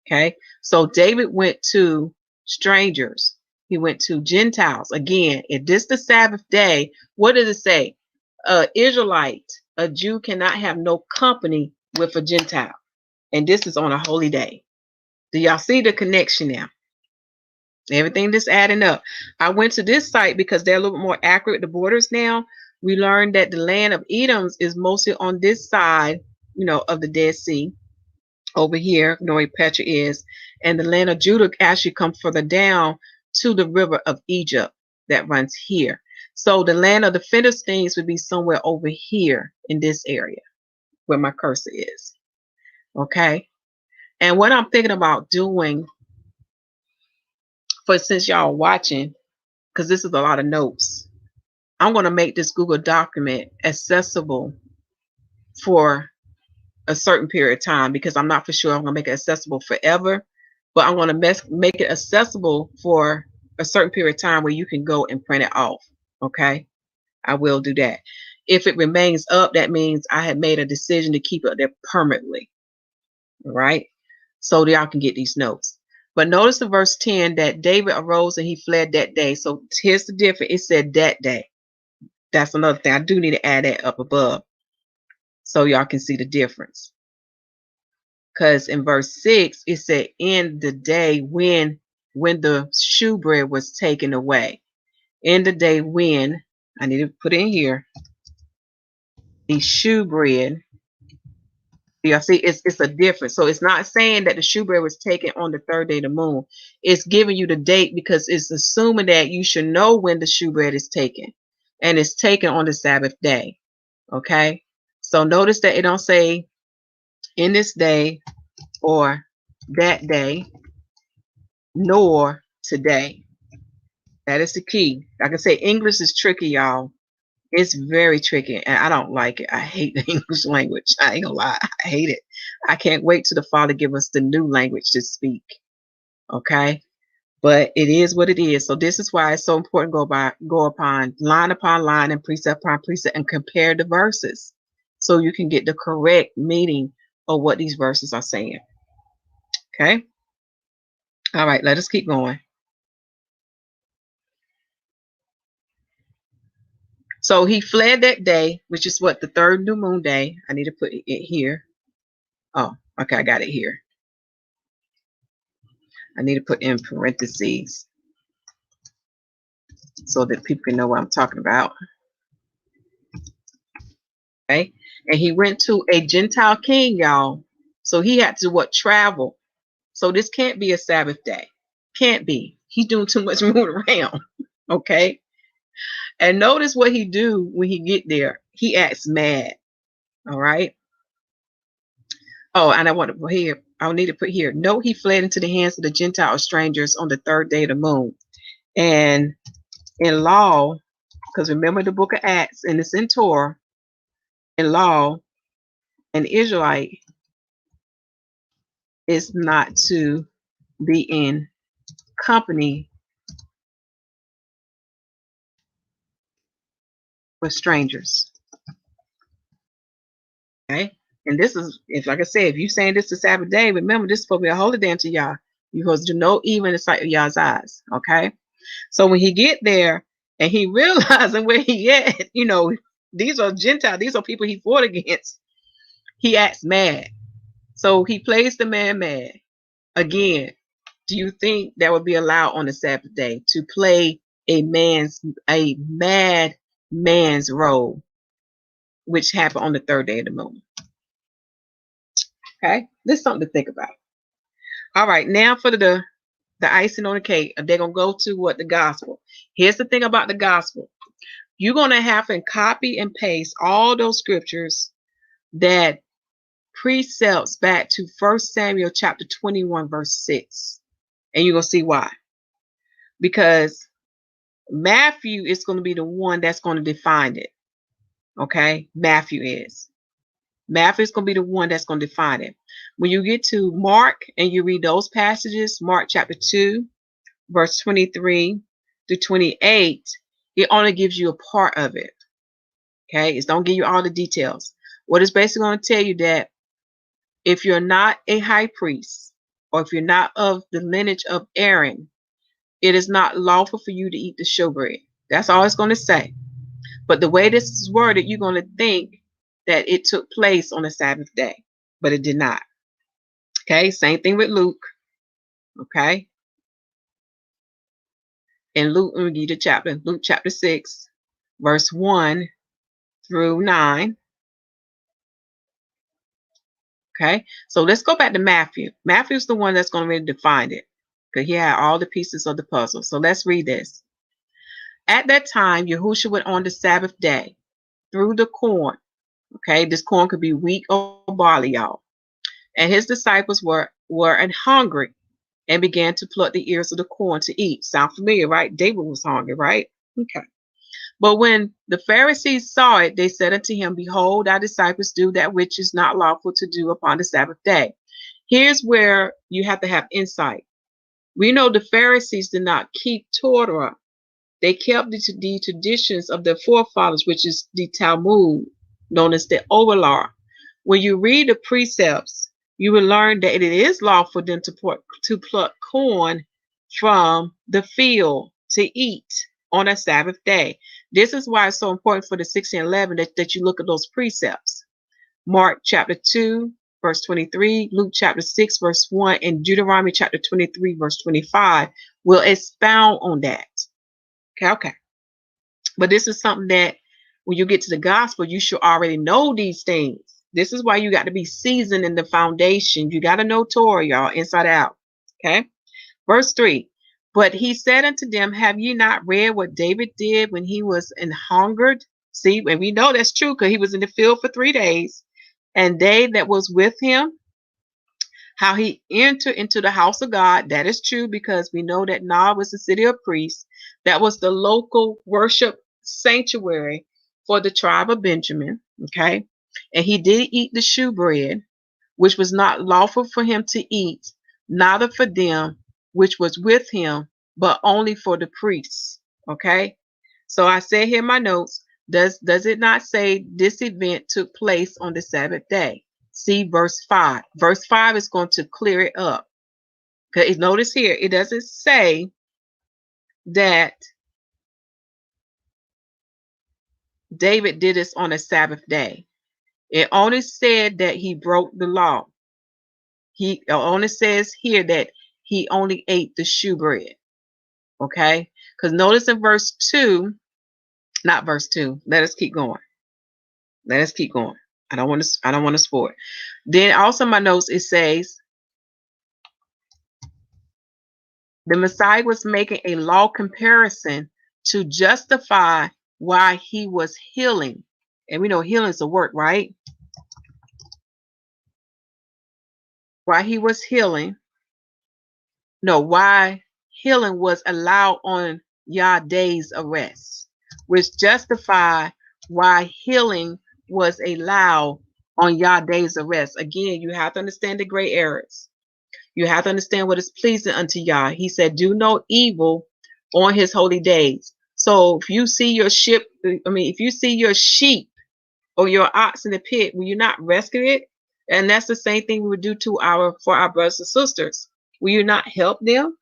Okay. So David went to strangers. He went to Gentiles. Again, if this the Sabbath day, what does it say? Israelite, a Jew cannot have no company with a Gentile. And this is on a holy day. Do y'all see the connection now? Everything just adding up. I went to this site because they're a little bit more accurate, the borders now. We learned that the land of Edoms is mostly on this side, of the Dead Sea. Over here, where Petra is. And the land of Judah actually comes further down to the river of Egypt that runs here. So the land of the Philistines would be somewhere over here in this area where my cursor is. Okay. And what I'm thinking about doing, since y'all are watching, because this is a lot of notes, I'm going to make this Google document accessible for a certain period of time, because I'm not for sure I'm going to make it accessible forever, but I'm going to make it accessible for a certain period of time where you can go and print it off. Okay. I will do that. If it remains up, that means I had made a decision to keep it there permanently. All right. So y'all can get these notes. But notice the verse 10 that David arose and he fled that day. So here's the difference. It said that day. That's another thing. I do need to add that up above so y'all can see the difference. Because in verse 6, it said in the day when the shewbread was taken away. In the day when, I need to put in here, the shewbread. Y'all see, it's a difference. So it's not saying that the shewbread was taken on the third day of the moon. It's giving you the date because it's assuming that you should know when the shewbread is taken. And it's taken on the Sabbath day. Okay? So notice that it don't say in this day or that day, nor today. That is the key. Like I say, English is tricky, y'all. It's very tricky, and I don't like it. I hate the English language. I ain't gonna lie. I hate it. I can't wait till the Father give us the new language to speak. Okay? But it is what it is. So this is why it's so important to go upon line upon line and precept upon precept and compare the verses so you can get the correct meaning of what these verses are saying. Okay? All right, let us keep going. So he fled that day, which is what, the third new moon day. I need to put it here. Oh, okay, I got it here. I need to put in parentheses so that people can know what I'm talking about. Okay, and he went to a Gentile king, y'all. So he had to travel. So this can't be a Sabbath day. Can't be. He's doing too much moving around. Okay. And notice what he do when he get there. He acts mad. All right. Oh, and I want to put here, I'll need to put here, no, he fled into the hands of the Gentile strangers on the third day of the moon. And in law, because remember the book of Acts, and it's in Torah, in law, an Israelite is not to be in company with strangers. Okay. And this is, if like I said, if you're saying this is Sabbath day, remember this is supposed to be a holy day unto Yah. You're supposed to do no evil in the sight of Yah's eyes. Okay. So when he get there and he realizing where he at, you know, these are Gentiles, these are people he fought against, he acts mad. So he plays the man mad. Again, do you think that would be allowed on the Sabbath day to play a mad man's role, which happened on the third day of the moon? Okay, this is something to think about. All right, now for the icing on the cake, they're gonna go to what? The gospel. Here's the thing about the gospel. You're gonna have to copy and paste all those scriptures that precepts back to 1 Samuel chapter 21, verse 6. And you're gonna see why. Because Matthew is going to be the one that's going to define it. Okay, Matthew is going to be the one that's going to define it. When you get to Mark and you read those passages, Mark chapter 2, verse 23 to 28, it only gives you a part of it. Okay, it don't give you all the details. What it's basically going to tell you that if you're not a high priest, or if you're not of the lineage of Aaron, it is not lawful for you to eat the shewbread. That's all it's going to say. But the way this is worded, you're going to think that it took place on the Sabbath day, but it did not. Okay, same thing with Luke. Okay, in Luke, let me give you the chapter, Luke chapter 6, verse 1 through 9. Okay, so let's go back to Matthew. Matthew's the one that's going to really define it, because he had all the pieces of the puzzle. So let's read this. At that time, Yahusha went on the Sabbath day through the corn. Okay, this corn could be wheat or barley, y'all. And his disciples were hungry and began to pluck the ears of the corn to eat. Sound familiar, right? David was hungry, right? Okay. But when the Pharisees saw it, they said unto him, behold, our disciples do that which is not lawful to do upon the Sabbath day. Here's where you have to have insight. We know the Pharisees did not keep Torah. They kept the traditions of their forefathers, which is the Talmud, known as the oral law. When you read the precepts, you will learn that it is lawful for them to pluck corn from the field to eat on a Sabbath day. This is why it's so important for the 6 and 11 that you look at those precepts. Mark chapter 2, verse 23, Luke chapter 6, verse 1, and Deuteronomy chapter 23, verse 25 will expound on that. Okay. But this is something that when you get to the gospel, you should already know these things. This is why you got to be seasoned in the foundation. You got to know Torah, y'all, inside out. Okay. Verse 3. But he said unto them, have ye not read what David did when he was an hungered? See, and we know that's true because he was in the field for 3 days. And they that was with him, how he entered into the house of God. That is true because we know that Nob was the city of priests. That was the local worship sanctuary for the tribe of Benjamin. Okay. And he did eat the shewbread, which was not lawful for him to eat, neither for them which was with him, but only for the priests. Okay. So I said here in my notes, does it not say this event took place on the Sabbath day? See verse 5. Verse 5 is going to clear it up. Because notice here, it doesn't say that David did this on a Sabbath day. It only said that he broke the law. He only says here that he only ate the shewbread. Okay? Because notice in verse 2, not verse 2. Let us keep going. Let us keep going. I don't want to spoil it. Then also in my notes it says the Messiah was making a law comparison to justify why he was healing. And we know healing is a work, right? while he was healing, no, why healing was allowed on Yah days of rest, which justify why healing was allowed on Yah days of rest. Again, you have to understand the gray areas. You have to understand what is pleasing unto Yah. He said, do no evil on his holy days. So if you see your if you see your sheep or your ox in the pit, will you not rescue it? And that's the same thing we would do for our brothers and sisters. Will you not help them?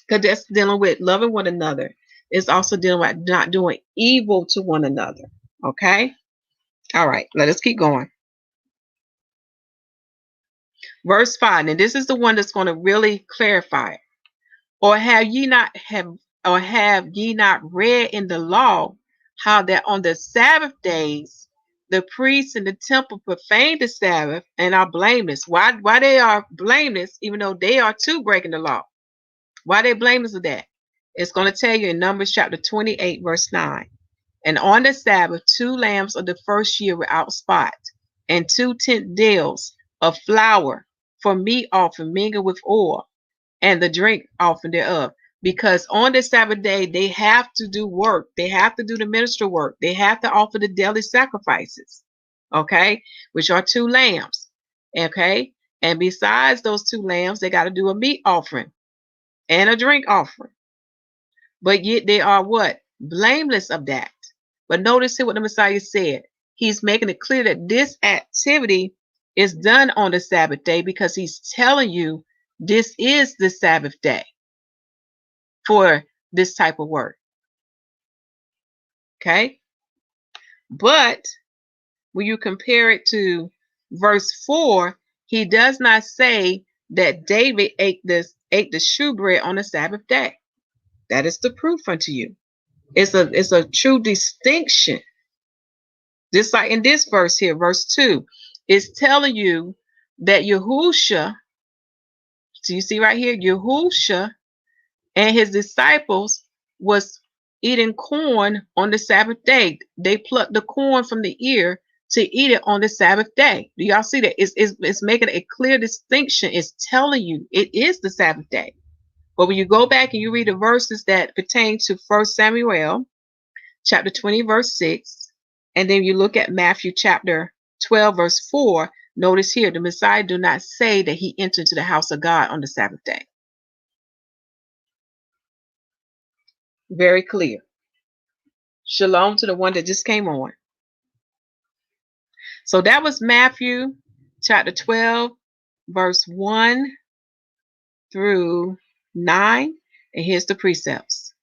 Because that's dealing with loving one another. It's also dealing with not doing evil to one another. Okay? All right, let us keep going. Verse 5, and this is the one that's going to really clarify it. Or have ye not read in the law how that on the Sabbath days the priests in the temple profane the Sabbath and are blameless? Why they are blameless, even though they are too breaking the law? Why they blameless of that? It's going to tell you in Numbers chapter 28, verse 9. And on the Sabbath, 2 lambs of the first year without spot, and 2 tenth deals of flour for meat offering mingled with oil, and the drink offering thereof. Because on the Sabbath day, they have to do work. They have to do the ministerial work. They have to offer the daily sacrifices, okay, which are 2 lambs, okay? And besides those 2 lambs, they got to do a meat offering and a drink offering. But yet they are what? Blameless of that. But notice here what the Messiah said. He's making it clear that this activity is done on the Sabbath day because he's telling you this is the Sabbath day for this type of work. Okay? But when you compare it to verse 4, he does not say that David ate the shewbread on the Sabbath day. That is the proof unto you. It's a true distinction. Just like in this verse here, verse 2, it's telling you that Yahusha, so you see right here, Yahusha and his disciples was eating corn on the Sabbath day. They plucked the corn from the ear to eat it on the Sabbath day. Do y'all see that? It's making a clear distinction. It's telling you it is the Sabbath day. But when you go back and you read the verses that pertain to 1 Samuel, chapter 20, verse 6, and then you look at Matthew chapter 12, verse 4, notice here, the Messiah do not say that he entered into the house of God on the Sabbath day. Very clear. Shalom to the one that just came on. So that was Matthew chapter 12, verse 1 through 9. And here's the precepts.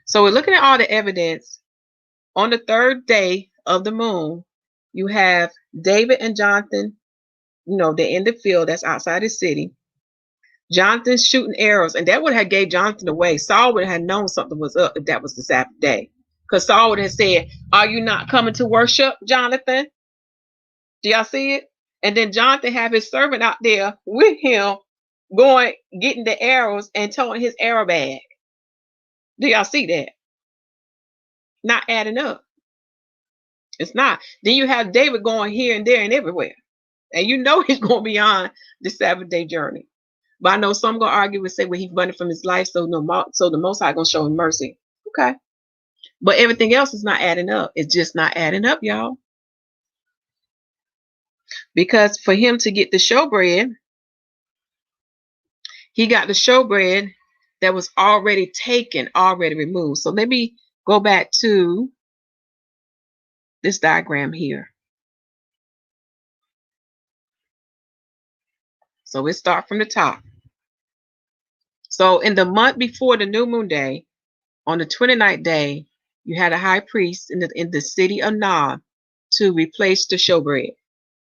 So we're looking at all the evidence. On the 3rd day of the moon, you have David and Jonathan, they're in the field that's outside the city. Jonathan's shooting arrows, and that would have gave Jonathan away. Saul would have known something was up if that was the Sabbath day. Because Saul would have said, are you not coming to worship, Jonathan? Do y'all see it? And then Jonathan have his servant out there with him going, getting the arrows and towing his arrow bag. Do y'all see that? Not adding up. It's not. Then you have David going here and there and everywhere. And he's going beyond the Sabbath day journey. But I know some going to argue and say, well, he's running from his life, so the Most High going to show him mercy. Okay. But everything else is not adding up. It's just not adding up, y'all. Because for him to get the showbread, he got the showbread that was already taken, already removed. So let me go back to this diagram here. So we start from the top. So in the month before the new moon day, on the 29th day, you had a high priest in the city of Nob to replace the showbread.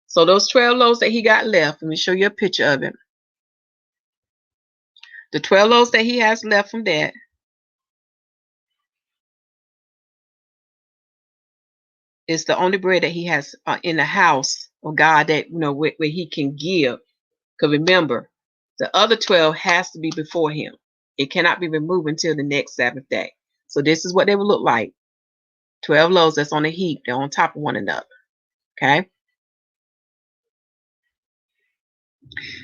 So those 12 loaves that he got left, let me show you a picture of it. The 12 loaves that he has left from that is the only bread that he has in the house of God that, where he can give. Because remember, the other 12 has to be before him. It cannot be removed until the next Sabbath day. So this is what they would look like. 12 loaves that's on a heap. They're on top of one another. Okay.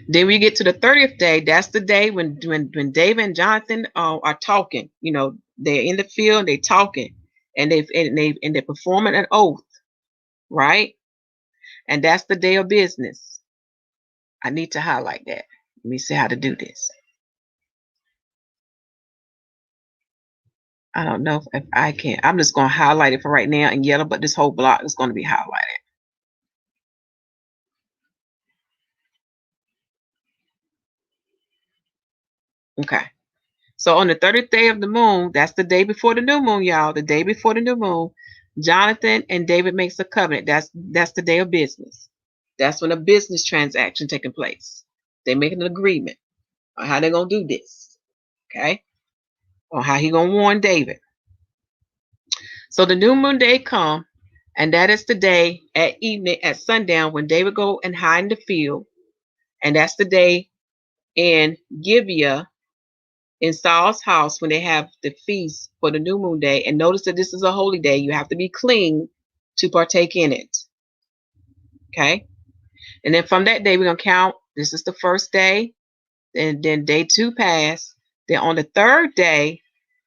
Then we get to the 30th day. That's the day when David and Jonathan are talking. You know, they're in the field, they talking, and they're performing an oath, right? And that's the day of business. I need to highlight that. Let me see how to do this. I don't know if I can. I'm just going to highlight it for right now in yellow, but this whole block is going to be highlighted. Okay. So on the 30th day of the moon, that's the day before the new moon, y'all. The day before the new moon, Jonathan and David makes a covenant. That's the day of business. That's when a business transaction taking place. They make an agreement on how they're gonna do this. Okay. On how he gonna warn David. So the new moon day come, and that is the day at evening at sundown when David go and hide in the field, and that's the day in Gibeah in Saul's house when they have the feast for the new moon day. And notice that this is a holy day. You have to be clean to partake in it. Okay. And then from that day, we're going to count. This is the first day. And then day 2 passed. Then on the 3rd day,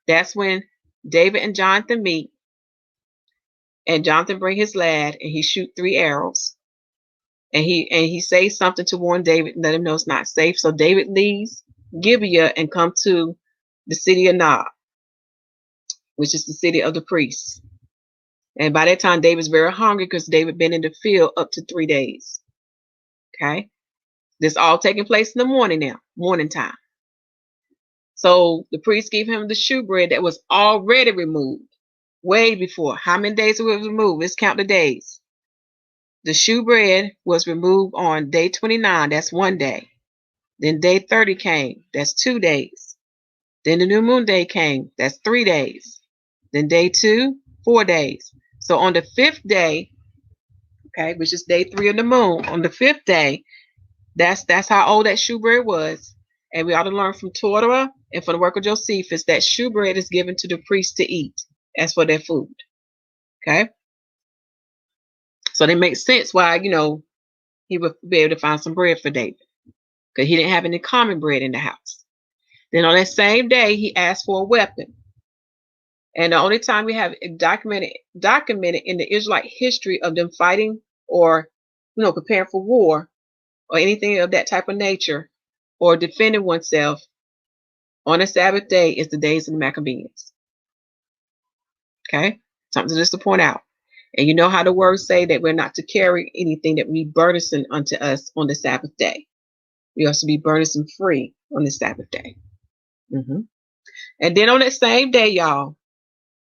that's when David and Jonathan meet. And Jonathan bring his lad and he shoot 3 arrows. And he says something to warn David, let him know it's not safe. So David leaves Gibeah and come to the city of Nob, which is the city of the priests. And by that time, David's very hungry because David been in the field up to 3 days. Okay. This all taking place in the morning now, morning time. So the priest gave him the shewbread that was already removed way before. How many days it was removed? Let's count the days. The shewbread was removed on day 29. That's 1 day. Then day 30 came. That's 2 days. Then the new moon day came. That's 3 days. Then day 2, 4 days. So on the 5th day, okay, which is day 3 of the moon, on the 5th day, that's how old that shewbread was. And we ought to learn from Torah and from the work of Josephus that shewbread is given to the priests to eat as for their food. Okay. So it makes sense why, he would be able to find some bread for David because he didn't have any common bread in the house. Then on that same day, he asked for a weapon. And the only time we have it documented in the Israelite history of them fighting or, preparing for war or anything of that type of nature or defending oneself on a Sabbath day is the days of the Maccabees. Okay? Something just to point out. And you know how the words say that we're not to carry anything that we burdensome unto us on the Sabbath day. We are to be burdensome free on the Sabbath day. And then on that same day, y'all,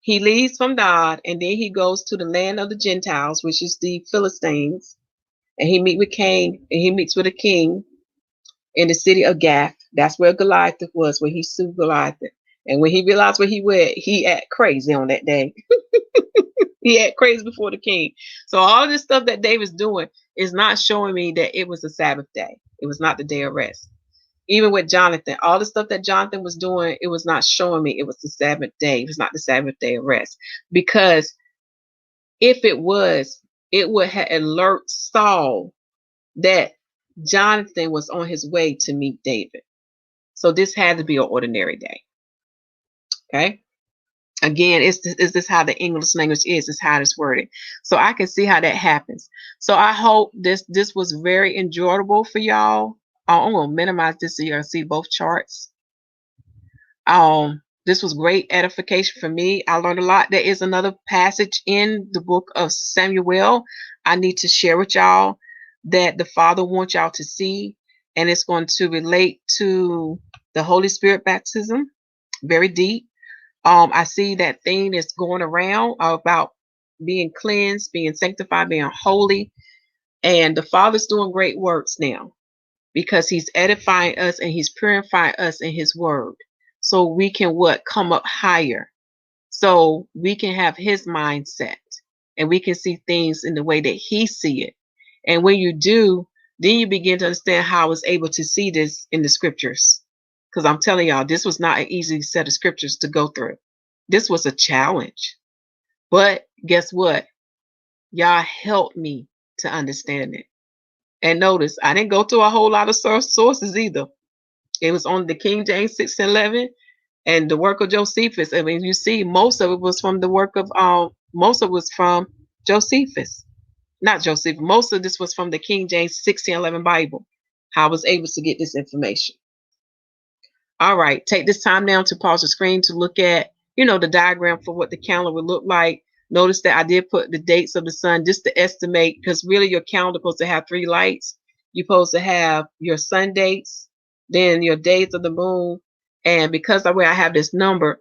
he leaves from God and then he goes to the land of the Gentiles, which is the Philistines. And he meets with a king in the city of Gath. That's where Goliath was, where he sued Goliath. And when he realized where he went, he act crazy on that day. He act crazy before the king. So all this stuff that David's doing is not showing me that it was a Sabbath day. It was not the day of rest. Even with Jonathan, all the stuff that Jonathan was doing, it was not showing me it was the Sabbath day. It was not the Sabbath day of rest. Because if it was, it would have alerted Saul that Jonathan was on his way to meet David. So this had to be an ordinary day. Okay. Again, is this how the English language is? It's how it's worded. So I can see how that happens. So I hope this was very enjoyable for y'all. I'm going to minimize this so you can see both charts. This was great edification for me. I learned a lot. There is another passage in the book of Samuel I need to share with y'all that the Father wants y'all to see. And it's going to relate to the Holy Spirit baptism. Very deep. I see that thing that's going around about being cleansed, being sanctified, being holy. And the Father's doing great works now because he's edifying us and he's purifying us in his word. So we can come up higher. So we can have his mindset and we can see things in the way that he see it. And when you do, then you begin to understand how I was able to see this in the scriptures. Because I'm telling y'all, this was not an easy set of scriptures to go through. This was a challenge. But guess what? Y'all helped me to understand it. And notice, I didn't go through a whole lot of sources either. It was on the King James 6:11 and the work of Josephus. I mean, you see, most of it was from the work of most of it was from Josephus, not Joseph. Most of this was from the King James 16:11 Bible. How I was able to get this information. All right, take this time now to pause the screen to look at, the diagram for what the calendar would look like. Notice that I did put the dates of the sun just to estimate, because really your calendar supposed to have 3 lights. You're supposed to have your sun dates, then your days of the moon, and because of where I have this number,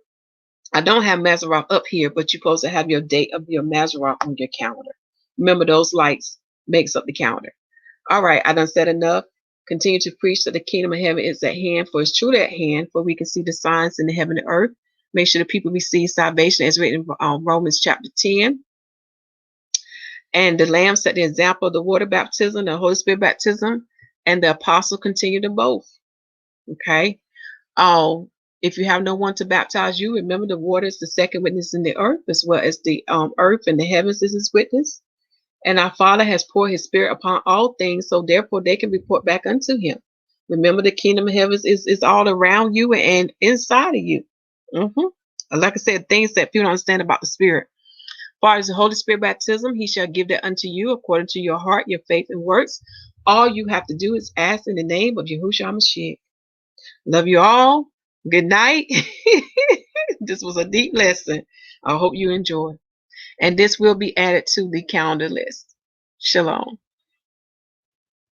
I don't have Mazzaroth up here, but you're supposed to have your date of your Mazzaroth on your calendar. Remember, those lights makes up the calendar. All right, I done said enough. Continue to preach that the kingdom of heaven is at hand, for it's truly at hand, for we can see the signs in the heaven and earth. Make sure the people receive salvation as written in Romans chapter 10. And the Lamb set the example of the water baptism, the Holy Spirit baptism, and the apostle continued in both. Okay. If you have no one to baptize you, remember the water is the second witness in the earth, as well as the earth and the heavens is his witness. And our Father has poured his Spirit upon all things, so therefore they can report back unto him. Remember, the kingdom of heaven is all around you and inside of you. Like I said, things that people don't understand about the Spirit. As far as the Holy Spirit baptism, he shall give that unto you according to your heart, your faith, and works. All you have to do is ask in the name of Yahusha HaMashiach. Love you all. Good night. This was a deep lesson. I hope you enjoyed. And this will be added to the calendar list. Shalom.